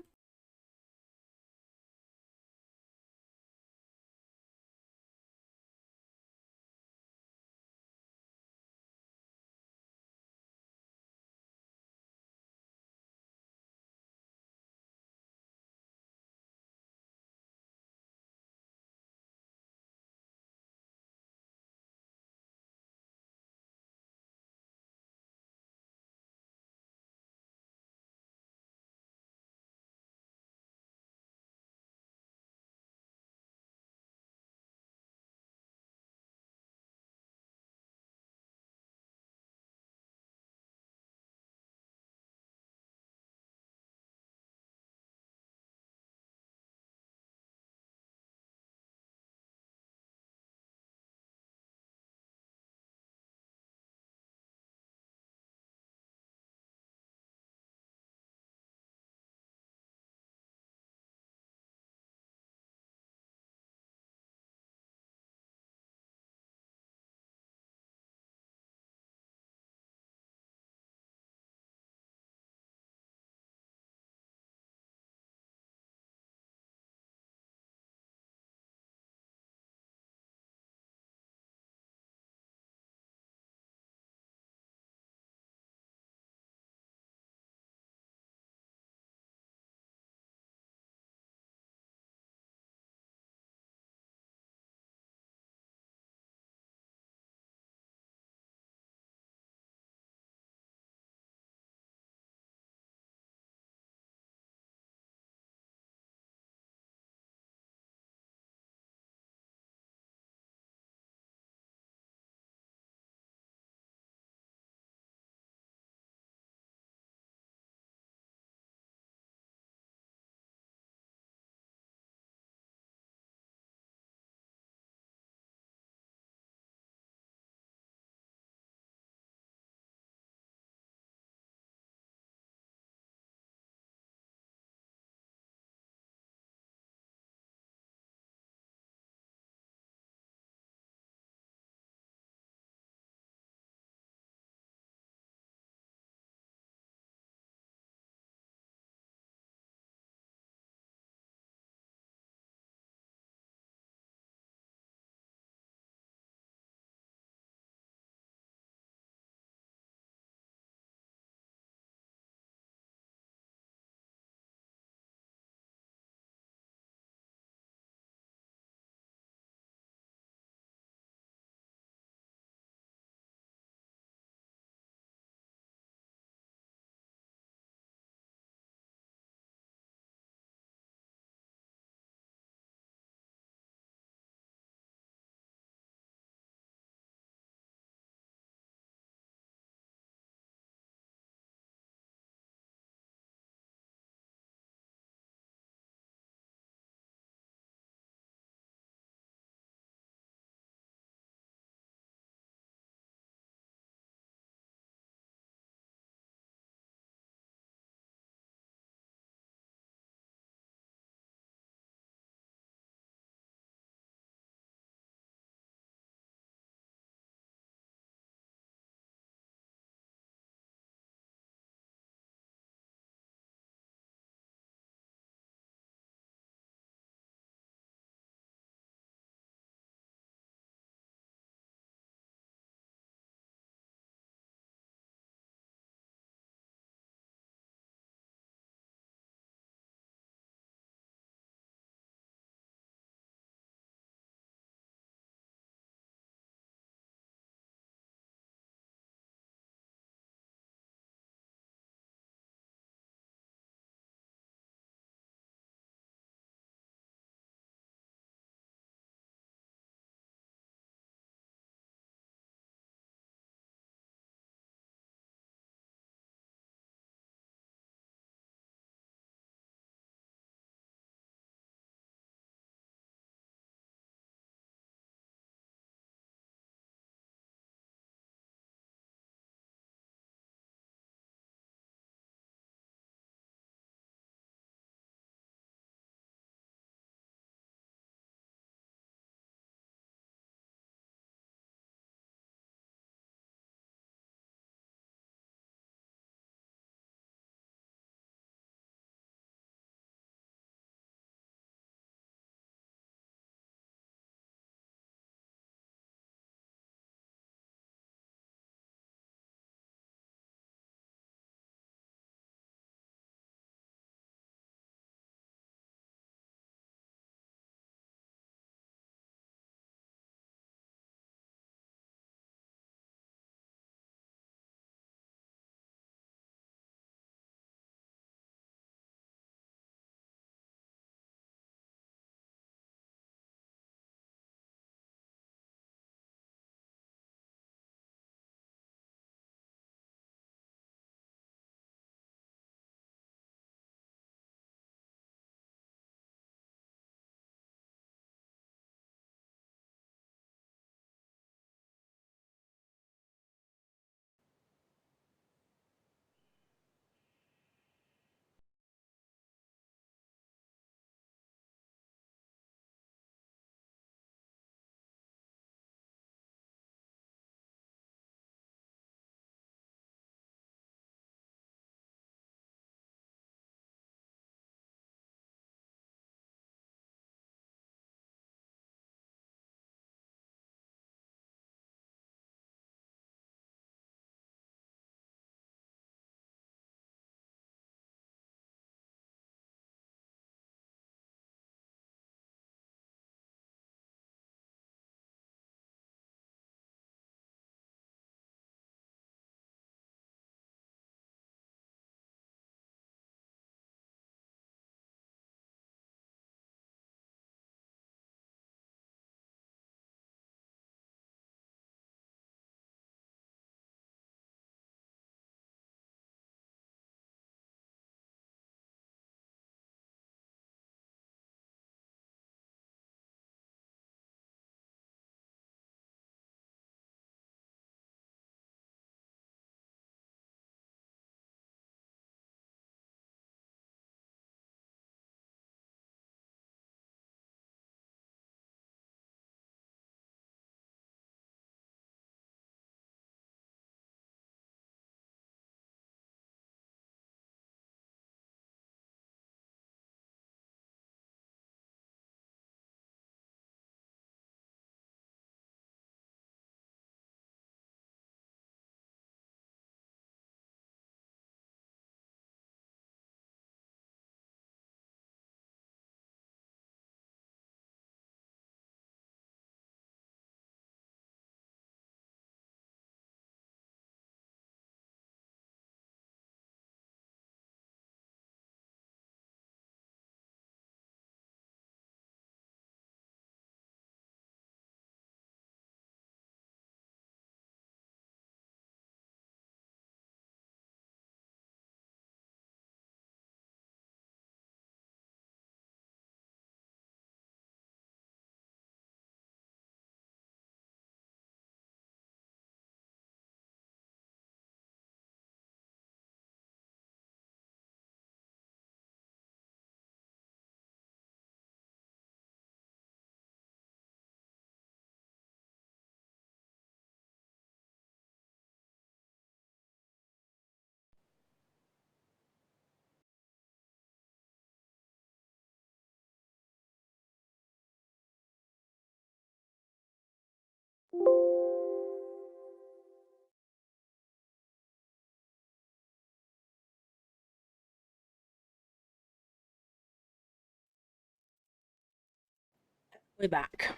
We're back.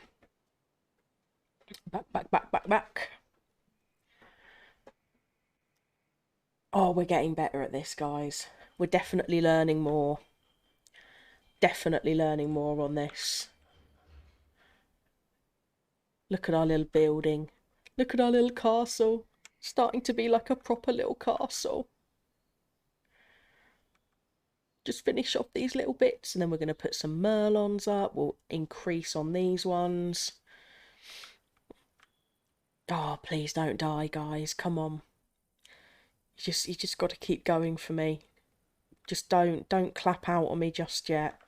Back. Oh, we're getting better at this, guys. We're definitely learning more. Definitely learning more on this. Look at our little building. Look at our little castle. Starting to be like a proper little castle. Just finish off these little bits and then we're going to put some merlons up. We'll increase on these ones. Oh, please don't die, guys. Come on. You just got to keep going for me. Just don't clap out on me just yet.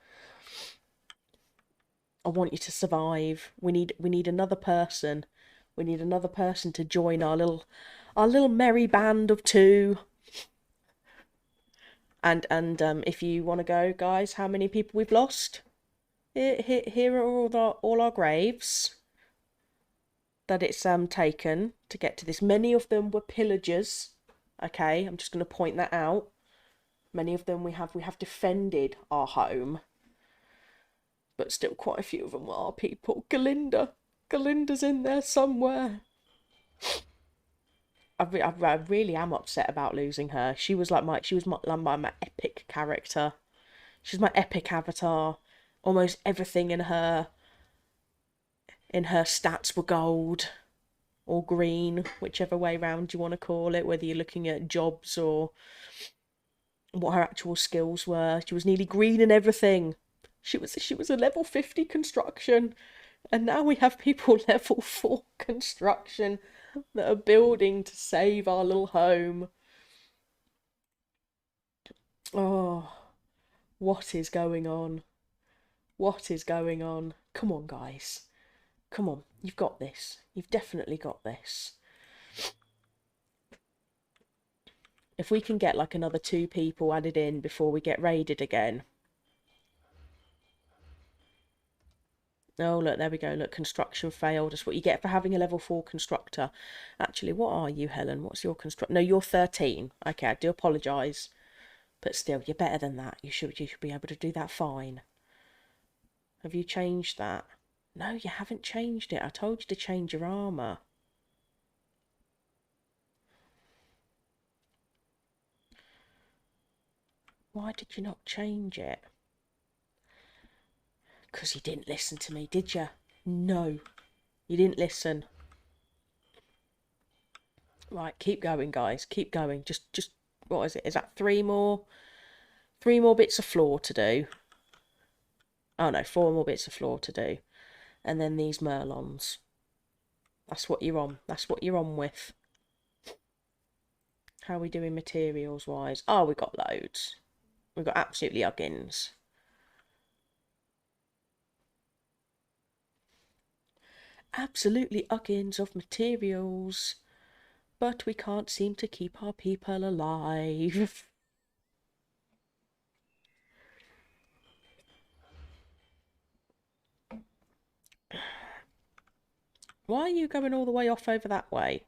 I want you to survive. We need another person. We need another person to join our little merry band of two. And if you want to go, guys, how many people we've lost? Here are all our graves that it's taken to get to this. Many of them were pillagers. Okay, I'm just going to point that out. Many of them we have defended our home, but still quite a few of them were our people. Galinda's in there somewhere. I really am upset about losing her. She was my epic character. She's my epic avatar. Almost everything in her stats were gold or green, whichever way round you want to call it, whether you're looking at jobs or what her actual skills were. She was nearly green in everything. She was a level 50 construction, and now we have people level 4 construction that are building to save our little home. Oh, what is going on? What is going on? Come on, guys. Come on, you've got this. You've definitely got this. If we can get like another 2 people added in before we get raided again. Oh, look, there we go. Look, construction failed. That's what you get for having a level 4 constructor. Actually, what are you, Helen? What's your construct? No, you're 13. Okay, I do apologise. But still, you're better than that. You should be able to do that fine. Have you changed that? No, you haven't changed it. I told you to change your armour. Why did you not change it? Because you didn't listen to me, did you? No, you didn't listen. Right, keep going, guys. Keep going. Just what is it? Is that 3 more? 3 more bits of floor to do. Oh no, 4 more bits of floor to do. And then these merlons. That's what you're on. That's what you're on with. How are we doing materials wise? Oh, we got loads. We've got absolutely uggins. Absolutely uggins of materials. But we can't seem to keep our people alive. Why are you going all the way off over that way?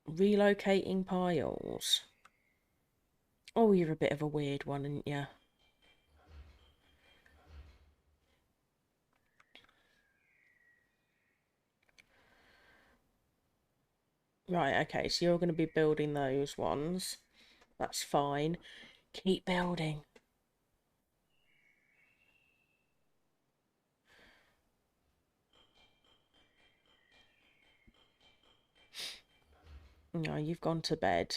Relocating piles. Oh, you're a bit of a weird one, aren't you? Right, okay, so you're going to be building those ones. That's fine. Keep building. No, you've gone to bed.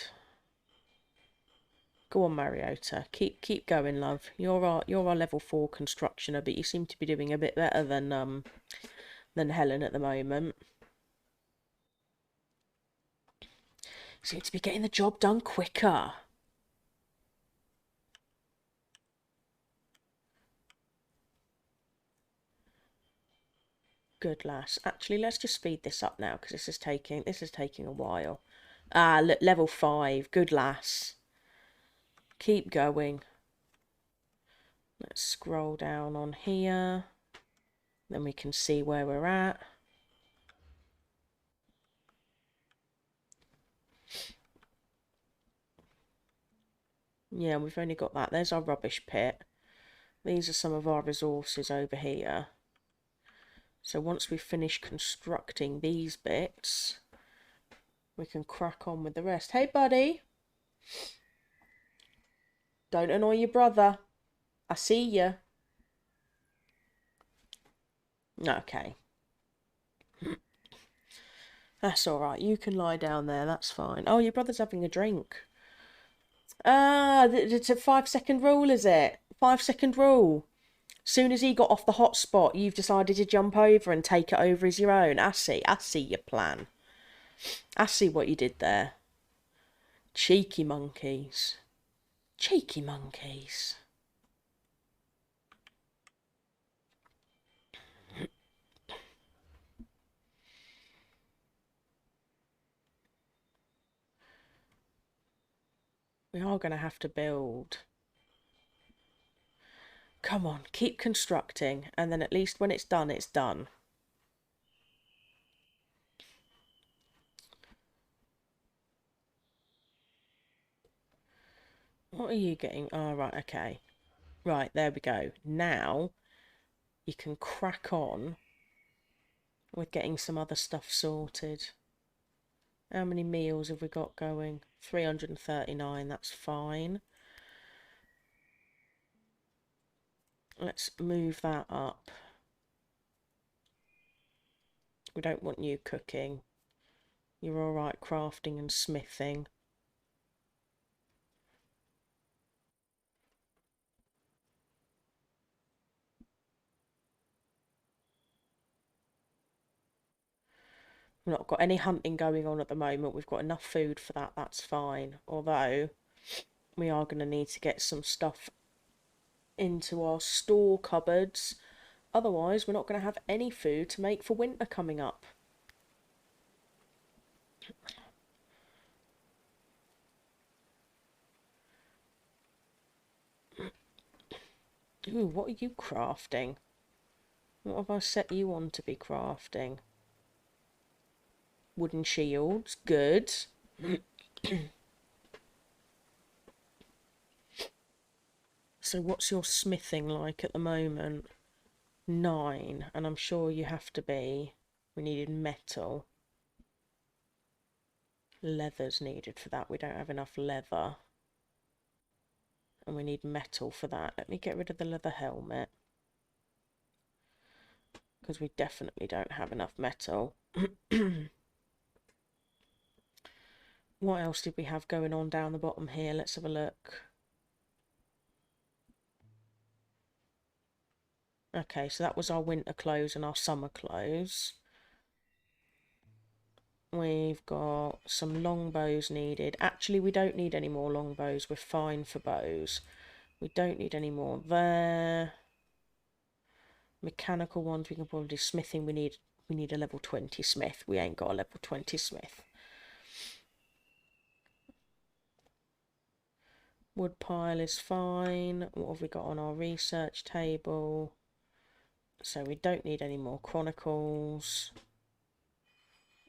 Go on, Mariota. Keep going, love. You're our level 4 constructioner, but you seem to be doing a bit better than Helen at the moment. You seem to be getting the job done quicker. Good lass. Actually, let's just speed this up now because this is taking a while. Ah, level 5. Good lass. Keep going. Let's scroll down on here. Then we can see where we're at. Yeah, we've only got that. There's our rubbish pit. These are some of our resources over here. So once we finish constructing these bits, we can crack on with the rest. Hey, buddy. Don't annoy your brother. I see ya. Okay. That's alright. You can lie down there. That's fine. Oh, your brother's having a drink. Ah, it's a 5-second rule, is it? 5-second rule. Soon as he got off the hotspot, you've decided to jump over and take it over as your own. I see your plan. I see what you did there. Cheeky monkeys. Cheeky monkeys. We are going to have to build. Come on, keep constructing, and then at least when it's done, it's done. What are you getting? Oh, right, okay. Right, there we go. Now, you can crack on with getting some other stuff sorted. How many meals have we got going? 339, that's fine. Let's move that up. We don't want you cooking. You're alright crafting and smithing. We've not got any hunting going on at the moment. We've got enough food for that. That's fine. Although, we are going to need to get some stuff into our store cupboards. Otherwise, we're not going to have any food to make for winter coming up. Ooh, what are you crafting? What have I set you on to be crafting? Wooden shields. Good. So what's your smithing like at the moment? 9. And I'm sure you have to be. We needed metal. Leather's needed for that. We don't have enough leather. And we need metal for that. Let me get rid of the leather helmet. Because we definitely don't have enough metal. What else did we have going on down the bottom here? Let's have a look. Okay, so that was our winter clothes and our summer clothes. We've got some longbows needed. Actually, we don't need any more longbows. We're fine for bows. We don't need any more there. Mechanical ones, we can probably do smithing. We need a level 20 smith. We ain't got a level 20 smith. Wood pile is fine. What have we got on our research table? So we don't need any more chronicles.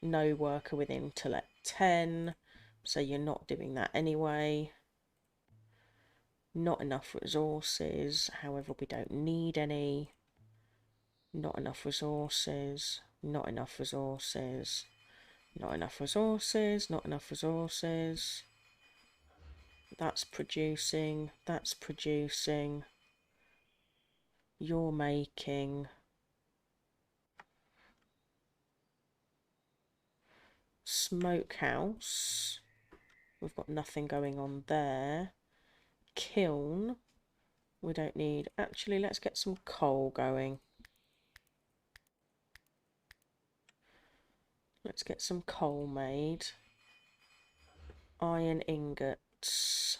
No worker with intellect 10. So you're not doing that anyway. Not enough resources. However, we don't need any. Not enough resources. Not enough resources. Not enough resources. Not enough resources. That's producing. That's producing. You're making. Smokehouse. We've got nothing going on there. Kiln. We don't need. Actually, let's get some coal going. Let's get some coal made. Iron ingots.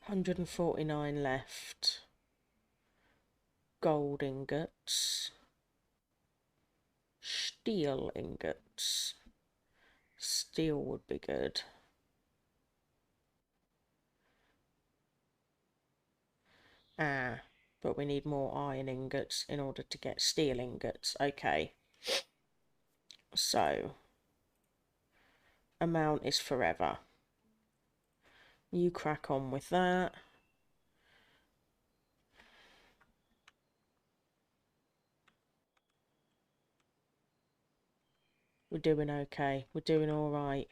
$149 left. Gold ingots. Steel ingots. Steel would be good. But we need more iron ingots in order to get steel ingots. Okay. So, amount is forever. You crack on with that. We're doing okay. We're doing all right.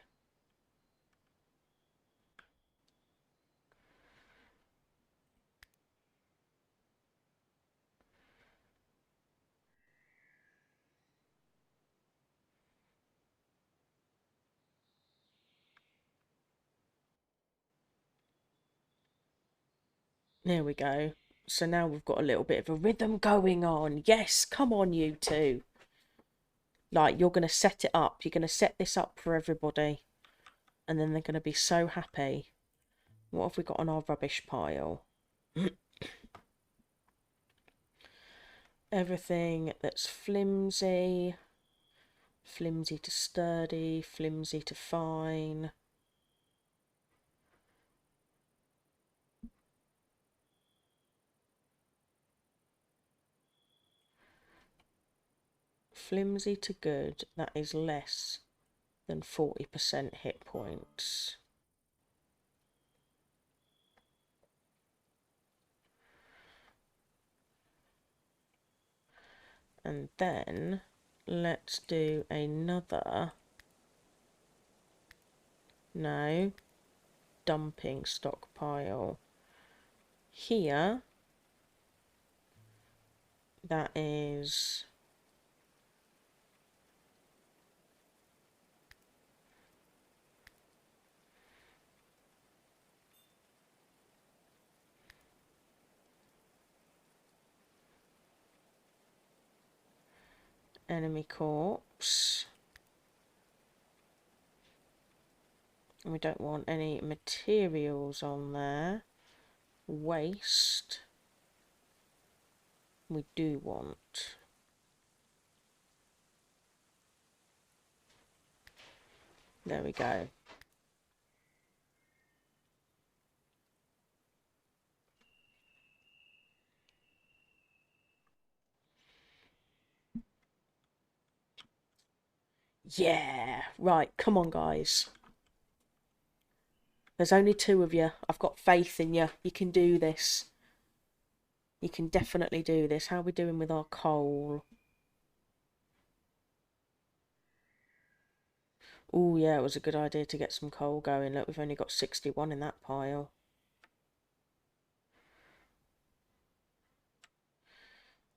There we go. So now we've got a little bit of a rhythm going on. Yes, come on, you two. Like, you're going to set it up. You're going to set this up for everybody. And then they're going to be so happy. What have we got on our rubbish pile? Everything that's flimsy. Flimsy to sturdy. Flimsy to fine. Flimsy to good. That is less than 40% hit points. And then let's do another, no, dumping stockpile. Here, that is enemy corpse. And we don't want any materials on there. Waste. We do want. There we go. Yeah, right, come on guys. There's only 2 of you. I've got faith in you. You can do this. You can definitely do this. How are we doing with our coal? Oh yeah, it was a good idea to get some coal going. Look, we've only got 61 in that pile.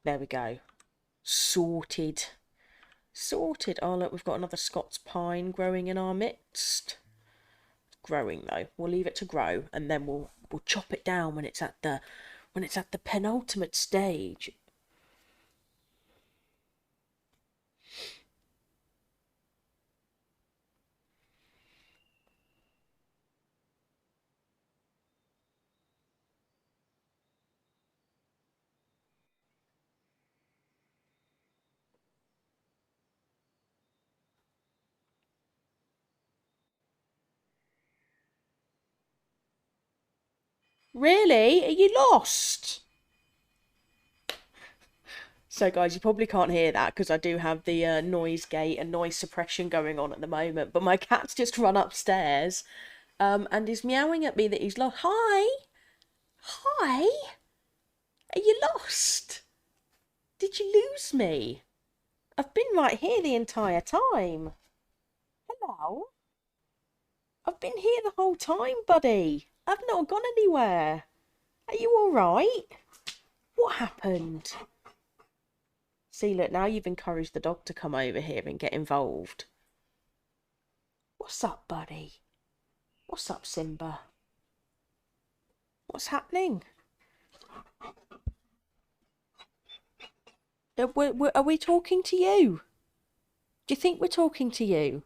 There we go. Sorted. Sorted. Oh look, we've got another Scots pine growing in our midst. Growing though. We'll leave it to grow and then we'll chop it down when it's at the penultimate stage. Really? Are you lost? So guys, you probably can't hear that because I do have the noise gate and noise suppression going on at the moment. But my cat's just run upstairs and is meowing at me that he's lost. Hi! Hi! Are you lost? Did you lose me? I've been right here the entire time. Hello? I've been here the whole time, buddy. I've not gone anywhere. Are you alright? What happened? See, look, now you've encouraged the dog to come over here and get involved. What's up, buddy? What's up, Simba? What's happening? Are we talking to you? Do you think we're talking to you?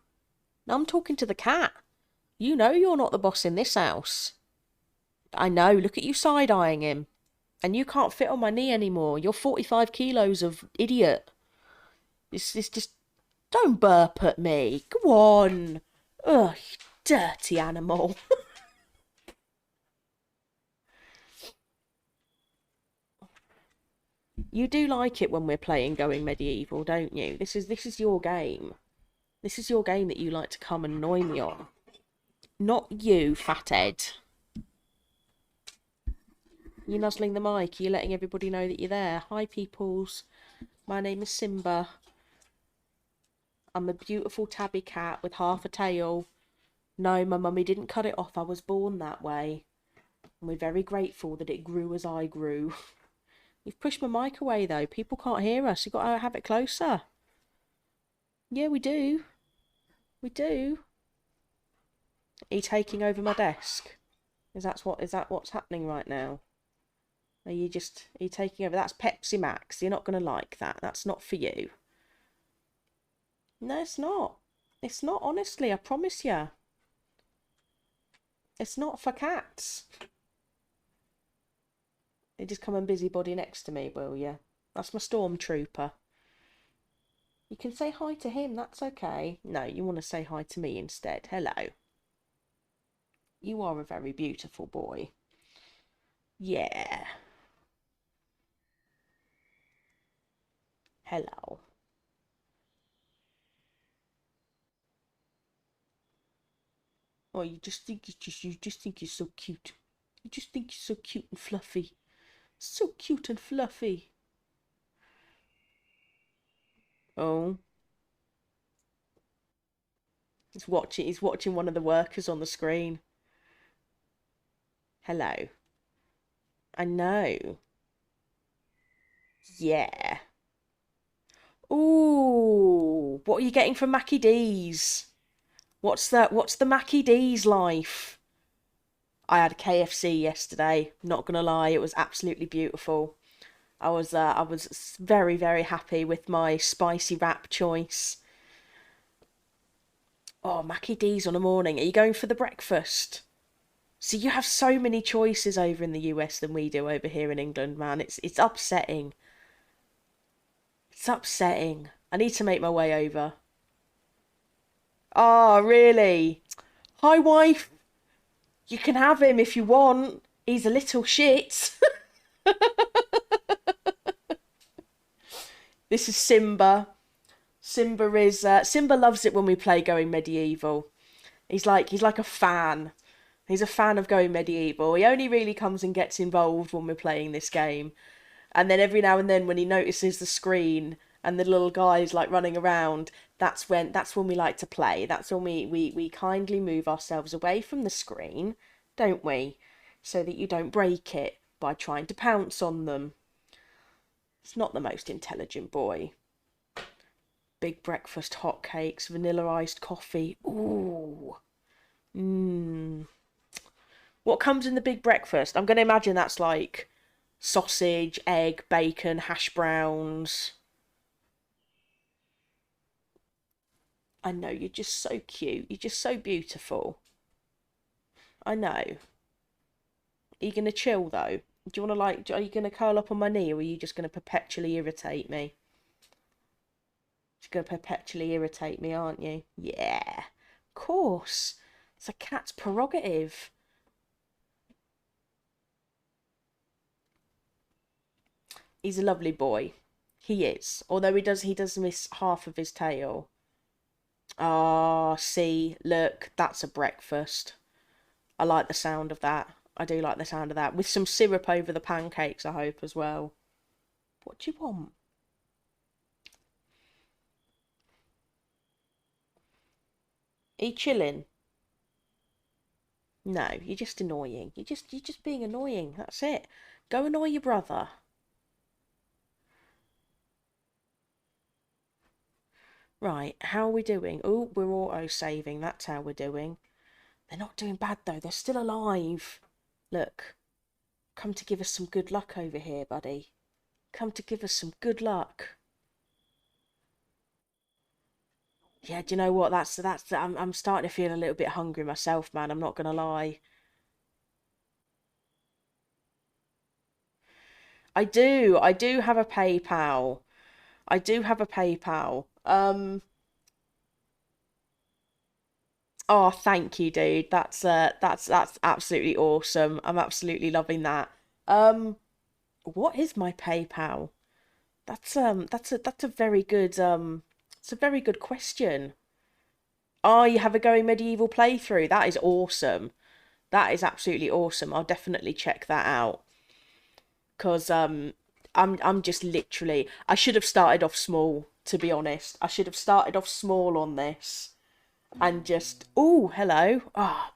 No, I'm talking to the cat. You know you're not the boss in this house. I know, look at you side-eyeing him. And you can't fit on my knee anymore. You're 45 kilos of idiot. This just... Don't burp at me. Go on. Ugh, you dirty animal. You do like it when we're playing Going Medieval, don't you? This is your game. This is your game that you like to come and annoy me on. Not you, fathead. You nuzzling the mic. You're letting everybody know that you're there. Hi, peoples. My name is Simba. I'm a beautiful tabby cat with half a tail. No, my mummy didn't cut it off. I was born that way. And we're very grateful that it grew as I grew. You've pushed my mic away, though. People can't hear us. You've got to have it closer. Yeah, we do. We do. Are you taking over my desk? Is that what's happening right now? Are you taking over? That's Pepsi Max. You're not going to like that. That's not for you. No, it's not. It's not, honestly. I promise you. It's not for cats. You just come and busybody next to me, will you? That's my stormtrooper. You can say hi to him. That's okay. No, you want to say hi to me instead. Hello. You are a very beautiful boy. Yeah. Hello. Oh, you just think you're so cute. You just think you're so cute and fluffy. So cute and fluffy. Oh. He's watching one of the workers on the screen. Hello. I know. Yeah. Ooh, what are you getting from Mackie D's? What's the Mackie D's life? I had KFC yesterday. Not gonna lie, it was absolutely beautiful. I was very, very happy with my spicy wrap choice. Oh, Mackie D's on a morning. Are you going for the breakfast? So you have so many choices over in the US than we do over here in England, man. It's upsetting. It's upsetting. I need to make my way over. Oh, really? Hi, wife. You can have him if you want. He's a little shit. This is Simba. Simba loves it when we play Going Medieval. He's like a fan. He's a fan of Going Medieval. He only really comes and gets involved when we're playing this game. And then every now and then when he notices the screen and the little guy's like running around, that's when we like to play. That's when we kindly move ourselves away from the screen, don't we? So that you don't break it by trying to pounce on them. It's not the most intelligent boy. Big breakfast hotcakes, vanilla iced coffee. Ooh. Mmm. What comes in the big breakfast? I'm going to imagine that's like sausage, egg, bacon, hash browns. I know, you're just so cute. You're just so beautiful. I know. Are you going to chill though? Do you want to are you going to curl up on my knee or are you just going to perpetually irritate me? You're going to perpetually irritate me, aren't you? Yeah. Of course. It's a cat's prerogative. He's a lovely boy. He is. Although he does miss half of his tail. Ah, see, look, that's a breakfast. I like the sound of that. I do like the sound of that. With some syrup over the pancakes, I hope, as well. What do you want? Are you chilling? No, you're just annoying. You're just being annoying. That's it. Go annoy your brother. Right, how are we doing? Oh, we're auto-saving. That's how we're doing. They're not doing bad, though. They're still alive. Look. Come to give us some good luck over here, buddy. Come to give us some good luck. Yeah, do you know what? I'm starting to feel a little bit hungry myself, man. I'm not gonna lie. I do have a PayPal. I do have a PayPal. Oh, thank you, dude. That's absolutely awesome. I'm absolutely loving that. Um, what is my PayPal? That's a very good it's a very good question. Oh, you have a Going Medieval playthrough. That is awesome. That is absolutely awesome. I'll definitely check that out. Because I'm just literally, I should have started off small, to be honest. I should have started off small on this and just, oh, hello. Oh,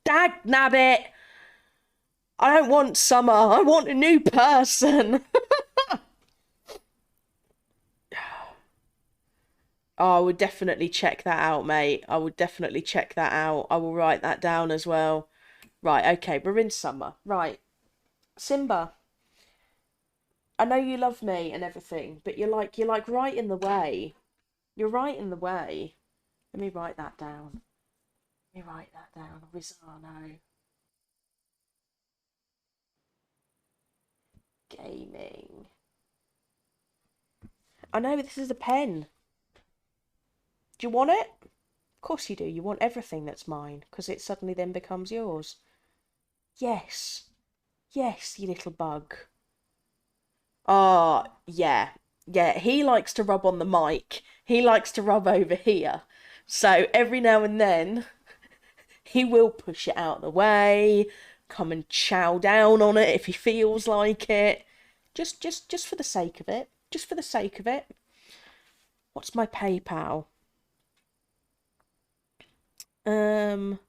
dag nabbit. I don't want Summer. I want a new person. Oh, I would definitely check that out, mate. I would definitely check that out. I will write that down as well. Right, okay, we're in summer. Right. Simba, I know you love me and everything, but you're like right in the way. You're right in the way. Let me write that down. Let me write that down. Rizano. Gaming. I know this is a pen. Do you want it? Of course you do. You want everything that's mine, because it suddenly then becomes yours. Yes. Yes, you little bug. Ah, yeah. Yeah, he likes to rub on the mic. He likes to rub over here. So every now and then he will push it out of the way, come and chow down on it if he feels like it. Just for the sake of it. Just for the sake of it. What's my PayPal? Um,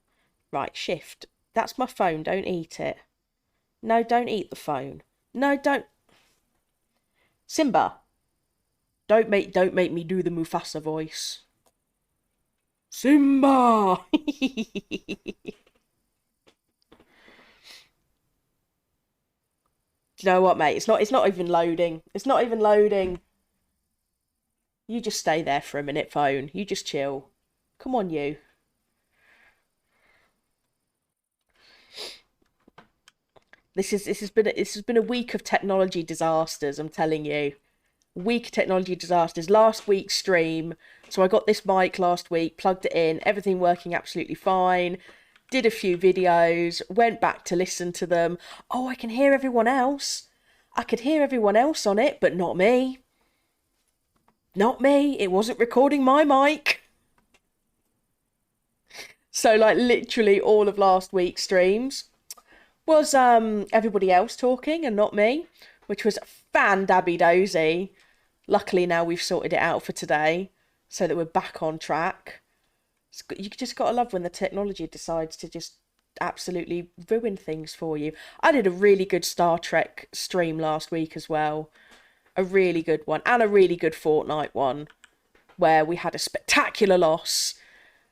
right, shift. That's my phone. Don't eat it. No, don't eat the phone. No, don't. Simba, don't make me do the Mufasa voice. Simba. Do you know what, mate? It's not even loading. It's not even loading. You just stay there for a minute, phone. You just chill. Come on, you. This has been a week of technology disasters, I'm telling you. Week of technology disasters. Last week's stream. So I got this mic last week, plugged it in, everything working absolutely fine. Did a few videos, went back to listen to them. Oh, I can hear everyone else. I could hear everyone else on it, but not me. Not me. It wasn't recording my mic. So like literally all of last week's streams was everybody else talking and not me, which was fan dabby dozy. Luckily now we've sorted it out for today, so that we're back on track. You just gotta love when the technology decides to just absolutely ruin things for you. I did a really good Star Trek stream last week as well, a really good one, and a really good Fortnite one, where we had a spectacular loss,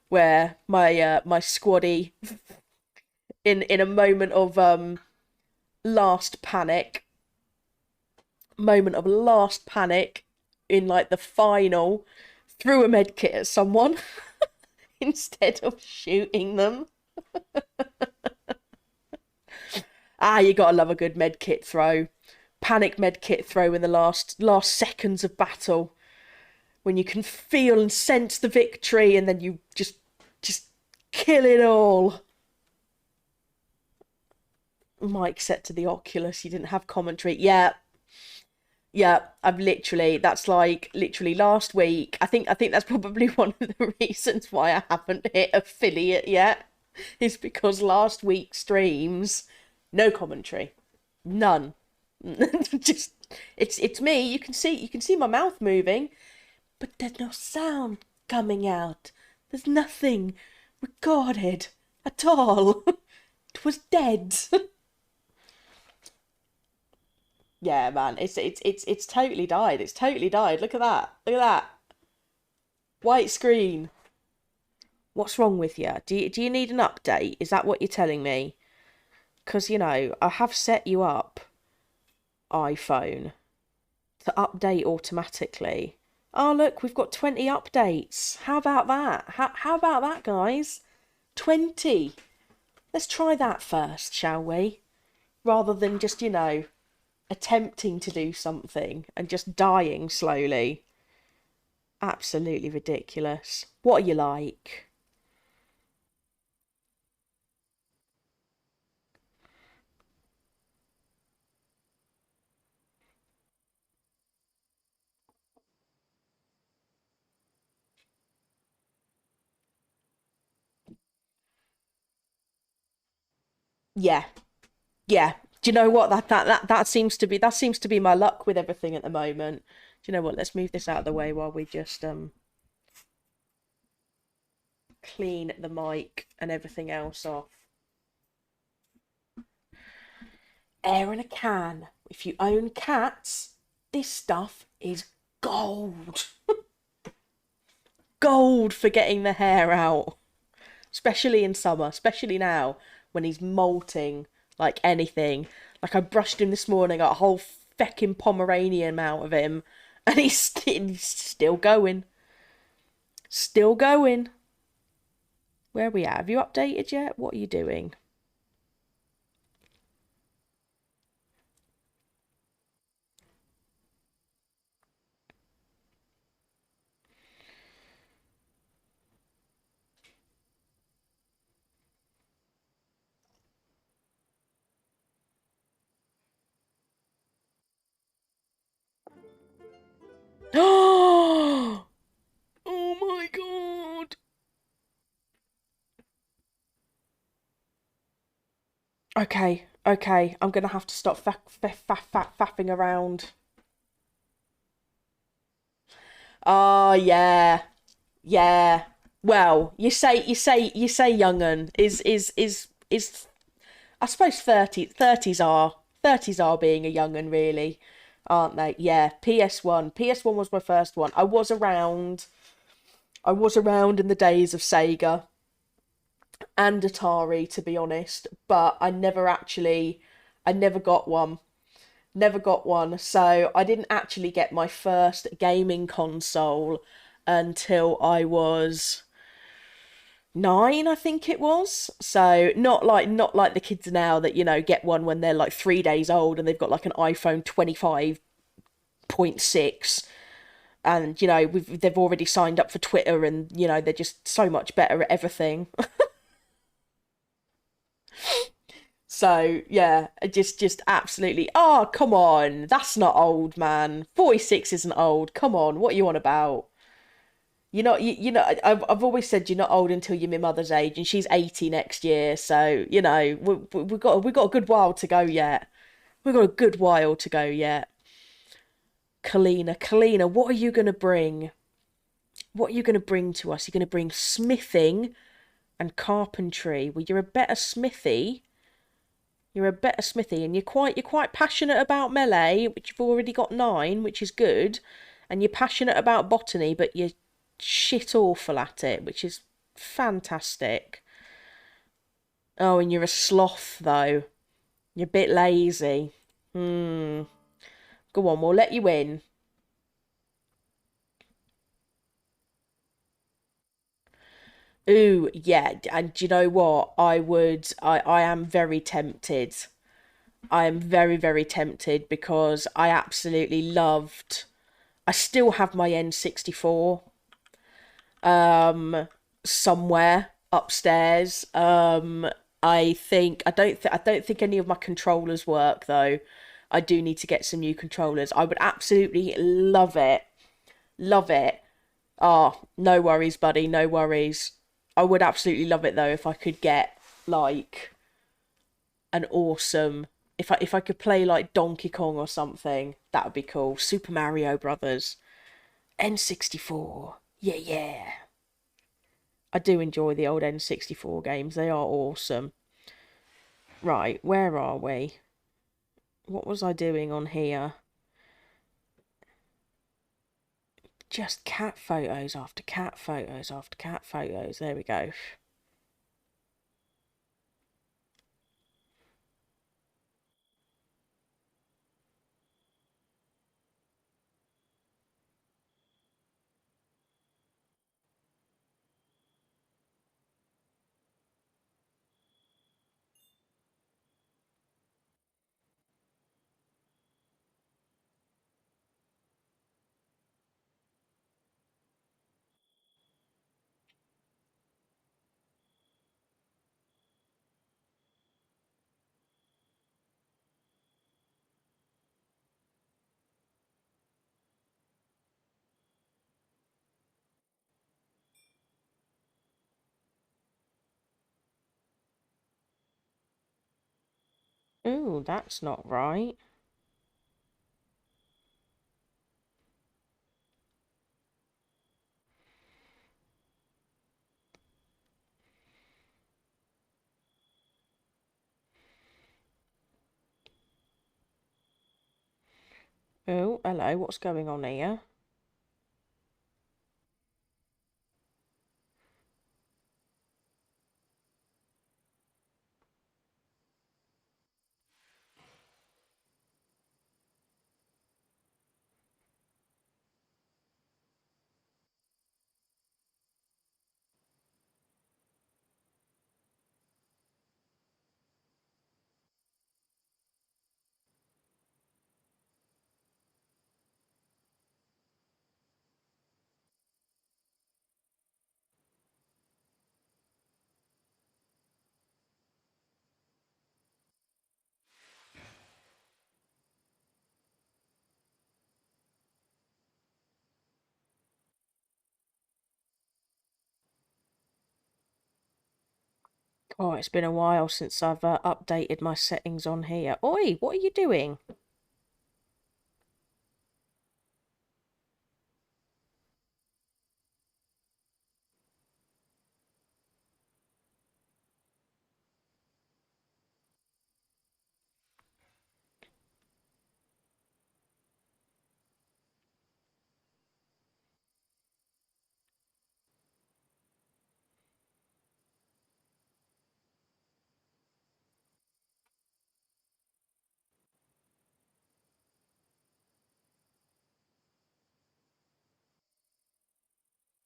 where my squaddy, in a moment of last panic, in like the final, threw a med kit at someone instead of shooting them. Ah, you gotta love a good med kit throw. Panic med kit throw in the last seconds of battle, when you can feel and sense the victory, and then you just kill it all. Mike set to the Oculus. You didn't have commentary. Yeah, yeah. That's like literally last week. I think that's probably one of the reasons why I haven't hit affiliate yet. Is because last week's streams, no commentary, none. Just it's me. You can see my mouth moving, but there's no sound coming out. There's nothing recorded at all. It was dead. Yeah, man, it's totally died. It's totally died. Look at that. Look at that. White screen. What's wrong with you? Do you need an update? Is that what you're telling me? Because, I have set you up, iPhone, to update automatically. Oh, look, we've got 20 updates. How about that? How about that, guys? 20. Let's try that first, shall we? Rather than just, attempting to do something and just dying slowly. Absolutely ridiculous. What are you like? Yeah, yeah. Do you know what? That seems to be my luck with everything at the moment. Do you know what? Let's move this out of the way while we just clean the mic and everything else off. Air in a can. If you own cats, this stuff is gold. Gold for getting the hair out. Especially in summer, especially now when he's molting like anything. Like I brushed him this morning, got a whole feckin' Pomeranian out of him, and he's still going. Still going. Where are we at? Have you updated yet? What are you doing? Oh my god. Okay, okay. I'm gonna have to stop faffing around. Oh yeah, yeah. Well, you say young'un is I suppose 30s are being a young'un really, aren't they? Yeah. PS1. PS1 was my first one. I was around in the days of Sega and Atari, to be honest, but I never got one. Never got one. So I didn't actually get my first gaming console until I was 9, I think it was. So not like the kids now that, get one when they're like 3 days old and they've got like an iPhone 25.6, and they've already signed up for Twitter, and they're just so much better at everything. So yeah, just absolutely. Oh, come on, that's not old, man. 46 isn't old. Come on, what are you on about? I've always said you're not old until you're my mother's age, and she's 80 next year. So we got a good while to go yet. We've got a good while to go yet. Kalina, what are you gonna bring? What are you gonna bring to us? You're gonna bring smithing and carpentry. Well, you're a better smithy. You're a better smithy, and you're quite passionate about melee, which you've already got 9, which is good, and you're passionate about botany, but you're shit awful at it, which is fantastic. Oh, and you're a sloth though. You're a bit lazy. Hmm. Go on, we'll let you in. Ooh, yeah, and do you know what? I am very tempted. I am very, very tempted because I absolutely loved. I still have my N64 somewhere upstairs. I don't think any of my controllers work though. I do need to get some new controllers. I would absolutely love it. Love it. Ah, no worries, buddy, no worries. I would absolutely love it though if I could get like an awesome, if I could play like Donkey Kong or something, that would be cool. Super Mario Brothers. N64. Yeah, yeah. I do enjoy the old N64 games. They are awesome. Right, where are we? What was I doing on here? Just cat photos after cat photos after cat photos. There we go. Ooh, that's not right. Oh, hello, what's going on here? Oh, it's been a while since I've updated my settings on here. Oi, what are you doing?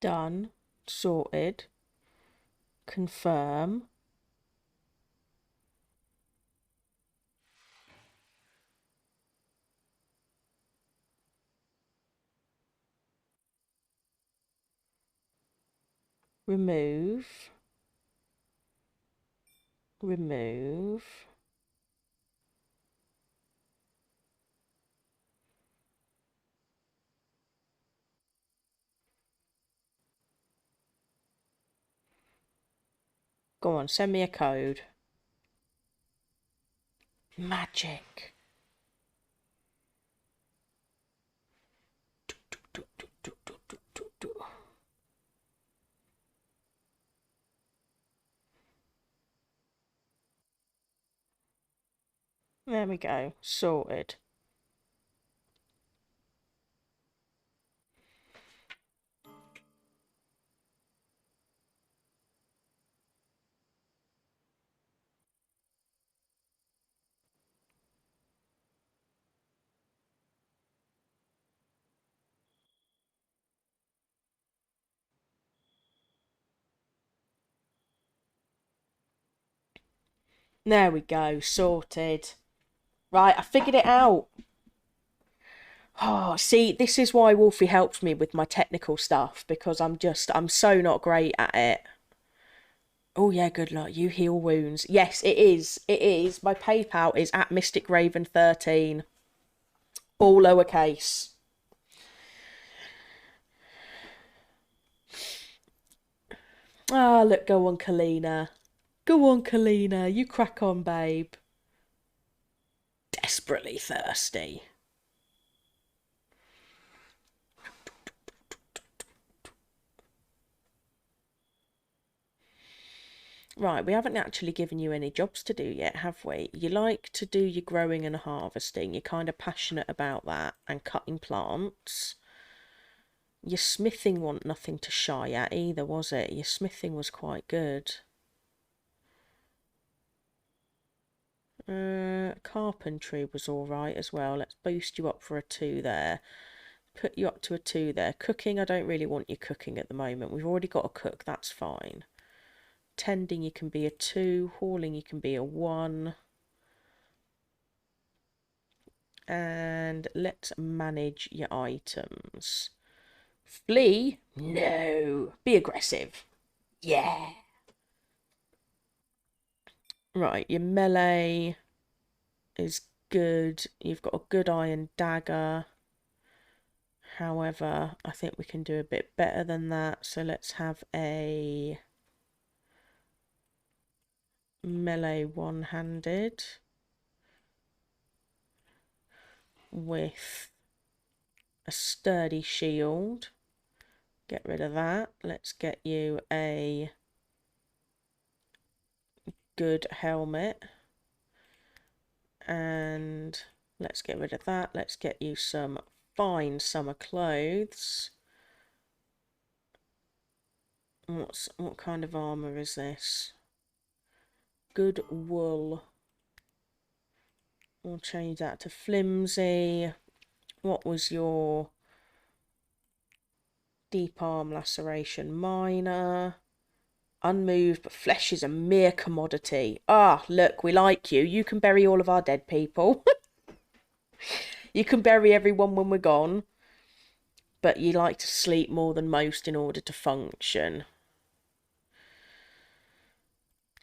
Done. Sorted. Confirm. Remove. Remove. Go on, send me a code. Magic. There we go. Sorted. There we go. Sorted. Right, I figured it out. Oh, see, this is why Wolfie helps me with my technical stuff, because I'm so not great at it. Oh yeah, good luck. You heal wounds. Yes, it is. It is. My PayPal is at Mystic Raven 13. All lowercase. Ah, look, go on, Kalina. Go on, Kalina. You crack on, babe. Desperately thirsty. Right, we haven't actually given you any jobs to do yet, have we? You like to do your growing and harvesting. You're kind of passionate about that and cutting plants. Your smithing want nothing to shy at either, was it? Your smithing was quite good. Carpentry was all right as well. Let's boost you up for a 2 there. Put you up to a 2 there. Cooking, I don't really want you cooking at the moment. We've already got a cook, that's fine. Tending, you can be a 2. Hauling, you can be a 1. And let's manage your items. Flee? No. Be aggressive. Yeah. Right, your melee is good. You've got a good iron dagger. However, I think we can do a bit better than that. So let's have a melee one-handed. with a sturdy shield. Get rid of that. Let's get you a good helmet. And let's get rid of that. Let's get you some fine summer clothes. What kind of armour is this? Good wool. We'll change that to flimsy. What was your deep arm laceration? Minor. Unmoved, but flesh is a mere commodity. Ah, look, we like you. You can bury all of our dead people. You can bury everyone when we're gone. But you like to sleep more than most in order to function.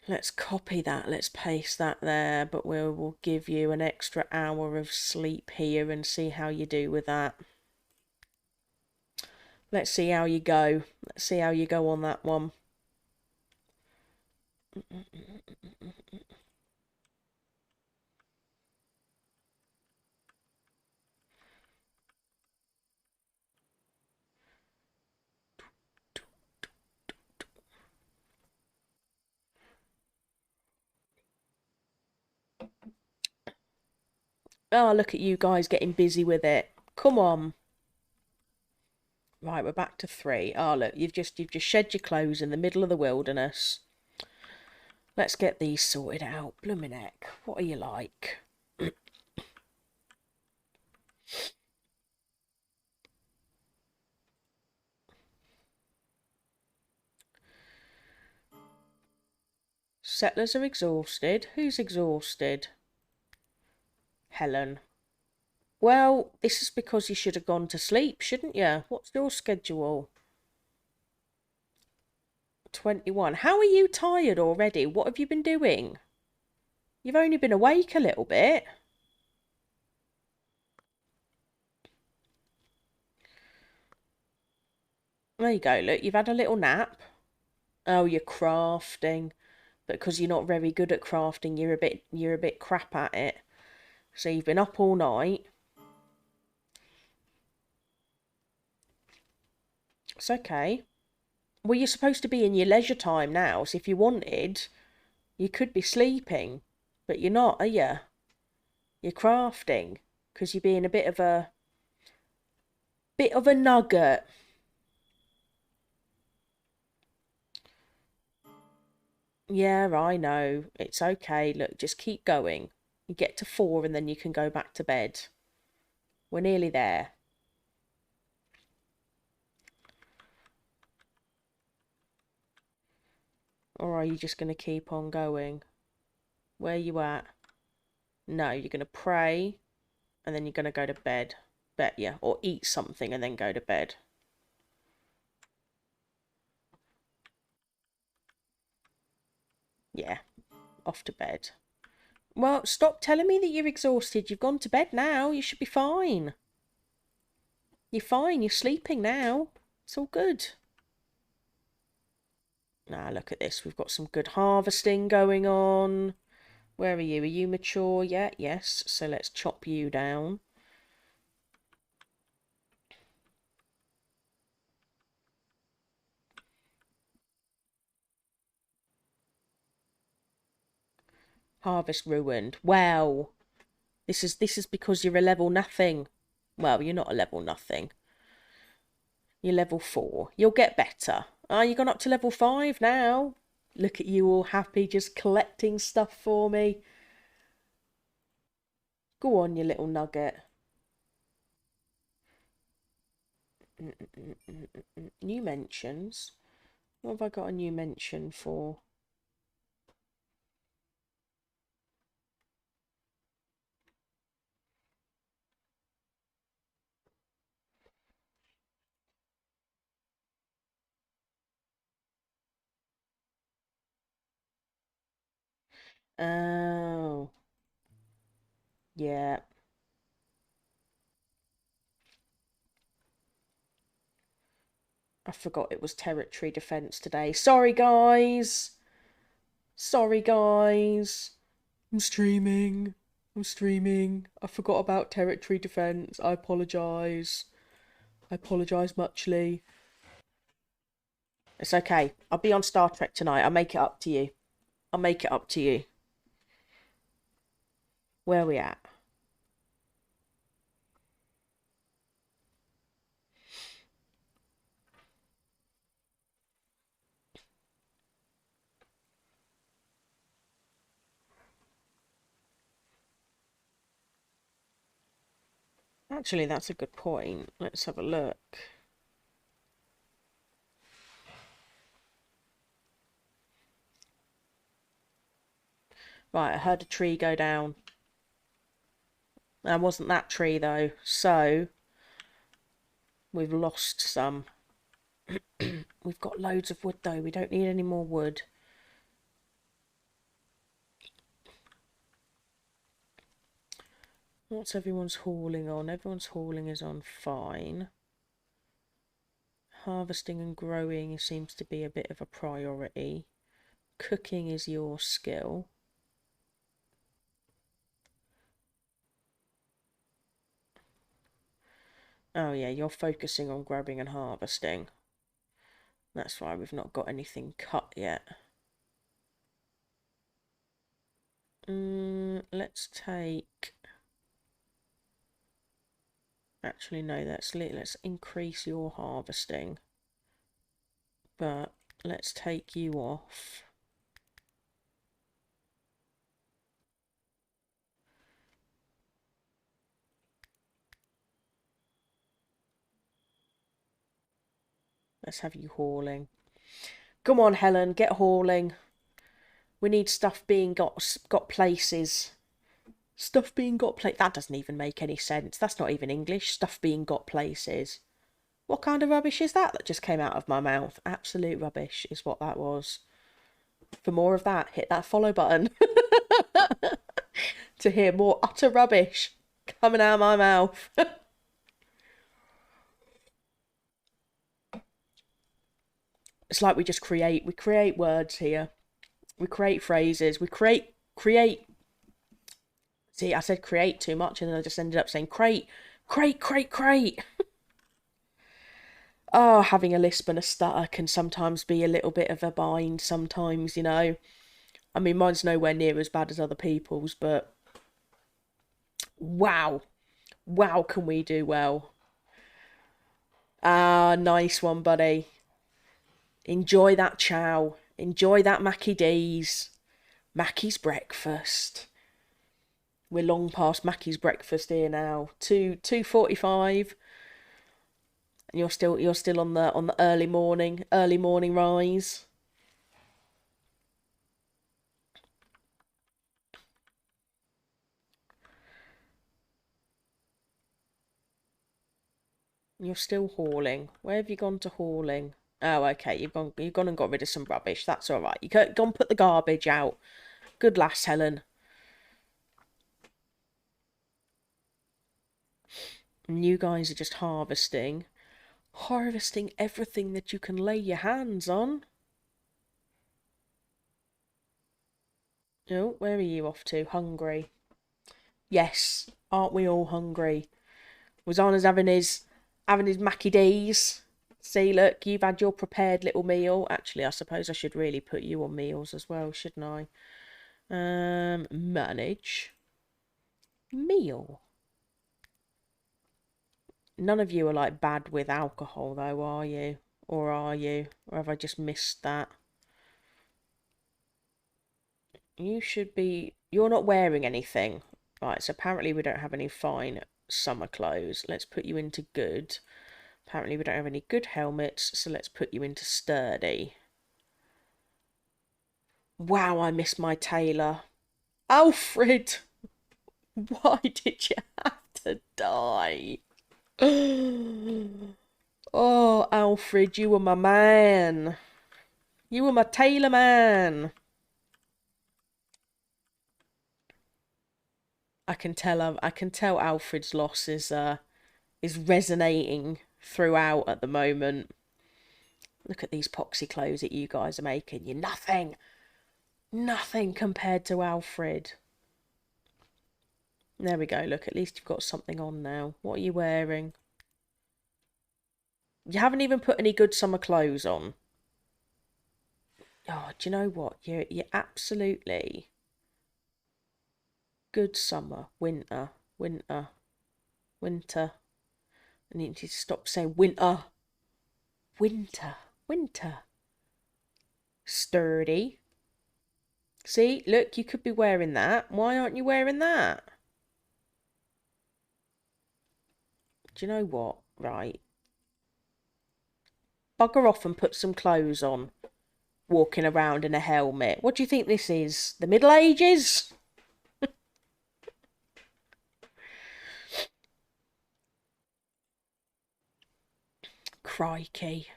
Let's copy that. Let's paste that there. But we'll give you an extra hour of sleep here and see how you do with that. Let's see how you go. Let's see how you go on that one. Oh, look at you guys getting busy with it. Come on. Right, we're back to 3. Oh, look, you've just shed your clothes in the middle of the wilderness. Let's get these sorted out. Bloomin' heck, what are you like? Settlers are exhausted. Who's exhausted? Helen. Well, this is because you should have gone to sleep, shouldn't you? What's your schedule? 21. How are you tired already? What have you been doing? You've only been awake a little bit. There you go, look, you've had a little nap. Oh, you're crafting. But because you're not very good at crafting, you're a bit crap at it. So you've been up all night. It's okay. Well, you're supposed to be in your leisure time now, so if you wanted, you could be sleeping. But you're not, are you? You're crafting. Because you're being a bit of a nugget. Yeah, I know. It's okay. Look, just keep going. You get to 4 and then you can go back to bed. We're nearly there. Or are you just going to keep on going? Where are you at? No, you're going to pray and then you're going to go to bed. Bet you. Or eat something and then go to bed. Yeah, off to bed. Well, stop telling me that you're exhausted. You've gone to bed now. You should be fine. You're fine. You're sleeping now. It's all good. Now, look at this. We've got some good harvesting going on. Where are you? Are you mature yet? Yes. So let's chop you down. Harvest ruined. Wow. This is because you're a level nothing. Well, you're not a level nothing. You're level 4. You'll get better. Ah, you gone up to level 5 now. Look at you all happy just collecting stuff for me. Go on, you little nugget. New mentions. What have I got a new mention for? Oh. Yeah. I forgot it was territory defence today. Sorry, guys. Sorry, guys. I'm streaming. I'm streaming. I forgot about territory defence. I apologise. I apologise muchly. It's okay. I'll be on Star Trek tonight. I'll make it up to you. I'll make it up to you. Where are we at? Actually, that's a good point. Let's have a look. Right, I heard a tree go down. That wasn't that tree, though. So, we've lost some. We've got loads of wood, though. We don't need any more wood. What's everyone's hauling on? Everyone's hauling is on fine. Harvesting and growing seems to be a bit of a priority. Cooking is your skill. Oh yeah, you're focusing on grabbing and harvesting. That's why we've not got anything cut yet. Let's take... Actually, no, let's increase your harvesting. But let's take you off. Let's have you hauling. Come on, Helen, get hauling. We need stuff being got places. Stuff being got places. That doesn't even make any sense. That's not even English. Stuff being got places. What kind of rubbish is that just came out of my mouth? Absolute rubbish is what that was. For more of that, hit that follow button. To hear more utter rubbish coming out of my mouth. It's like we create words here. We create phrases. We create. See, I said create too much and then I just ended up saying crate. Oh, having a lisp and a stutter can sometimes be a little bit of a bind sometimes, you know. I mean, mine's nowhere near as bad as other people's, but wow. Wow, can we do well. Ah, nice one, buddy. Enjoy that chow. Enjoy that Mackie D's. Mackie's breakfast. We're long past Mackie's breakfast here now. 2:45. And you're still on the early morning rise. You're still hauling. Where have you gone to hauling? Oh, okay. You've gone and got rid of some rubbish. That's all right. You go and put the garbage out. Good lass, Helen. And you guys are just harvesting everything that you can lay your hands on. Oh, where are you off to? Hungry. Yes, aren't we all hungry? Was on as having his Mackie D's. See, look, you've had your prepared little meal. Actually, I suppose I should really put you on meals as well, shouldn't I? Manage. Meal. None of you are like bad with alcohol though, are you? Or are you? Or have I just missed that? You should be... You're not wearing anything. Right, so apparently we don't have any fine summer clothes. Let's put you into good. Apparently we don't have any good helmets, so let's put you into sturdy. Wow, I miss my tailor. Alfred! Why did you have to die? Oh, Alfred, you were my man. You were my tailor man. I can tell Alfred's loss is resonating throughout at the moment. Look at these poxy clothes that you guys are making. You're nothing. Nothing compared to Alfred. There we go. Look, at least you've got something on now. What are you wearing? You haven't even put any good summer clothes on. Oh, do you know what? You're absolutely good summer, winter, winter, winter. I need you to stop saying winter, winter, winter. Sturdy. See, look, you could be wearing that. Why aren't you wearing that? Do you know what? Right. Bugger off and put some clothes on. Walking around in a helmet. What do you think this is? The Middle Ages? Crikey.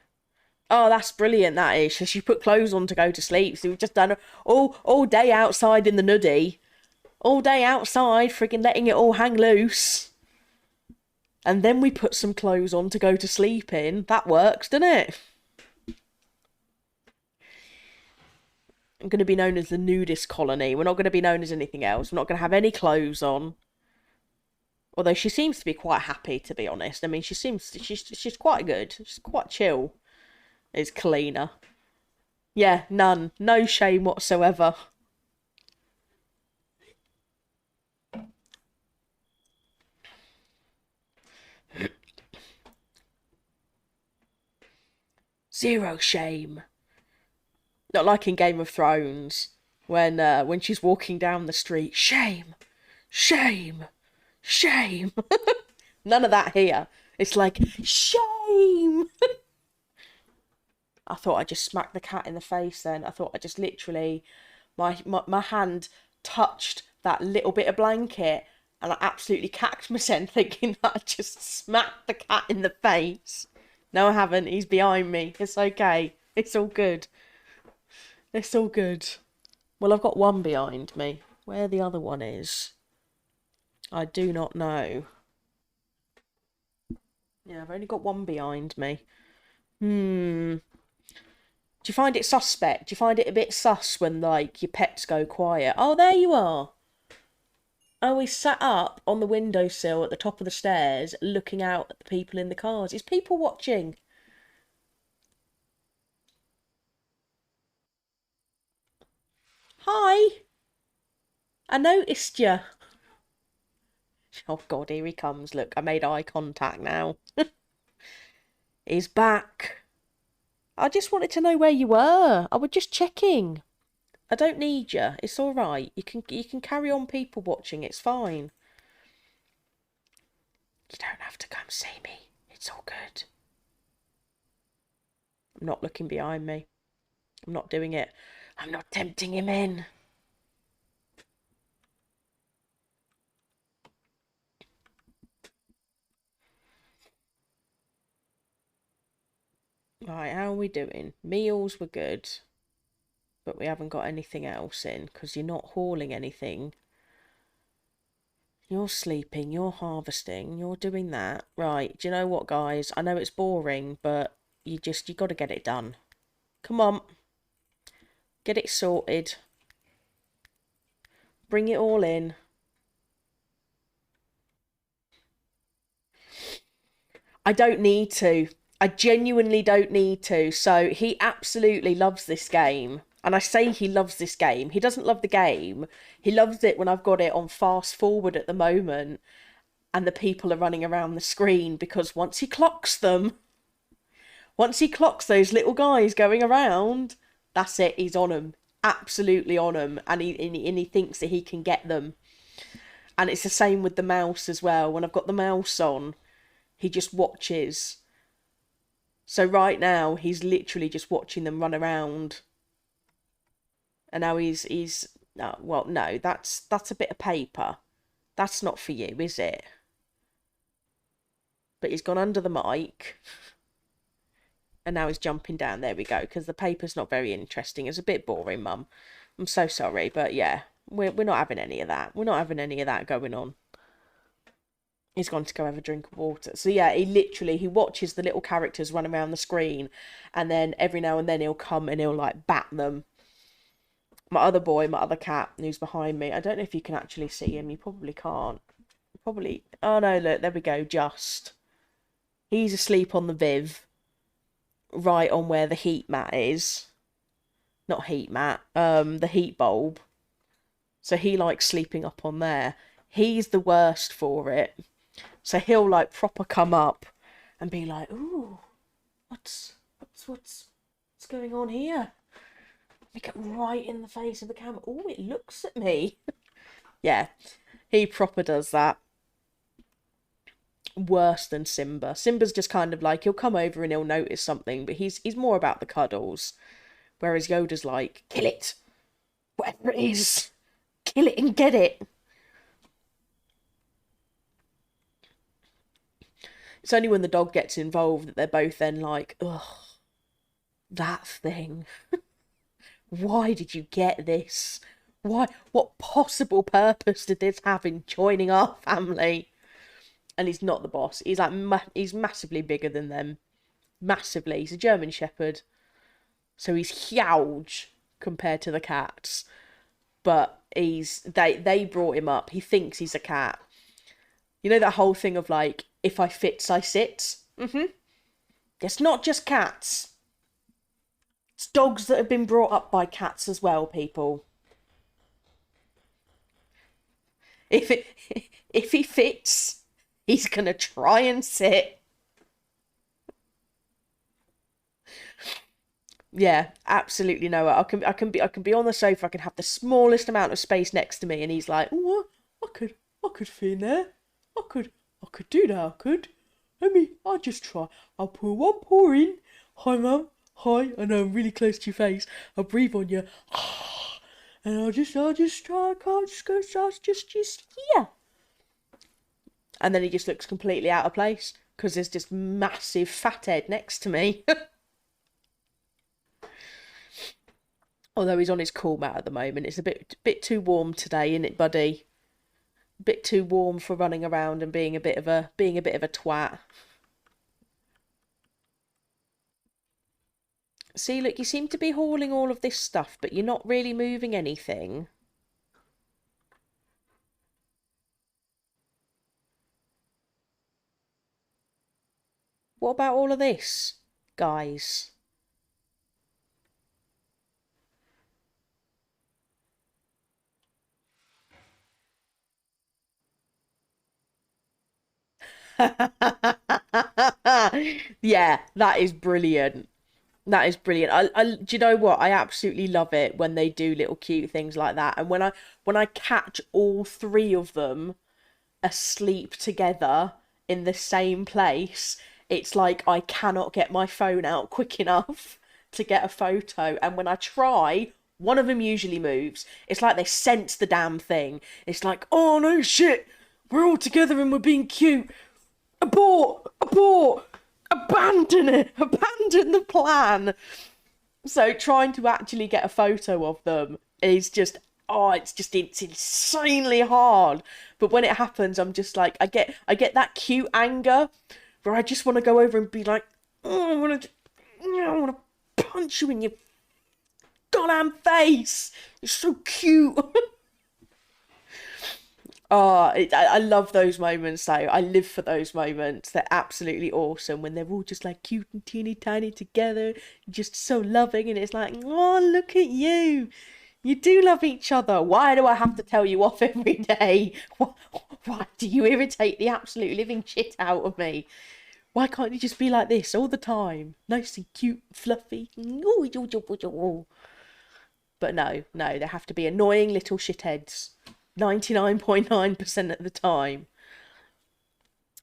Oh, that's brilliant, that is. So she put clothes on to go to sleep. So we've just done all day outside in the nuddy. All day outside, friggin' letting it all hang loose. And then we put some clothes on to go to sleep in. That works, doesn't it? I'm going to be known as the nudist colony. We're not going to be known as anything else. We're not going to have any clothes on. Although she seems to be quite happy, to be honest. I mean, she's quite good. She's quite chill. Is cleaner. Yeah, none. No shame whatsoever. Zero shame. Not like in Game of Thrones when she's walking down the street. Shame, shame, shame. None of that here. It's like shame. I thought I just smacked the cat in the face. Then I thought I just literally my hand touched that little bit of blanket, and I absolutely cacked myself, thinking that I just smacked the cat in the face. No, I haven't. He's behind me. It's okay. It's all good. It's all good. Well, I've got one behind me. Where the other one is, I do not know. Yeah, I've only got one behind me. Do you find it suspect? Do you find it a bit sus when, like, your pets go quiet? Oh, there you are. Oh, he's sat up on the windowsill at the top of the stairs looking out at the people in the cars. Is people watching? Hi. I noticed you. Oh, God, here he comes. Look, I made eye contact now. He's back. I just wanted to know where you were. I was just checking. I don't need you. It's all right. You can carry on people watching. It's fine. You don't have to come see me. It's all good. I'm not looking behind me. I'm not doing it. I'm not tempting him in. Right, how are we doing? Meals were good, but we haven't got anything else in because you're not hauling anything. You're sleeping, you're harvesting, you're doing that. Right, do you know what, guys? I know it's boring, but you got to get it done. Come on. Get it sorted. Bring it all in. I don't need to. I genuinely don't need to. So he absolutely loves this game. And I say he loves this game. He doesn't love the game. He loves it when I've got it on fast forward at the moment and the people are running around the screen, because once he clocks them, once he clocks those little guys going around, that's it. He's on them. Absolutely on them. And he thinks that he can get them. And it's the same with the mouse as well. When I've got the mouse on, he just watches. So right now, he's literally just watching them run around. And now he's well, no, that's a bit of paper. That's not for you, is it? But he's gone under the mic. And now he's jumping down. There we go. Because the paper's not very interesting. It's a bit boring, Mum. I'm so sorry. But yeah, we're not having any of that. We're not having any of that going on. He's gone to go have a drink of water. So yeah, he watches the little characters run around the screen, and then every now and then he'll come and he'll like bat them. My other boy, my other cat, who's behind me, I don't know if you can actually see him. You probably can't. Probably. Oh no, look, there we go. Just. He's asleep on the Viv, right on where the heat mat is. Not heat mat, the heat bulb. So he likes sleeping up on there. He's the worst for it. So he'll like proper come up and be like, "Ooh, what's going on here?" We get right in the face of the camera. Oh, it looks at me. Yeah, he proper does that. Worse than Simba. Simba's just kind of like, he'll come over and he'll notice something, but he's more about the cuddles. Whereas Yoda's like, kill it, whatever it is, kill it and get it. It's only when the dog gets involved that they're both then like, ugh, that thing. Why did you get this? Why? What possible purpose did this have in joining our family? And he's not the boss. He's like he's massively bigger than them. Massively. He's a German Shepherd, so he's huge compared to the cats. But they brought him up. He thinks he's a cat. You know that whole thing of like, if I fits, I sits? Mm-hmm. It's not just cats. It's dogs that have been brought up by cats as well, people. If he fits, he's gonna try and sit. Yeah, absolutely no. I can be on the sofa. I can have the smallest amount of space next to me, and he's like, "Oh, I could fit in there. I could do that. I could. I'll just try. I'll put one paw in. Hi, mum. Hi. I know I'm really close to your face. I'll breathe on you, and I'll just try. I can't just go. Just here." And then he just looks completely out of place because there's this massive fat head next to me. Although he's on his cool mat at the moment. It's a bit too warm today, isn't it, buddy? A bit too warm for running around and being a bit of a twat. See, look, you seem to be hauling all of this stuff, but you're not really moving anything. What about all of this, guys? Yeah, that is brilliant. That is brilliant. Do you know what? I absolutely love it when they do little cute things like that. And when I catch all three of them asleep together in the same place, it's like I cannot get my phone out quick enough to get a photo. And when I try, one of them usually moves. It's like they sense the damn thing. It's like, oh no shit, we're all together and we're being cute. Abort! Abort! Abandon it! Abandon the plan! So trying to actually get a photo of them is just, oh, it's insanely hard. But when it happens, I'm just like, I get that cute anger where I just want to go over and be like, oh, I want to punch you in your goddamn face. You're so cute. Oh, I love those moments though. I live for those moments. They're absolutely awesome when they're all just like cute and teeny tiny together, just so loving, and it's like, oh, look at you. You do love each other. Why do I have to tell you off every day? Why do you irritate the absolute living shit out of me? Why can't you just be like this all the time? Nice and cute, fluffy. But no, they have to be annoying little shitheads. 99.9% of the time.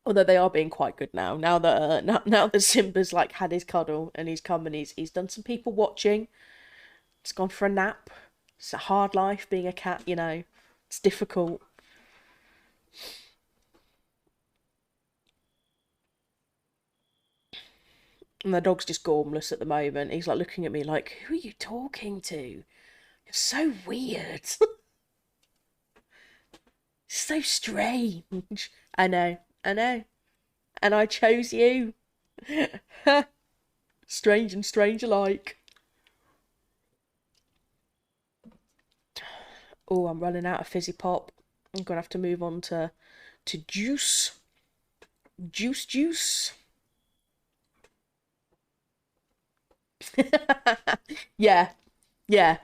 Although they are being quite good now. Now that Simba's like had his cuddle and he's come and he's done some people watching. It's gone for a nap. It's a hard life being a cat, you know. It's difficult. And the dog's just gormless at the moment. He's like looking at me like, who are you talking to? You're so weird. So strange. I know. And I chose you. Strange and strange alike. Oh, I'm running out of fizzy pop. I'm gonna have to move on to to juice. Juice. Yeah, yeah.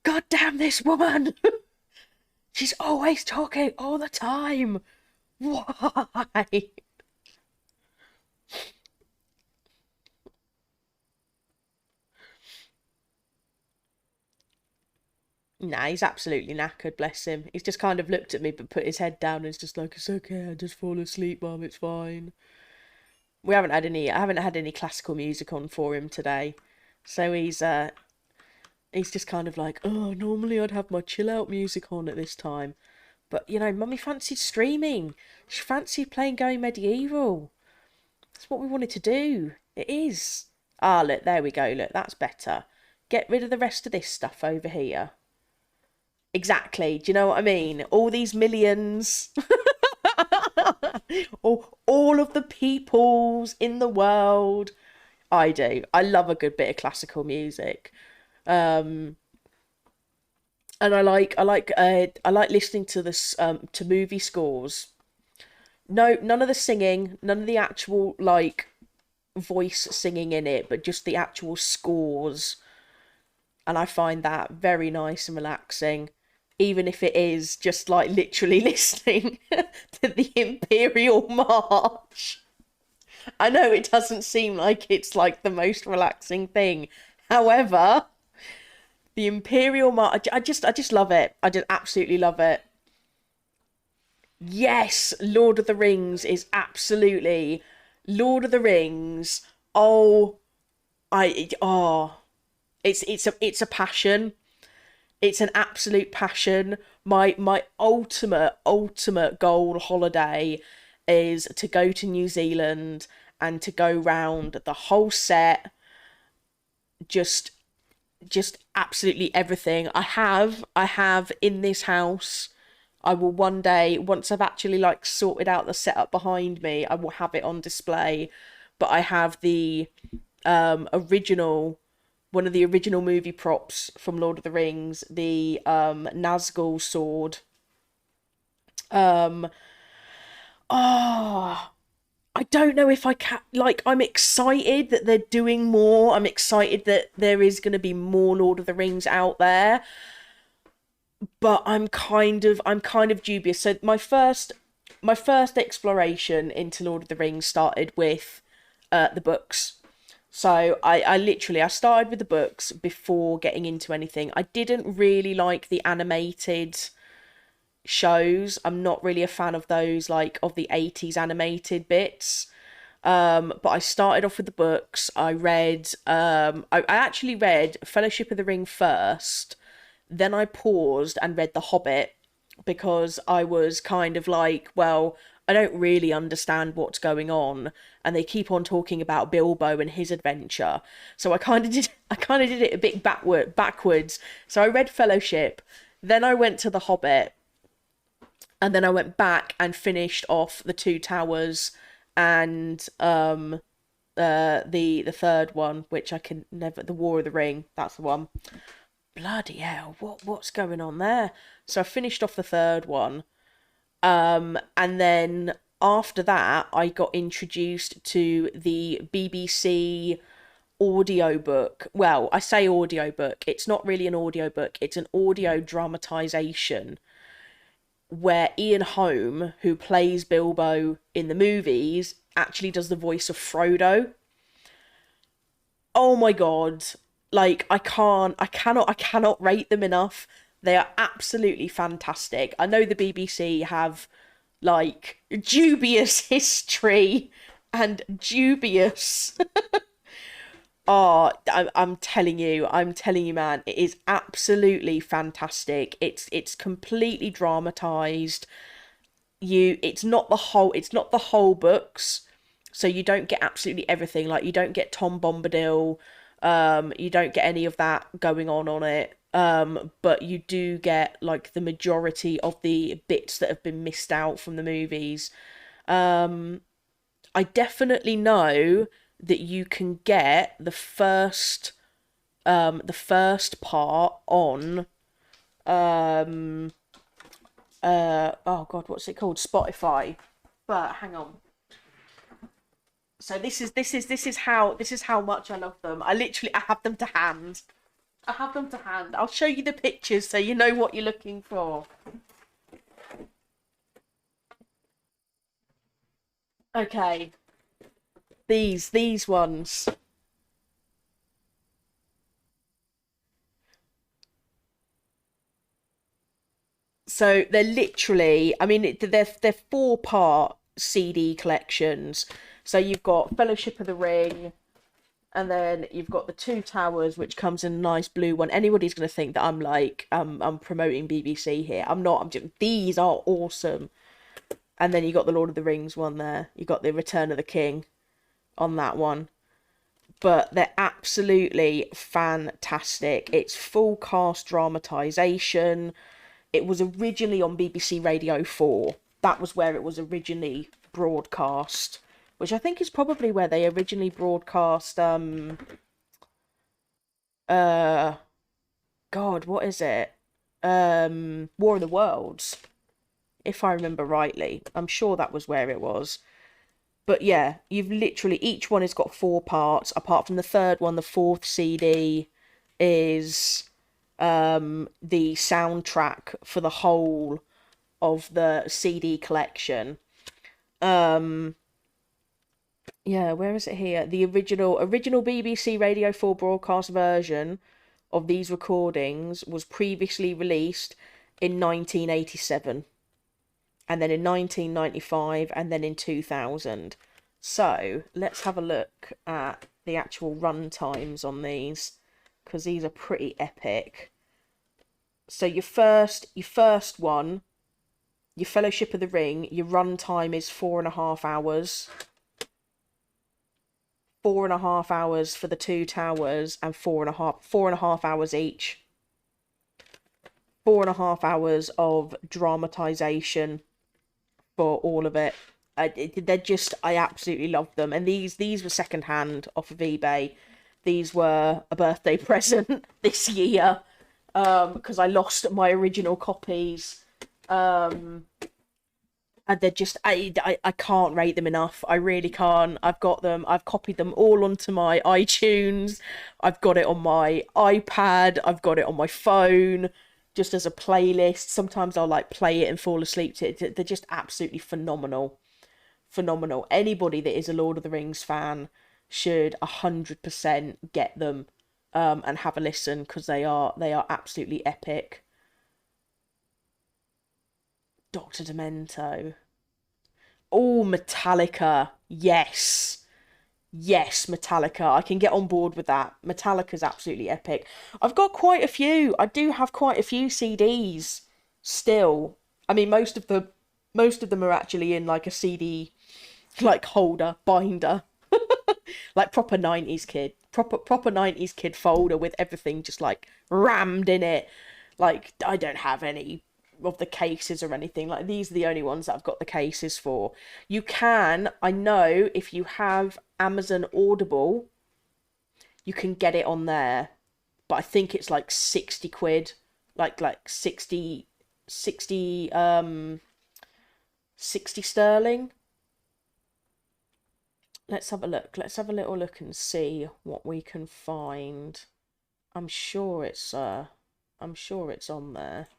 God damn this woman! She's always talking all the time. Why? Nah, he's absolutely knackered, bless him. He's just kind of looked at me but put his head down and is just like, it's okay, I just fall asleep, Mum, it's fine. I haven't had any classical music on for him today. So he's just kind of like, oh, normally I'd have my chill out music on at this time. But, you know, Mummy fancied streaming. She fancied playing Going Medieval. That's what we wanted to do. It is. Ah, look, there we go. Look, that's better. Get rid of the rest of this stuff over here. Exactly. Do you know what I mean? All these millions. all of the peoples in the world. I do. I love a good bit of classical music. And I like listening to this to movie scores. No, none of the singing, none of the actual like voice singing in it, but just the actual scores. And I find that very nice and relaxing, even if it is just like literally listening to the Imperial March. I know it doesn't seem like it's like the most relaxing thing. However, the Imperial March, I just love it. I just absolutely love it. Yes, Lord of the Rings is absolutely Lord of the Rings. Oh, it's a passion. It's an absolute passion. My ultimate goal holiday is to go to New Zealand and to go round the whole set, just absolutely everything. I have in this house. I will one day, once I've actually like sorted out the setup behind me, I will have it on display. But I have the original, one of the original movie props from Lord of the Rings, the Nazgul sword. Um, oh, I don't know if I can. Like, I'm excited that they're doing more. I'm excited that there is going to be more Lord of the Rings out there. But I'm kind of dubious. So my first exploration into Lord of the Rings started with the books. So I started with the books before getting into anything. I didn't really like the animated shows. I'm not really a fan of those, like of the 80s animated bits. But I started off with the books. I actually read Fellowship of the Ring first, then I paused and read The Hobbit because I was kind of like, well, I don't really understand what's going on, and they keep on talking about Bilbo and his adventure. So I kind of did it a bit backwards. So I read Fellowship, then I went to The Hobbit, and then I went back and finished off The Two Towers and the third one, which I can never, The War of the Ring, that's the one. Bloody hell, what's going on there? So I finished off the third one. And then after that I got introduced to the BBC audiobook. Well, I say audiobook, it's not really an audiobook, it's an audio dramatization where Ian Holm, who plays Bilbo in the movies, actually does the voice of Frodo. Oh my god. Like, I cannot rate them enough. They are absolutely fantastic. I know the BBC have like dubious history and dubious oh, I'm telling you, man, it is absolutely fantastic. It's completely dramatized. It's not the whole books, so you don't get absolutely everything. Like, you don't get Tom Bombadil, you don't get any of that going on it. But you do get like the majority of the bits that have been missed out from the movies. I definitely know that you can get the first part on oh God, what's it called? Spotify. But hang on. So this is how much I love them. I have them to hand. I have them to hand. I'll show you the pictures so you know what you're looking for. Okay. These ones. So they're literally, I mean, they're four-part CD collections. So you've got Fellowship of the Ring, and then you've got the Two Towers, which comes in a nice blue one. Anybody's going to think that I'm like, I'm promoting BBC here. I'm not. These are awesome. And then you got the Lord of the Rings one there. You got the Return of the King on that one. But they're absolutely fantastic. It's full cast dramatization. It was originally on BBC Radio 4. That was where it was originally broadcast, which I think is probably where they originally broadcast uh God, what is it? War of the Worlds, if I remember rightly. I'm sure that was where it was. But yeah, you've literally each one has got four parts. Apart from the third one, the fourth CD is the soundtrack for the whole of the CD collection. Yeah, where is it here? The original BBC Radio 4 broadcast version of these recordings was previously released in 1987, and then in 1995, and then in 2000. So let's have a look at the actual run times on these, because these are pretty epic. So your first one, your Fellowship of the Ring, your run time is 4.5 hours. 4.5 hours for the Two Towers, and 4.5 hours each. 4.5 hours of dramatization for all of it. I absolutely love them, and these were second hand off of eBay. These were a birthday present this year, because I lost my original copies. And they're just I can't rate them enough. I really can't. I've got them. I've copied them all onto my iTunes. I've got it on my iPad. I've got it on my phone, just as a playlist. Sometimes I'll like play it and fall asleep to it. They're just absolutely phenomenal. Phenomenal. Anybody that is a Lord of the Rings fan should 100% get them, and have a listen, because they are absolutely epic. Dr. Demento. Oh, Metallica. Yes. Yes, Metallica. I can get on board with that. Metallica's absolutely epic. I've got quite a few. I do have quite a few CDs still. I mean, most of them are actually in like a CD like holder, binder. Like proper 90s kid. Proper 90s kid folder with everything just like rammed in it. Like I don't have any of the cases or anything. Like these are the only ones that I've got the cases for. You can, I know, if you have Amazon Audible, you can get it on there. But I think it's like 60 quid. Like 60 sterling. Let's have a look. Let's have a little look and see what we can find. I'm sure it's on there.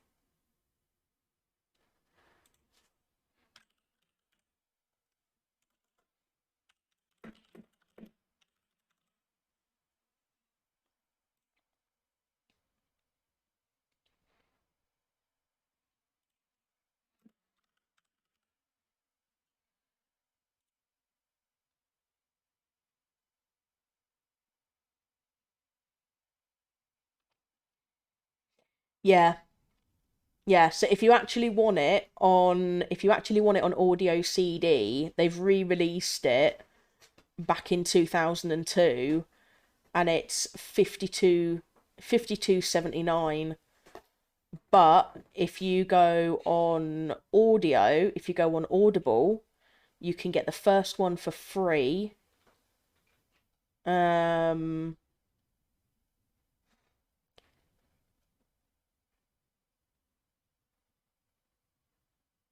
Yeah. Yeah, so if you actually want it on audio CD, they've re-released it back in 2002, and it's 52.79. But if you go on Audible, you can get the first one for free. Um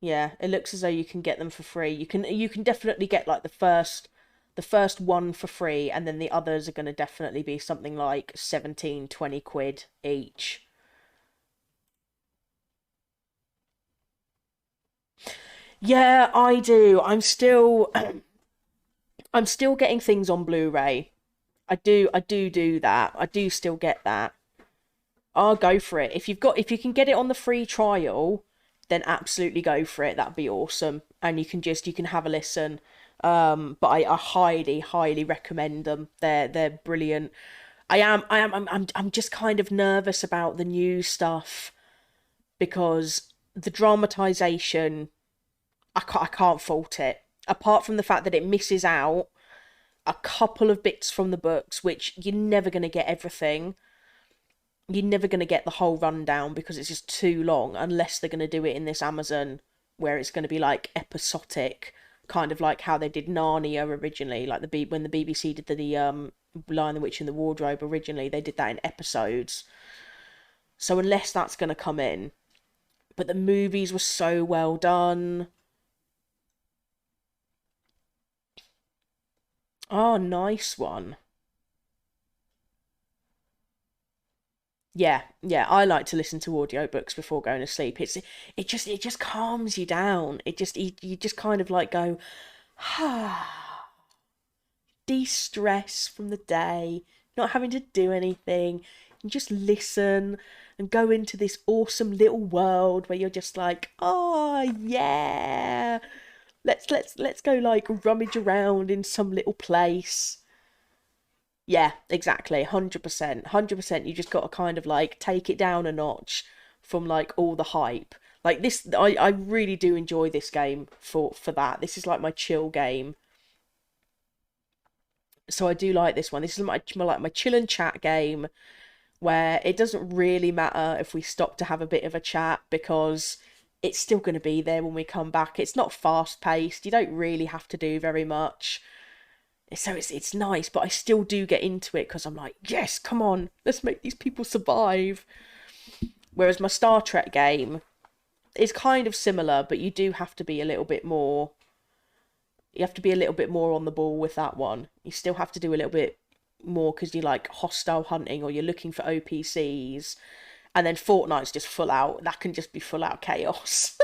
Yeah, it looks as though you can get them for free. You can definitely get like the first one for free, and then the others are going to definitely be something like 17-20 quid each. Yeah, I do. I'm still getting things on Blu-ray. I do that. I do still get that. I'll go for it. If you can get it on the free trial, then absolutely go for it. That'd be awesome. And you can have a listen. But I highly, highly recommend them. They're brilliant. I'm just kind of nervous about the new stuff because the dramatization, I can't fault it. Apart from the fact that it misses out a couple of bits from the books, which you're never going to get everything. You're never going to get the whole rundown because it's just too long, unless they're going to do it in this Amazon where it's going to be like episodic, kind of like how they did Narnia originally, like when the BBC did the Lion, the Witch, and the Wardrobe originally, they did that in episodes. So unless that's going to come in, but the movies were so well done. Oh, nice one. Yeah, yeah, I like to listen to audiobooks before going to sleep. It just calms you down. You just kind of like go, ah, de-stress from the day, not having to do anything, and just listen and go into this awesome little world where you're just like, oh yeah. Let's go like rummage around in some little place. Yeah, exactly. 100%. 100%. You just got to kind of like take it down a notch from like all the hype. Like this, I really do enjoy this game for that. This is like my chill game. So I do like this one. This is like my chill and chat game where it doesn't really matter if we stop to have a bit of a chat because it's still going to be there when we come back. It's not fast paced. You don't really have to do very much. So it's nice, but I still do get into it because I'm like, yes, come on, let's make these people survive. Whereas my Star Trek game is kind of similar, but you do have to be a little bit more. You have to be a little bit more on the ball with that one. You still have to do a little bit more because you're like hostile hunting or you're looking for OPCs, and then Fortnite's just full out. That can just be full out chaos.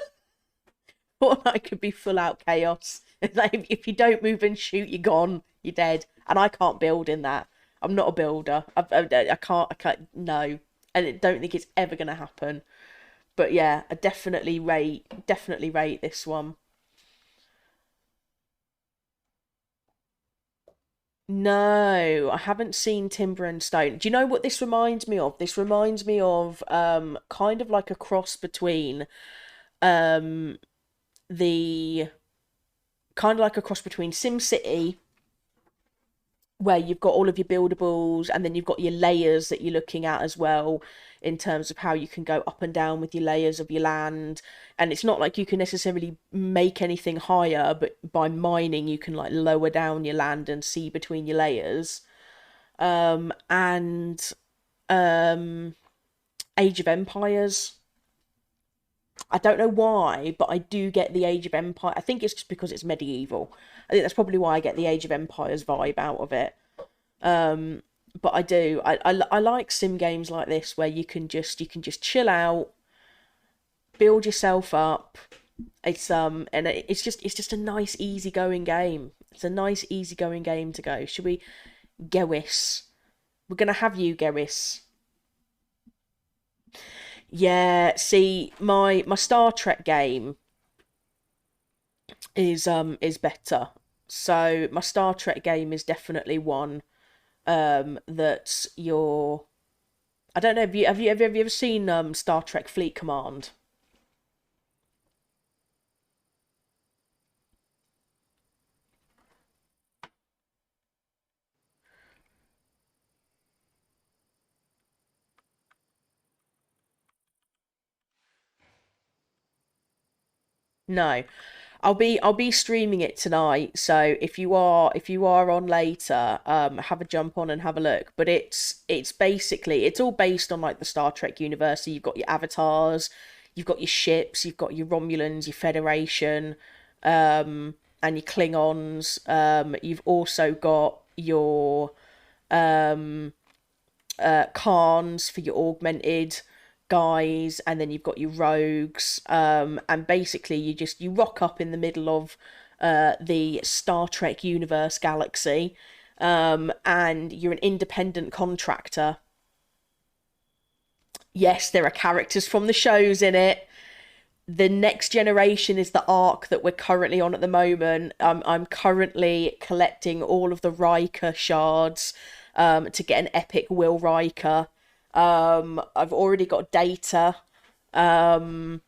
Fortnite could be full out chaos. Like, if you don't move and shoot, you're gone. You're dead. And I can't build in that. I'm not a builder. I can't. I can't. No, and I don't think it's ever gonna happen. But yeah, I definitely rate this one. No, I haven't seen Timber and Stone. Do you know what this reminds me of? This reminds me of kind of like a cross between um the kind of like a cross between SimCity, where you've got all of your buildables and then you've got your layers that you're looking at as well, in terms of how you can go up and down with your layers of your land. And it's not like you can necessarily make anything higher, but by mining you can like lower down your land and see between your layers. And um Age of Empires. I don't know why, but I do get the Age of Empire. I think it's just because it's medieval. I think that's probably why I get the Age of Empires vibe out of it. Um, but I do. I like sim games like this where you can just chill out, build yourself up. It's just a nice easygoing game. It's a nice easygoing game to go. Should we, Gewis? We're gonna have you, Gewis. Yeah, see, my Star Trek game is better. So my Star Trek game is definitely one that you're. I don't know. Have you ever seen Star Trek Fleet Command? No. I'll be streaming it tonight. So if you are on later, have a jump on and have a look. But it's basically it's all based on like the Star Trek universe. So you've got your avatars, you've got your ships, you've got your Romulans, your Federation, and your Klingons. You've also got your Khans for your augmented guys, and then you've got your rogues. And basically, you rock up in the middle of the Star Trek universe galaxy, and you're an independent contractor. Yes, there are characters from the shows in it. The Next Generation is the arc that we're currently on at the moment. I'm currently collecting all of the Riker shards to get an epic Will Riker. I've already got Data. John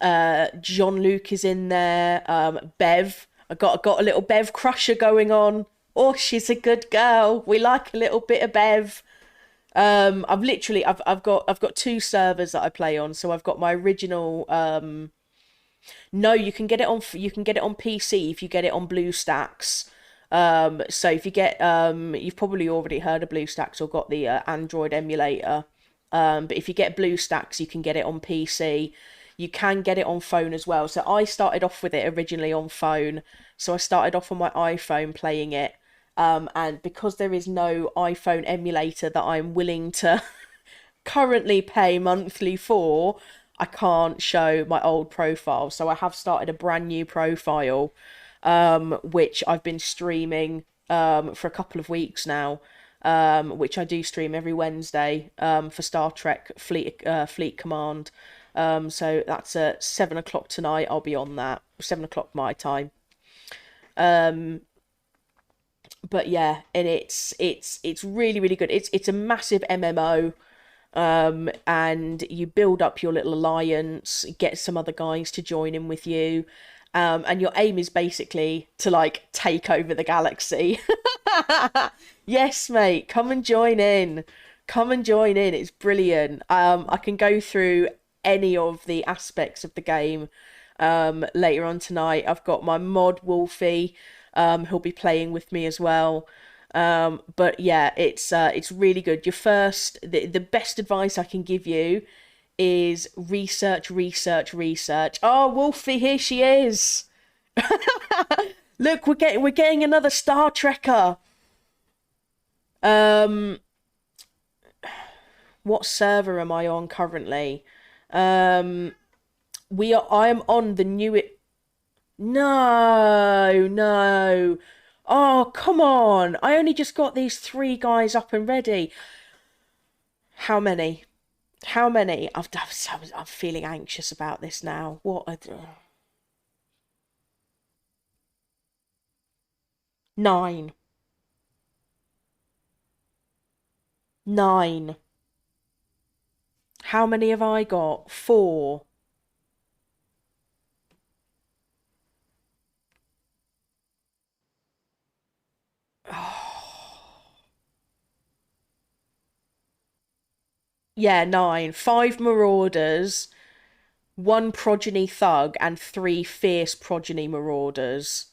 Luke is in there. Bev. I got a little Bev crusher going on. Oh, she's a good girl. We like a little bit of Bev. I've got two servers that I play on. So I've got my original. No, you can get it on PC if you get it on BlueStacks. So if you get you've probably already heard of BlueStacks or got the Android emulator. But if you get BlueStacks, you can get it on PC. You can get it on phone as well. So I started off with it originally on phone. So I started off on my iPhone playing it. And because there is no iPhone emulator that I'm willing to currently pay monthly for, I can't show my old profile. So I have started a brand new profile, which I've been streaming for a couple of weeks now, which I do stream every Wednesday for Star Trek Fleet Command. So that's at 7 o'clock tonight. I'll be on that 7 o'clock my time. But yeah, and it's really really good. It's a massive MMO. And you build up your little alliance, get some other guys to join in with you, and your aim is basically to like take over the galaxy. Yes, mate, come and join in. Come and join in. It's brilliant. I can go through any of the aspects of the game later on tonight. I've got my mod Wolfie, who'll be playing with me as well. But yeah, it's really good. The best advice I can give you is research, research, research. Oh, Wolfie, here she is. Look, we're getting another Star Trekker. What server am I on currently? I am on the new. No, no. Oh, come on. I only just got these three guys up and ready. How many? How many? I'm feeling anxious about this now. Nine. Nine. How many have I got? Four. Yeah, nine. Five marauders, one progeny thug, and three fierce progeny marauders.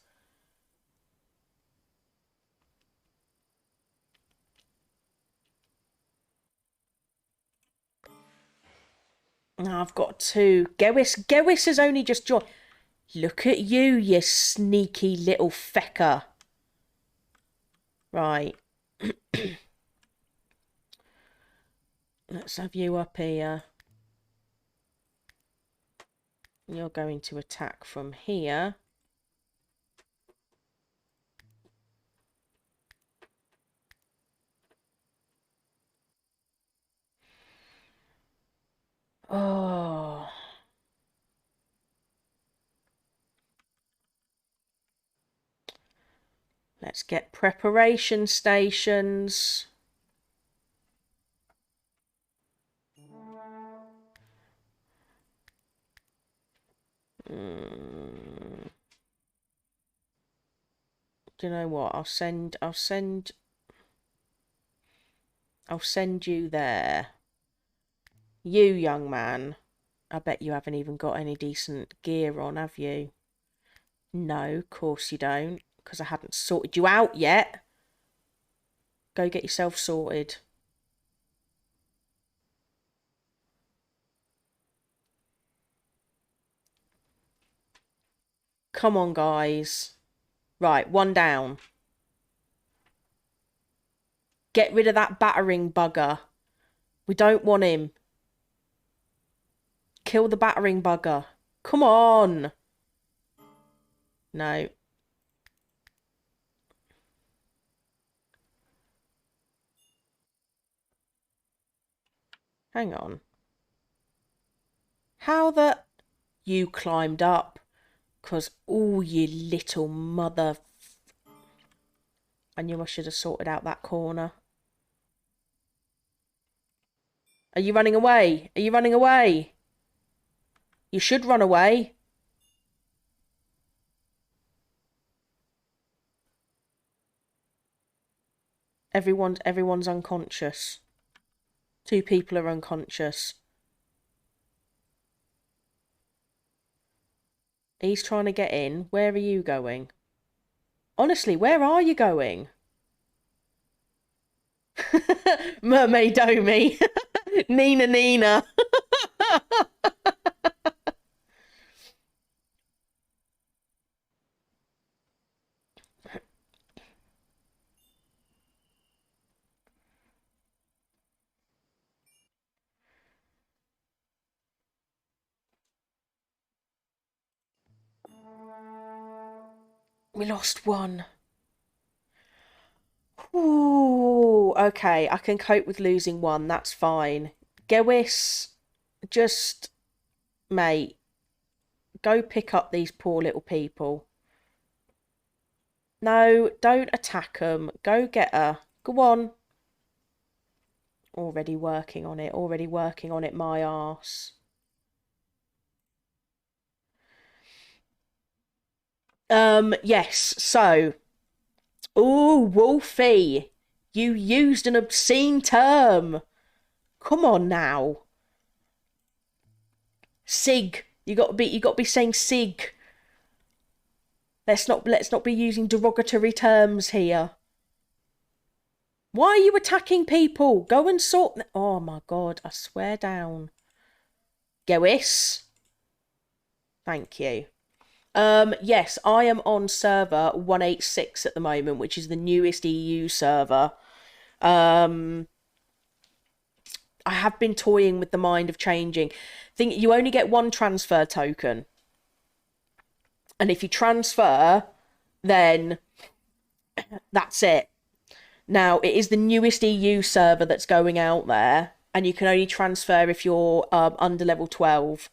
I've got two. Gewis has only just joined. Look at you, you sneaky little fecker. Right. Let's have you up here. You're going to attack from here. Oh. Let's get preparation stations. Do you know what? I'll send you there. You, young man. I bet you haven't even got any decent gear on, have you? No, of course you don't, because I hadn't sorted you out yet. Go get yourself sorted. Come on, guys. Right, one down. Get rid of that battering bugger. We don't want him. Kill the battering bugger. Come on. No. Hang on. How the... You climbed up. 'Cause, oh, you little mother... I knew I should have sorted out that corner. Are you running away? Are you running away? You should run away. Everyone's unconscious. 2 people are unconscious. He's trying to get in. Where are you going? Honestly, where are you going? Mermaid Domi. Nina Nina. We lost one. Ooh, okay. I can cope with losing one. That's fine. Gewis, just, mate, go pick up these poor little people. No, don't attack them. Go get her. Go on. Already working on it. Already working on it, my arse. Yes, so... Ooh, Wolfie. You used an obscene term. Come on now. Sig. You got to be saying sig. Let's not be using derogatory terms here. Why are you attacking people? Go and sort... Oh my god, I swear down. Gewis. Thank you. Yes, I am on server 186 at the moment, which is the newest EU server. I have been toying with the mind of changing. Think you only get 1 transfer token. And if you transfer, then that's it. Now, it is the newest EU server that's going out there, and you can only transfer if you're under level 12.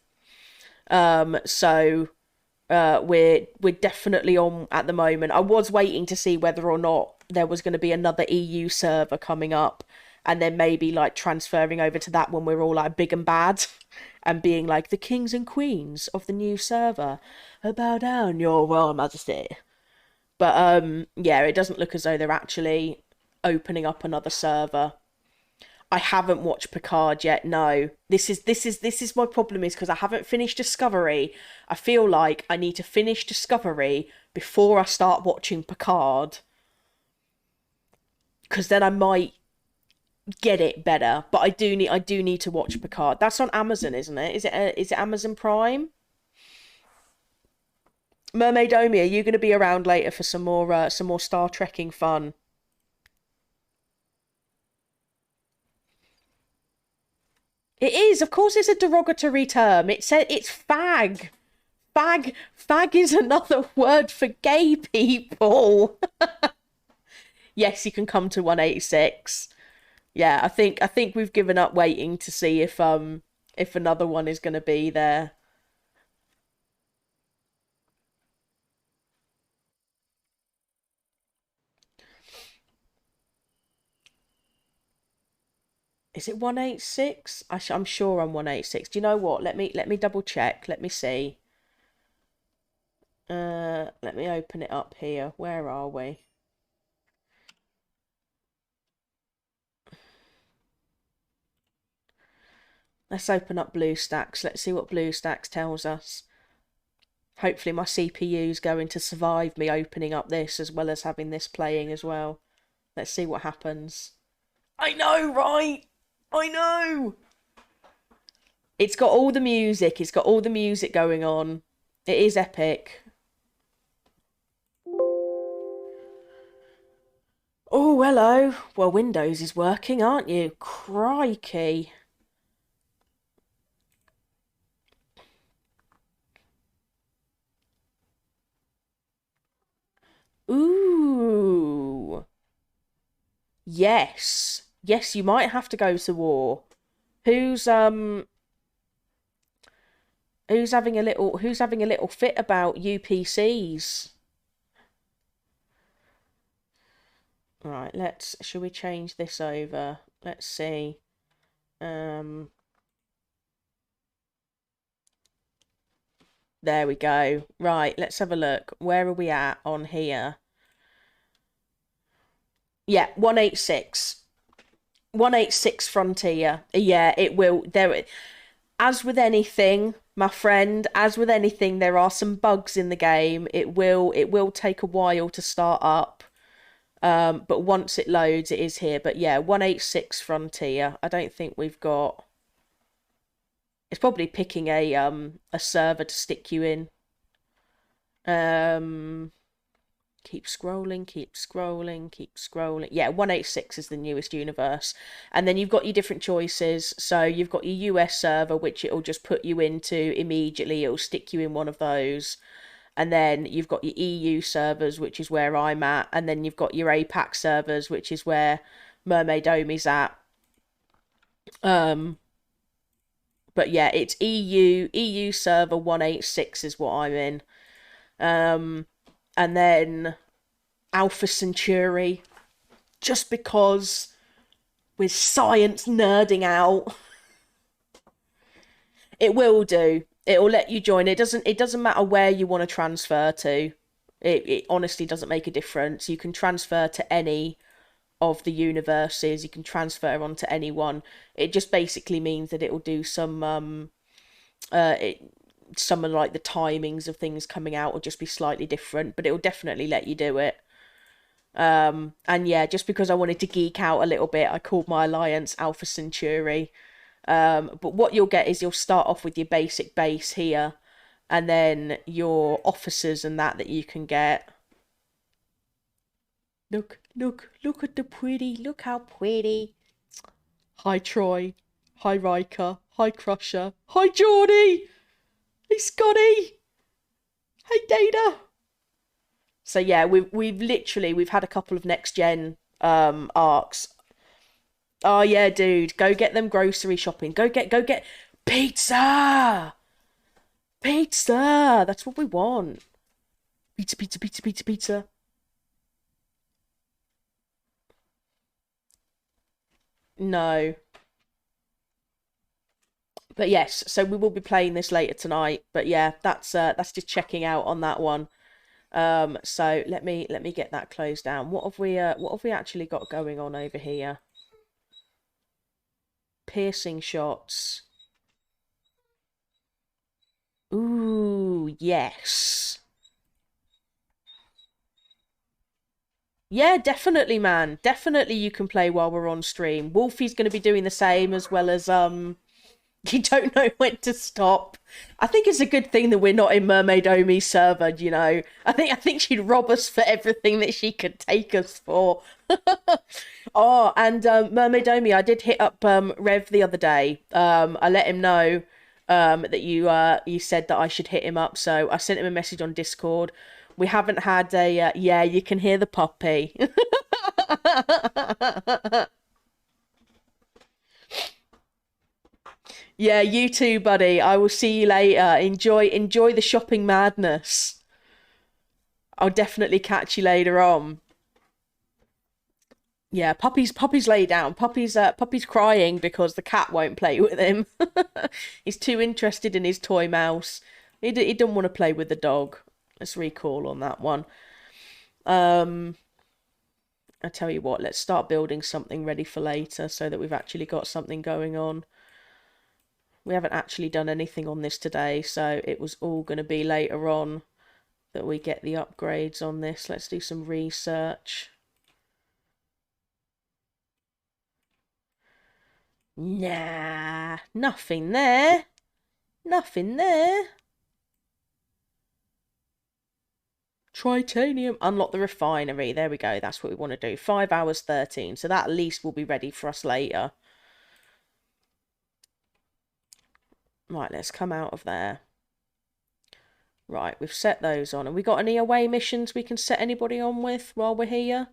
So we're definitely on at the moment. I was waiting to see whether or not there was going to be another EU server coming up, and then maybe like transferring over to that when we're all like big and bad and being like the kings and queens of the new server. Bow down, your royal majesty. But yeah, it doesn't look as though they're actually opening up another server. I haven't watched Picard yet. No, this is my problem, is because I haven't finished Discovery. I feel like I need to finish Discovery before I start watching Picard, because then I might get it better. But I do need to watch Picard. That's on Amazon, isn't it? Is it Amazon Prime? Mermaid Omi, are you going to be around later for some more Star Trekking fun? It is, of course, it's a derogatory term. It's fag. Fag is another word for gay people. Yes, you can come to 186. Yeah, I think we've given up waiting to see if another one is going to be there. Is it 186? I'm sure I'm 186. Do you know what? Let me double check. Let me see. Let me open it up here. Where are we? Let's open up BlueStacks. Let's see what BlueStacks tells us. Hopefully my CPU is going to survive me opening up this as well as having this playing as well. Let's see what happens. I know, right? I know! It's got all the music. It's got all the music going on. It is epic. Oh, hello. Well, Windows is working, aren't you? Crikey. Ooh. Yes. Yes, you might have to go to war. Who's um who's having a little fit about UPCs? Right, shall we change this over? Let's see. Um there we go. Right, let's have a look. Where are we at on here? Yeah, 186. 186 Frontier. Yeah, it will. As with anything, my friend, as with anything, there are some bugs in the game. It will take a while to start up. But once it loads, it is here. But yeah, 186 Frontier. I don't think we've got. It's probably picking a server to stick you in. Um, Keep scrolling, keep scrolling, keep scrolling. Yeah, 186 is the newest universe. And then you've got your different choices. So you've got your US server, which it'll just put you into immediately. It'll stick you in one of those. And then you've got your EU servers, which is where I'm at. And then you've got your APAC servers, which is where Mermaid Omi's at. Um, but yeah, it's EU server 186 is what I'm in. And then Alpha Centauri, just because with science nerding out. It will do. It'll let you join. It doesn't matter where you want to transfer to. It honestly doesn't make a difference. You can transfer to any of the universes. You can transfer onto anyone. It just basically means that it will do some of like the timings of things coming out will just be slightly different, but it will definitely let you do it. And yeah, just because I wanted to geek out a little bit, I called my alliance Alpha Centauri. But what you'll get is you'll start off with your basic base here, and then your officers and that you can get. Look at the pretty. Look how pretty. Hi Troy. Hi Riker. Hi Crusher. Hi Geordie. Hey Scotty. Hey Data. So yeah, we've had a couple of next gen arcs. Oh yeah, dude, go get them grocery shopping. Go get pizza. Pizza. That's what we want. Pizza, pizza, pizza, pizza, pizza. No. But yes, so we will be playing this later tonight. But yeah, that's just checking out on that one. So let me get that closed down. What have we actually got going on over here? Piercing shots. Ooh, yes. Yeah, definitely, man. Definitely you can play while we're on stream. Wolfie's going to be doing the same as well as you don't know when to stop. I think it's a good thing that we're not in Mermaid Omi's server, you know. I think she'd rob us for everything that she could take us for. Oh, and Mermaid Omi, I did hit up Rev the other day. I let him know that you said that I should hit him up, so I sent him a message on Discord. We haven't had a yeah, you can hear the puppy. Yeah, you too, buddy. I will see you later. Enjoy the shopping madness. I'll definitely catch you later on. Yeah, puppy's lay down. Puppy's crying because the cat won't play with him. He's too interested in his toy mouse. He doesn't want to play with the dog. Let's recall on that one. Um, I tell you what, let's start building something ready for later so that we've actually got something going on. We haven't actually done anything on this today, so it was all going to be later on that we get the upgrades on this. Let's do some research. Nah, nothing there. Nothing there. Tritanium. Unlock the refinery. There we go. That's what we want to do. 5 hours 13. So that at least will be ready for us later. Right, let's come out of there. Right, we've set those on. Have we got any away missions we can set anybody on with while we're here?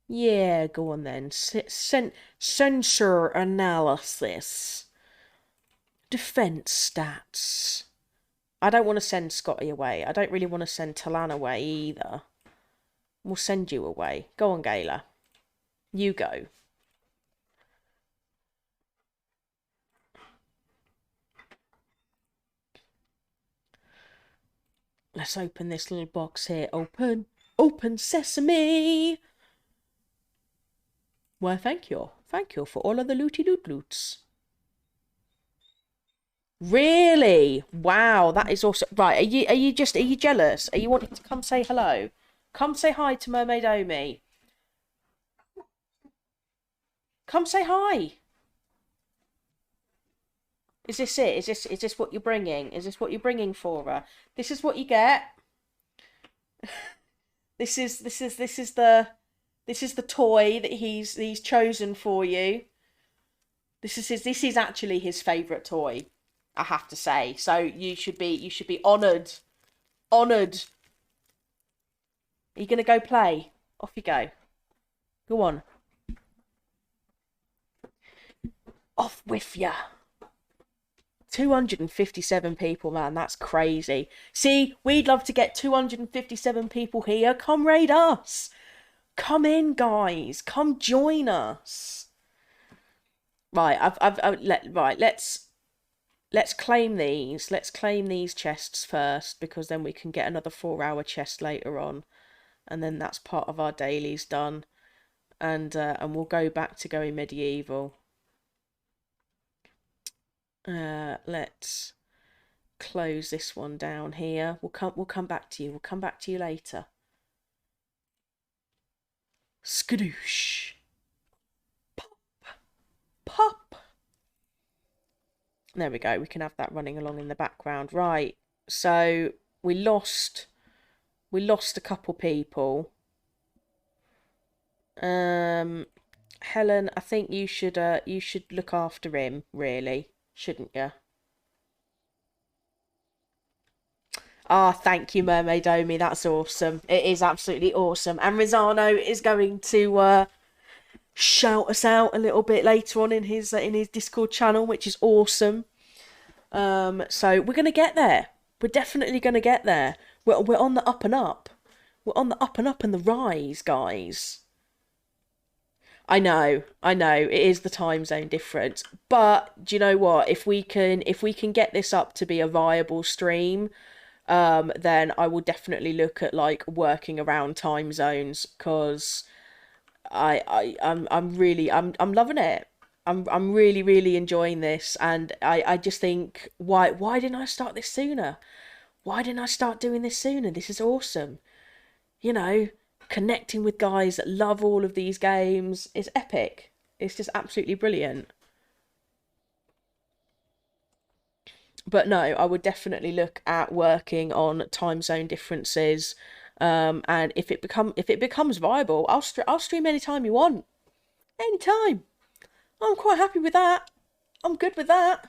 Yeah, go on then. Sensor analysis. Defense stats. I don't want to send Scotty away. I don't really want to send Talan away either. We'll send you away. Go on, Gayla. You go. Let's open this little box here. Open. Open sesame. Why, thank you. Thank you for all of the looty loot loots. Really? Wow, that is awesome. Right, are you jealous? Are you wanting to come say hello? Come say hi to Mermaid Omi. Come say hi. Is this it? Is this what you're bringing? Is this what you're bringing for her? This is what you get. This is the toy that he's chosen for you. This is actually his favourite toy, I have to say. So you should be honoured. Honoured. Are you gonna go play? Off you go. Go on. Off with ya. 257 people, man. That's crazy. See, we'd love to get 257 people here. Come raid us. Come in, guys. Come join us. Right, let's claim these. Let's claim these chests first, because then we can get another 4-hour chest later on, and then that's part of our dailies done, and we'll go back to going medieval. Let's close this one down here. We'll come back to you. We'll come back to you later. Skadoosh. Pop. Pop. There we go. We can have that running along in the background. Right. So we lost a couple people. Helen, I think you should look after him, really, shouldn't you? Ah, thank you, Mermaid Omi. That's awesome. It is absolutely awesome. And Rizzano is going to shout us out a little bit later on in his Discord channel, which is awesome. So we're gonna get there. We're definitely gonna get there. We're on the up and up. We're on the up and up and the rise, guys. I know. It is the time zone difference, but do you know what? If we can get this up to be a viable stream, then I will definitely look at like working around time zones, because I'm loving it. I'm really enjoying this, and I just think, why didn't I start this sooner? Why didn't I start doing this sooner? This is awesome. You know, connecting with guys that love all of these games is epic. It's just absolutely brilliant. But no, I would definitely look at working on time zone differences, and if it becomes viable, I'll stream anytime you want, anytime. I'm quite happy with that. I'm good with that.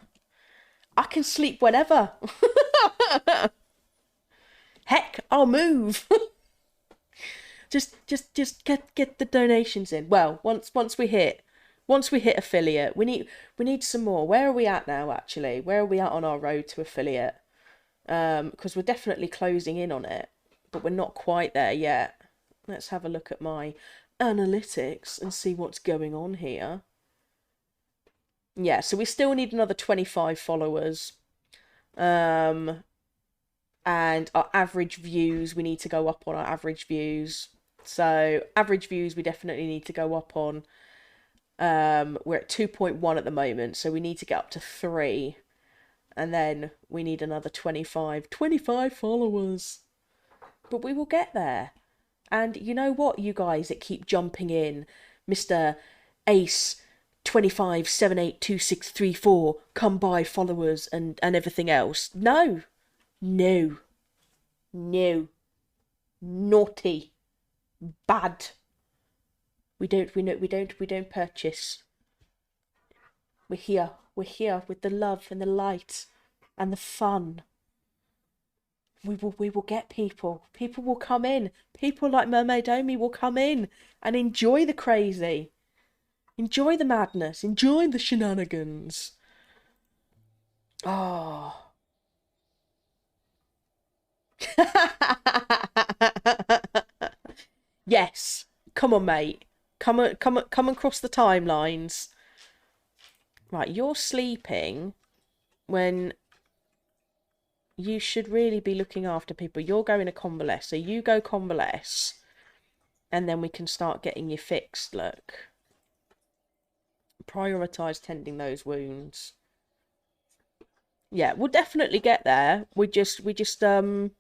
I can sleep whenever. Heck, I'll move. just get the donations in. Well, once we hit affiliate, we need some more. Where are we at now, actually? Where are we at on our road to affiliate? Because we're definitely closing in on it, but we're not quite there yet. Let's have a look at my analytics and see what's going on here. Yeah, so we still need another 25 followers. And our average views, we need to go up on our average views. So average views we definitely need to go up on. We're at 2.1 at the moment, so we need to get up to 3. And then we need another 25 followers. But we will get there. And you know what, you guys that keep jumping in, Mr. Ace 25782634, come by followers and everything else. No. naughty, bad. We don't purchase. We're here with the love and the light and the fun. We will get people. People will come in. People like Mermaid Omi will come in and enjoy the crazy. Enjoy the madness. Enjoy the shenanigans. Oh. Yes. Come on, mate. Come across the timelines. Right, you're sleeping when you should really be looking after people. You're going to convalesce, so you go convalesce, and then we can start getting you fixed. Look, prioritize tending those wounds. Yeah, we'll definitely get there. We just need some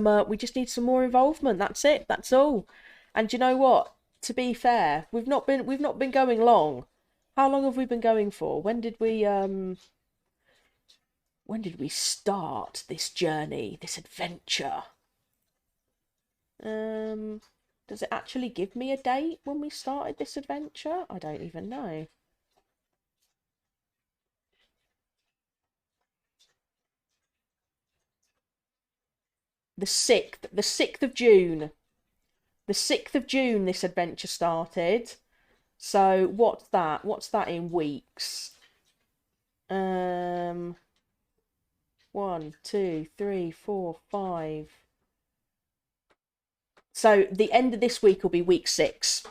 more involvement. That's it. That's all. And you know what? To be fair, we've not been going long. How long have we been going for? When did we start this journey, this adventure? Does it actually give me a date when we started this adventure? I don't even know. The 6th of June. The 6th of June this adventure started. So what's that? What's that in weeks? 1, 2, 3, 4, 5. So the end of this week will be week 6.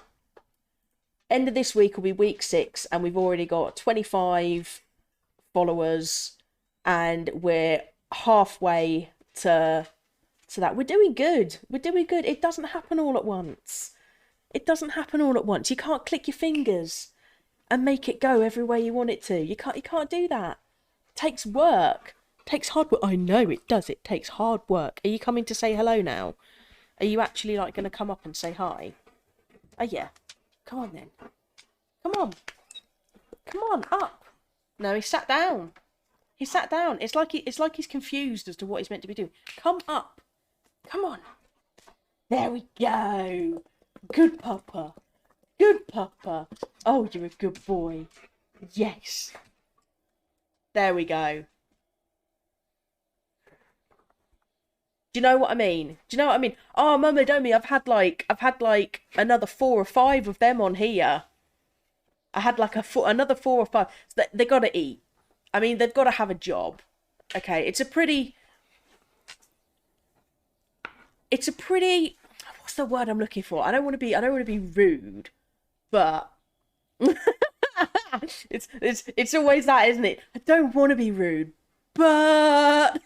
End of this week will be week 6, and we've already got 25 followers, and we're halfway to that. We're doing good. We're doing good. It doesn't happen all at once. It doesn't happen all at once. You can't click your fingers and make it go every way you want it to. You can't do that. It takes work. It takes hard work. I know it does. It takes hard work. Are you coming to say hello now? Are you actually like going to come up and say hi? Oh yeah. Come on then. Come on. Come on up. No, he sat down. He sat down. It's like he's confused as to what he's meant to be doing. Come up. Come on. There we go. Good papa. Good papa. Oh, you're a good boy. Yes. There we go. Do you know what I mean? Do you know what I mean? Oh, Mama Domi, I've had like another 4 or 5 of them on here. I had like another 4 or 5. So they got to eat. I mean, they've got to have a job. Okay, it's a pretty. What's the word I'm looking for? I don't want to be rude, but it's always that, isn't it? I don't want to be rude, but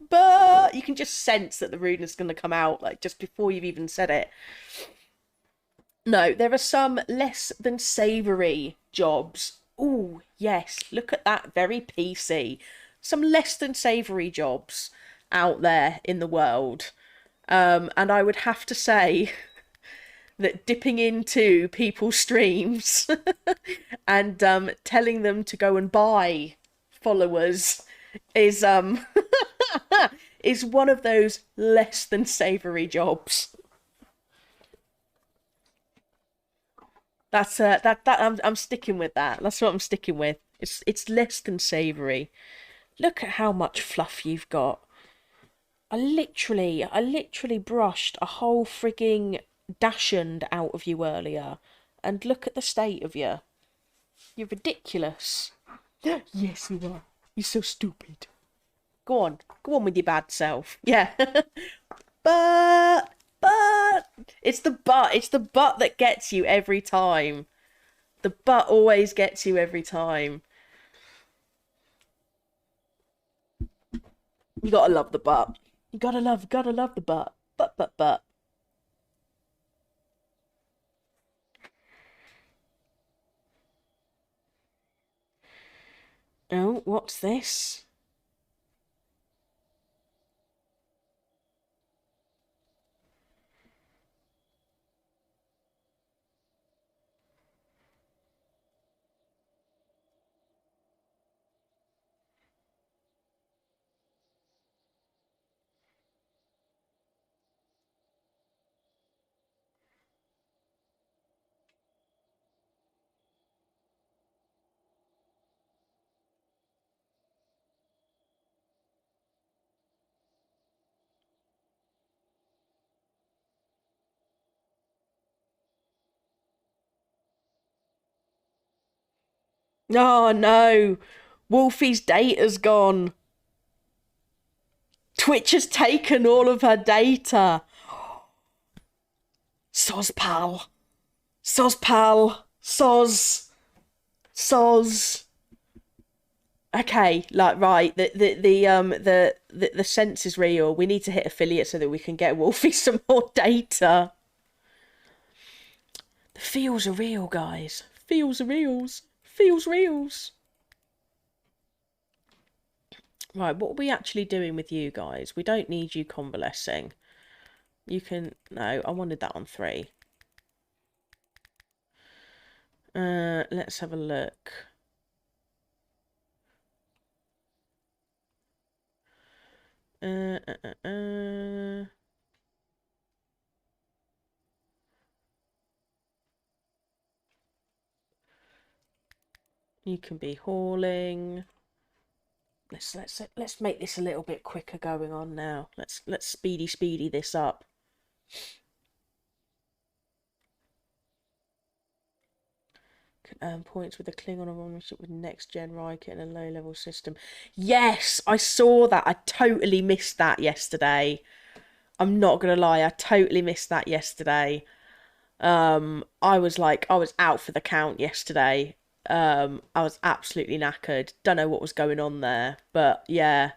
but you can just sense that the rudeness is going to come out like just before you've even said it. No, there are some less than savoury jobs. Oh, yes, look at that, very PC. Some less than savoury jobs out there in the world. And I would have to say that dipping into people's streams and telling them to go and buy followers is is one of those less than savoury jobs. That's I'm sticking with that. That's what I'm sticking with. It's less than savoury. Look at how much fluff you've got. I literally brushed a whole frigging dachshund out of you earlier, and look at the state of you. You're ridiculous. Yes, you are. You're so stupid. Go on with your bad self. Yeah. but it's the butt that gets you every time. The butt always gets you every time. You gotta love the butt. You gotta love the butt. Butt. Oh, what's this? Oh no, Wolfie's data's gone. Twitch has taken all of her data. Soz pal. Soz pal. Soz. Soz. Okay, like right, the sense is real. We need to hit affiliate so that we can get Wolfie some more data. The feels are real, guys. Feels are reals. Feels reals. Right, what are we actually doing with you guys? We don't need you convalescing. You can... No, I wanted that on 3. Let's have a look. Uh, uh, uh, uh. You can be hauling. Let's make this a little bit quicker going on now. Let's speedy this up. Can earn points with a Klingon ownership with next gen Riker in a low level system. Yes, I saw that. I totally missed that yesterday. I'm not gonna lie, I totally missed that yesterday. I was out for the count yesterday. I was absolutely knackered. Don't know what was going on there, but yeah.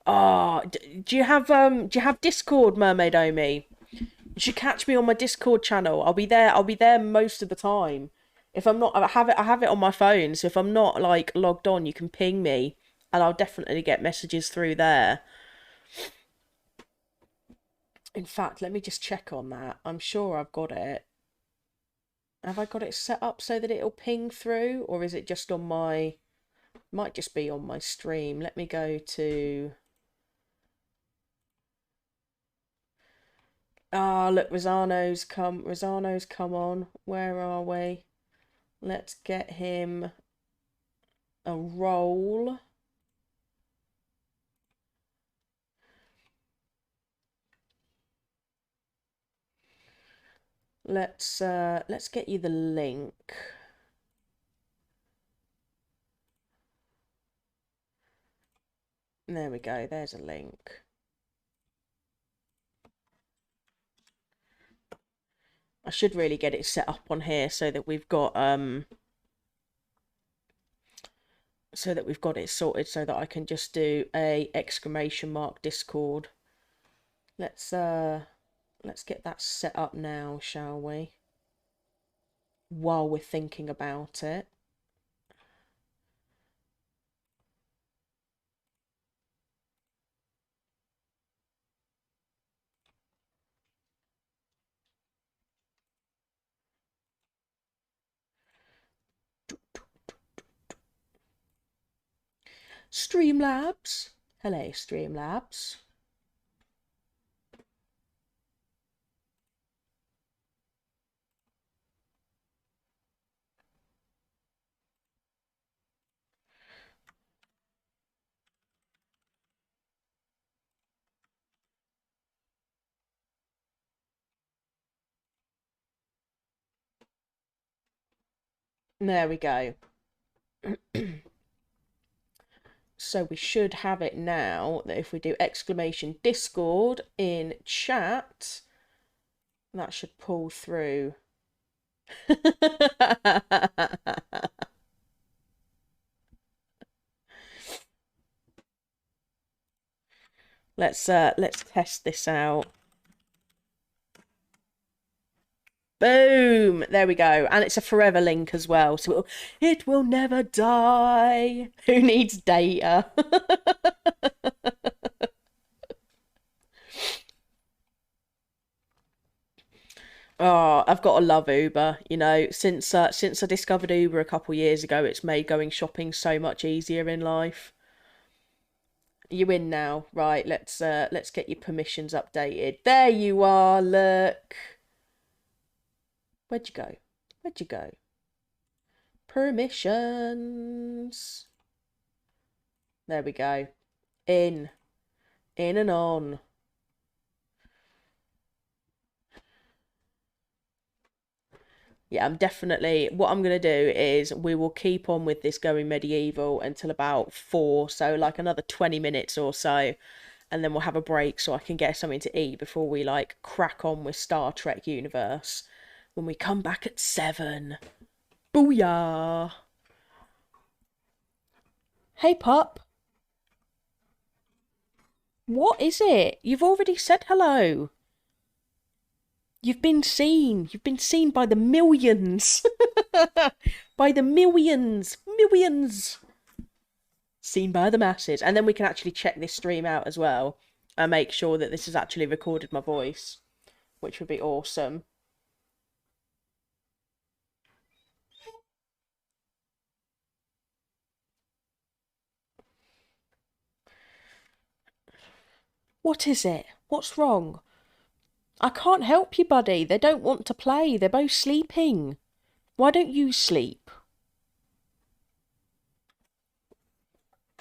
Oh, do you have Discord, Mermaid Omi? You should catch me on my Discord channel. I'll be there. I'll be there most of the time. If I'm not, I have it on my phone. So if I'm not like logged on, you can ping me, and I'll definitely get messages through there. In fact, let me just check on that. I'm sure I've got it. Have I got it set up so that it'll ping through, or is it just on my... Might just be on my stream. Let me go to... Ah, look, Rosano's come on. Where are we? Let's get him a roll. Let's get you the link. There we go. There's a link. I should really get it set up on here so that we've got it sorted so that I can just do a exclamation mark Discord. Let's get that set up now, shall we? While we're thinking about it. Streamlabs. Hello, Streamlabs. There we go. So we should have it now that if we do exclamation Discord in chat, that should pull through. Let's test this out. Boom! There we go. And it's a forever link as well. So it will never die. Who needs data? Oh, I've got to love Uber. You know, since I discovered Uber a couple years ago, it's made going shopping so much easier in life. You in now, right? Let's get your permissions updated. There you are. Look. Where'd you go? Where'd you go? Permissions. There we go. In and on. Yeah, what I'm going to do is we will keep on with this going medieval until about 4, so like another 20 minutes or so, and then we'll have a break so I can get something to eat before we like crack on with Star Trek universe when we come back at 7. Booyah! Hey, pup. What is it? You've already said hello. You've been seen. You've been seen by the millions. By the millions. Millions. Seen by the masses. And then we can actually check this stream out as well and make sure that this has actually recorded my voice, which would be awesome. What is it? What's wrong? I can't help you, buddy. They don't want to play. They're both sleeping. Why don't you sleep?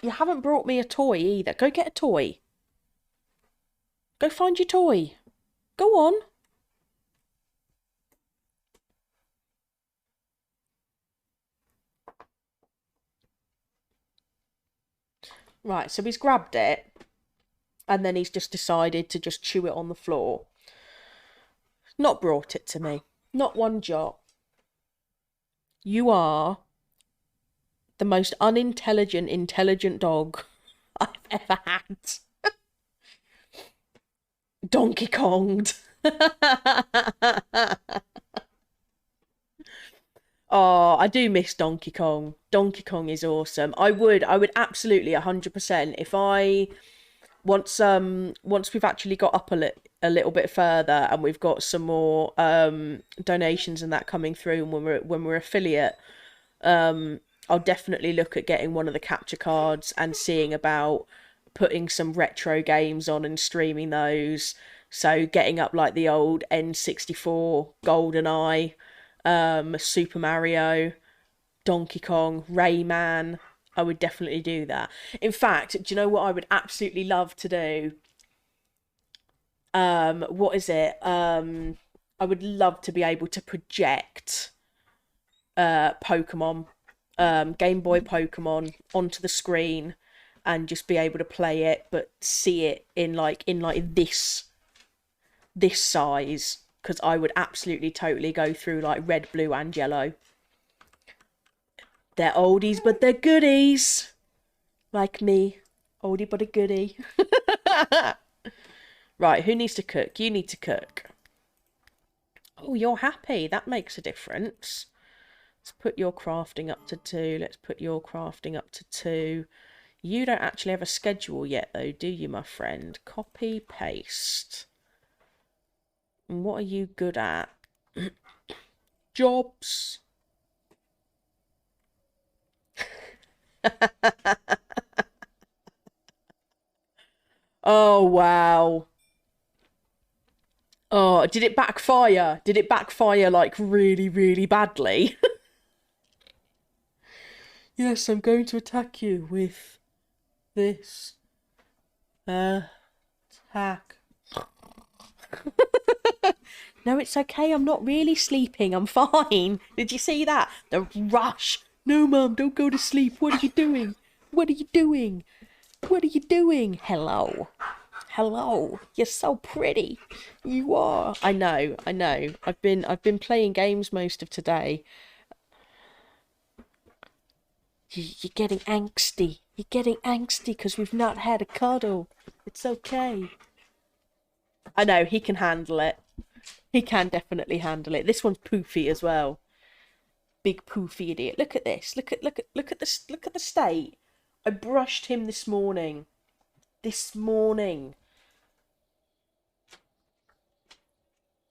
You haven't brought me a toy either. Go get a toy. Go find your toy. Go on. Right, so he's grabbed it. And then he's just decided to just chew it on the floor. Not brought it to me. Not one jot. You are the most intelligent dog I've ever had. Donkey Konged. Oh, I do miss Donkey Kong. Donkey Kong is awesome. I would absolutely 100% if I once we've actually got up a little bit further and we've got some more donations and that coming through, and when we're affiliate, I'll definitely look at getting one of the capture cards and seeing about putting some retro games on and streaming those. So getting up like the old N64, GoldenEye, Super Mario, Donkey Kong, Rayman. I would definitely do that. In fact, do you know what I would absolutely love to do? What is it? I would love to be able to project Pokemon, Game Boy Pokemon onto the screen and just be able to play it, but see it in this size, because I would absolutely totally go through like red, blue, and yellow. They're oldies, but they're goodies. Like me. Oldie, but a goodie. Right, who needs to cook? You need to cook. Oh, you're happy. That makes a difference. Let's put your crafting up to 2. Let's put your crafting up to 2. You don't actually have a schedule yet, though, do you, my friend? Copy, paste. And what are you good at? Jobs. Oh, wow. Oh, did it backfire? Did it backfire like really, really badly? Yes, I'm going to attack you with this attack. No, it's okay. I'm not really sleeping. I'm fine. Did you see that? The rush. No, Mum, don't go to sleep. What are you doing? What are you doing? What are you doing? Hello. Hello. You're so pretty. You are. I know. I've been playing games most of today. You're getting angsty. You're getting angsty because we've not had a cuddle. It's okay. I know, he can handle it. He can definitely handle it. This one's poofy as well. Big poofy idiot. Look at this. Look at the state. I brushed him this morning.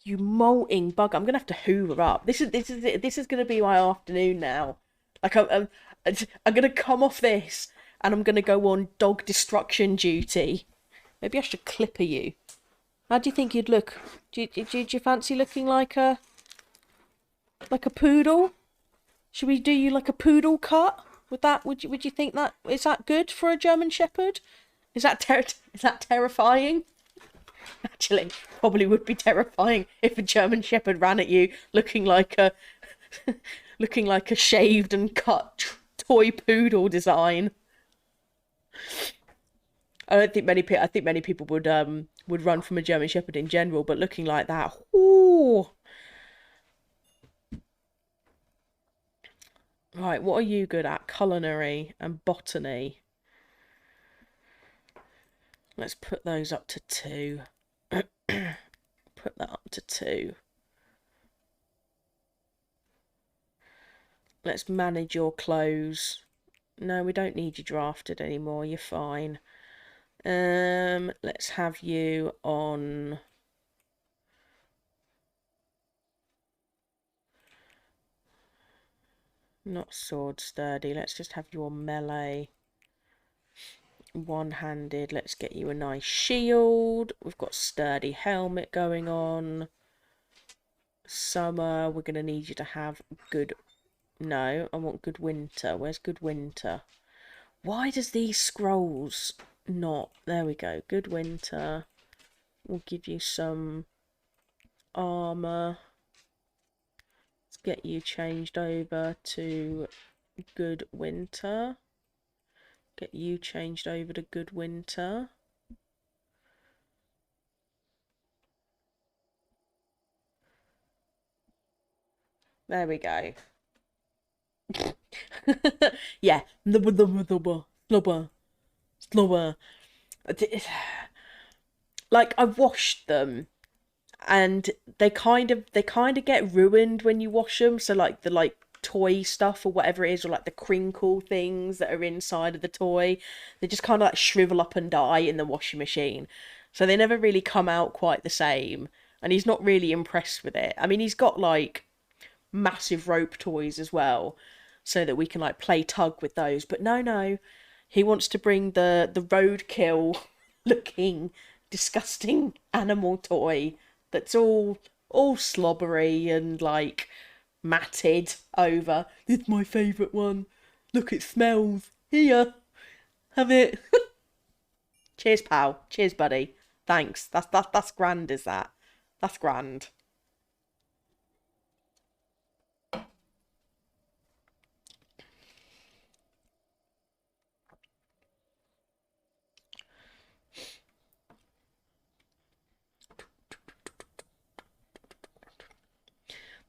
You molting bug. I'm gonna have to hoover up. This is gonna be my afternoon now. Like I'm gonna come off this and I'm gonna go on dog destruction duty. Maybe I should clipper you. How do you think you'd look? Do you fancy looking like a poodle? Should we do you like a poodle cut? Would you think that is that good for a German Shepherd? Is that terrifying? Actually, probably would be terrifying if a German Shepherd ran at you looking like a Looking like a shaved and cut toy poodle design. I don't think many people. I think many people would run from a German Shepherd in general, but looking like that, ooh. Right, what are you good at? Culinary and botany. Let's put those up to 2. Put that up to 2. Let's manage your clothes. No, we don't need you drafted anymore. You're fine. Let's have you on. Not sword sturdy. Let's just have you on melee. One-handed. Let's get you a nice shield. We've got sturdy helmet going on. Summer. We're going to need you to have good. No, I want good winter. Where's good winter? Why does these scrolls not? There we go. Good winter. We'll give you some armor. Let's get you changed over to good winter. Get you changed over to good winter. There we go. Yeah. Slower. Like, I washed them and they kind of get ruined when you wash them. So like the toy stuff or whatever it is, or like the crinkle things that are inside of the toy, they just kind of like shrivel up and die in the washing machine. So they never really come out quite the same. And he's not really impressed with it. I mean, he's got like massive rope toys as well, so that we can like play tug with those. But no, he wants to bring the roadkill looking disgusting animal toy that's all slobbery and like matted over. This is my favourite one. Look, it smells. Here, have it. Cheers, pal. Cheers, buddy. Thanks. That's grand, is that? That's grand.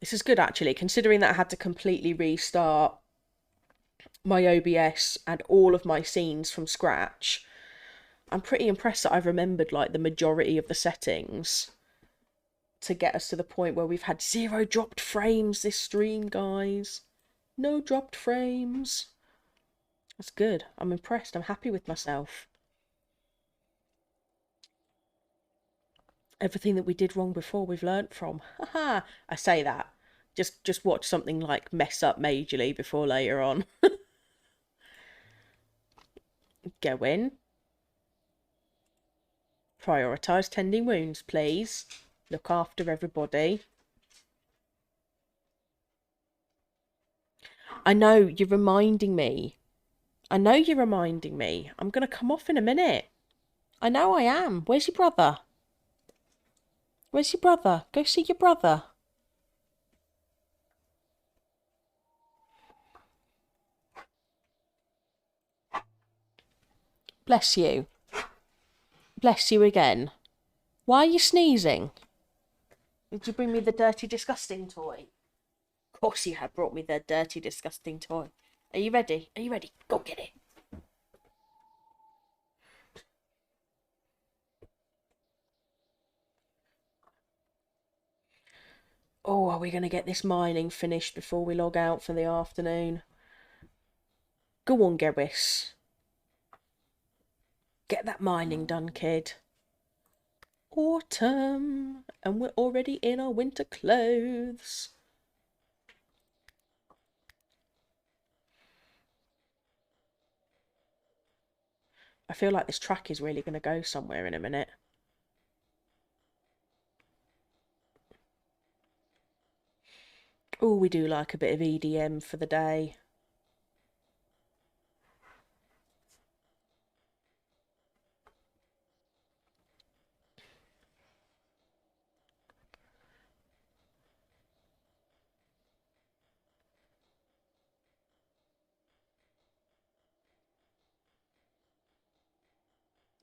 This is good actually, considering that I had to completely restart my OBS and all of my scenes from scratch. I'm pretty impressed that I've remembered like the majority of the settings to get us to the point where we've had 0 dropped frames this stream, guys. No dropped frames. That's good. I'm impressed. I'm happy with myself. Everything that we did wrong before, we've learnt from. Haha. I say that. Just watch something like mess up majorly before later on. Go in. Prioritise tending wounds, please. Look after everybody. I know, you're reminding me. I know you're reminding me. I'm going to come off in a minute. I know I am. Where's your brother? Where's your brother? Go see your brother. Bless you. Bless you again. Why are you sneezing? Did you bring me the dirty, disgusting toy? Of course you had brought me the dirty, disgusting toy. Are you ready? Are you ready? Go get it. Oh, are we going to get this mining finished before we log out for the afternoon? Go on, Gewis. Get that mining done, kid. Autumn, and we're already in our winter clothes. I feel like this track is really going to go somewhere in a minute. Oh, we do like a bit of EDM for the day.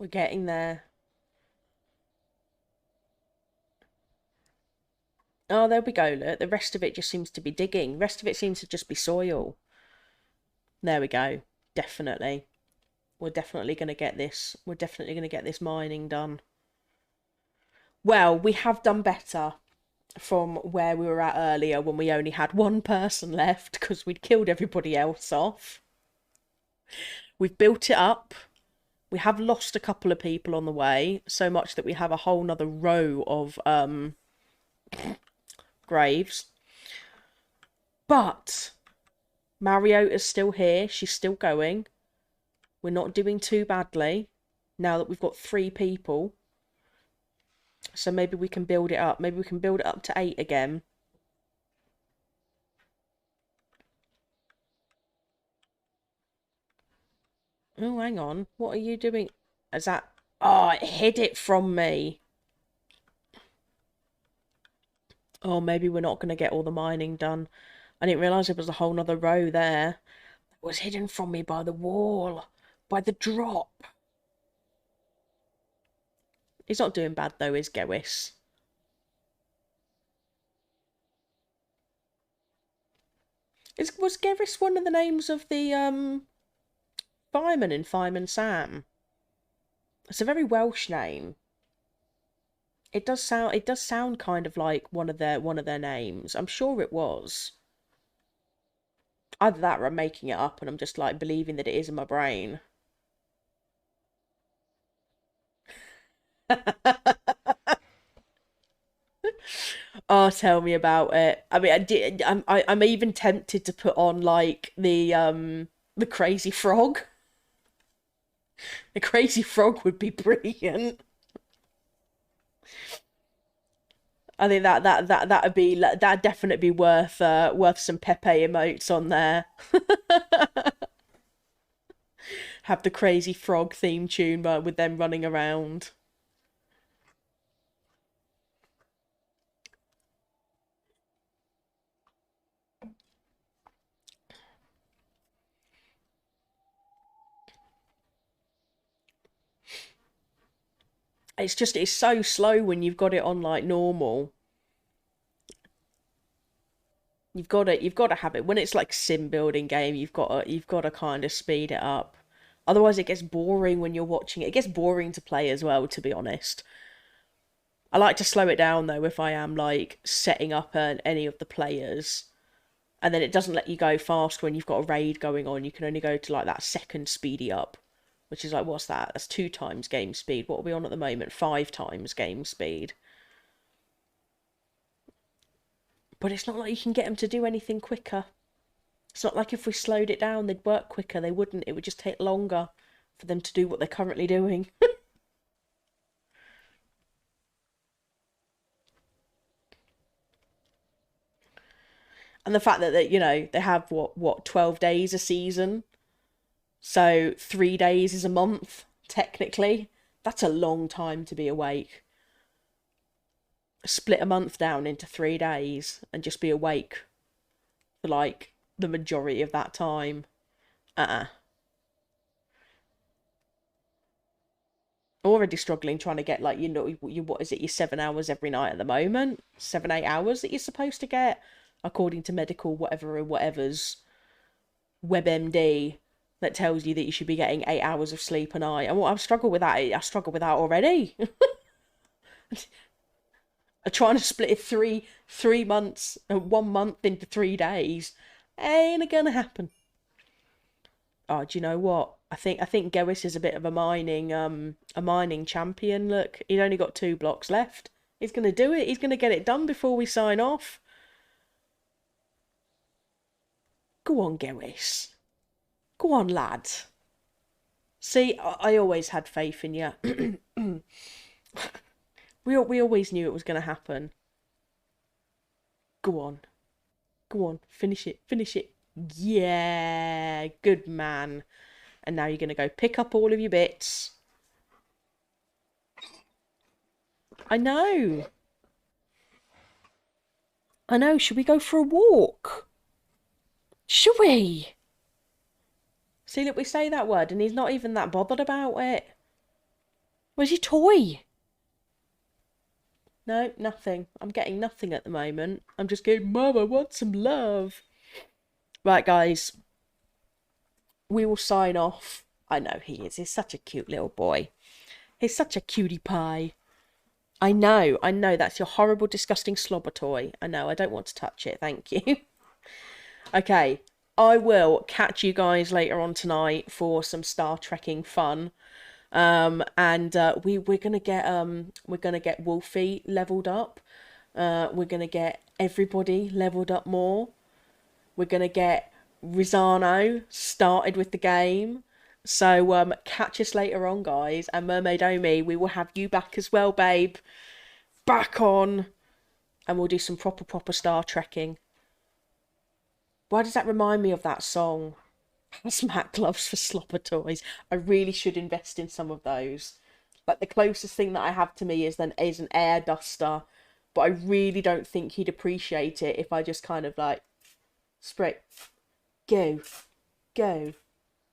We're getting there. Oh, there we go, look. The rest of it just seems to be digging. The rest of it seems to just be soil. There we go. Definitely. We're definitely going to get this. We're definitely going to get this mining done. Well, we have done better from where we were at earlier when we only had one person left because we'd killed everybody else off. We've built it up. We have lost a couple of people on the way, so much that we have a whole nother row of graves. But Mariota's still here. She's still going. We're not doing too badly now that we've got 3 people. So maybe we can build it up. Maybe we can build it up to 8 again. Oh, hang on. What are you doing? Is that... Oh, it hid it from me. Oh, maybe we're not going to get all the mining done. I didn't realise there was a whole nother row there. It was hidden from me by the wall. By the drop. He's not doing bad though, is Gewis? Was Gewis one of the names of the fireman in Fireman Sam? It's a very Welsh name. It does sound kind of like one of their names. I'm sure it was. Either that or I'm making it up and I'm just like believing that it is in my brain. Oh, tell me about it. I mean, I'm even tempted to put on like the crazy frog. The crazy frog would be brilliant. I think that'd definitely be worth some Pepe emotes on there. Have the crazy frog theme tune with them running around. It's so slow when you've got it on like normal. You've got to have it when it's like sim building game. You've got to kind of speed it up. Otherwise, it gets boring when you're watching it. It gets boring to play as well, to be honest. I like to slow it down though if I am like setting up any of the players, and then it doesn't let you go fast when you've got a raid going on. You can only go to like that second speedy up, which is like, what's that? That's 2 times game speed. What are we on at the moment? 5 times game speed. But it's not like you can get them to do anything quicker. It's not like if we slowed it down, they'd work quicker. They wouldn't. It would just take longer for them to do what they're currently doing. And the fact that they have what 12 days a season, so 3 days is a month technically. That's a long time to be awake. Split a month down into 3 days and just be awake for like the majority of that time. Already struggling trying to get like what is it, your 7 hours every night at the moment, 7-8 hours that you're supposed to get according to medical whatever's WebMD that tells you that you should be getting 8 hours of sleep a night. And I struggle with that. I struggle with that already. I'm trying to split it 3 months, 1 month into 3 days. Ain't gonna happen. Oh, do you know what? I think Gewis is a bit of a mining champion. Look, he's only got 2 blocks left. He's gonna do it. He's gonna get it done before we sign off. Go on, Gewis. Go on, lad. See, I always had faith in you. We always knew it was gonna happen. Go on. Go on. Finish it. Finish it. Yeah, good man. And now you're going to go pick up all of your bits. I know. I know. Should we go for a walk? Should we? See, look, we say that word and he's not even that bothered about it. Where's your toy? No, nothing. I'm getting nothing at the moment. I'm just going, Mum, I want some love. Right, guys. We will sign off. I know he is. He's such a cute little boy. He's such a cutie pie. I know. That's your horrible, disgusting slobber toy. I know. I don't want to touch it. Thank you. Okay. I will catch you guys later on tonight for some Star Trekking fun. And we're gonna get Wolfie leveled up. We're gonna get everybody leveled up more. We're gonna get Rizano started with the game. So catch us later on, guys. And Mermaid Omi, we will have you back as well, babe. Back on, and we'll do some proper Star Trekking. Why does that remind me of that song? Hazmat gloves for slobber toys. I really should invest in some of those. Like the closest thing that I have to me is an air duster, but I really don't think he'd appreciate it if I just kind of like spray, go.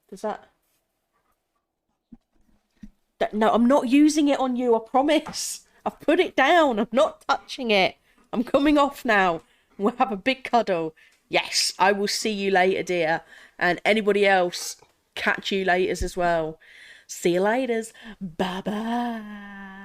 Does that? No, I'm not using it on you. I promise. I've put it down. I'm not touching it. I'm coming off now. We'll have a big cuddle. Yes, I will see you later, dear. And anybody else, catch you later as well. See you later. Bye-bye.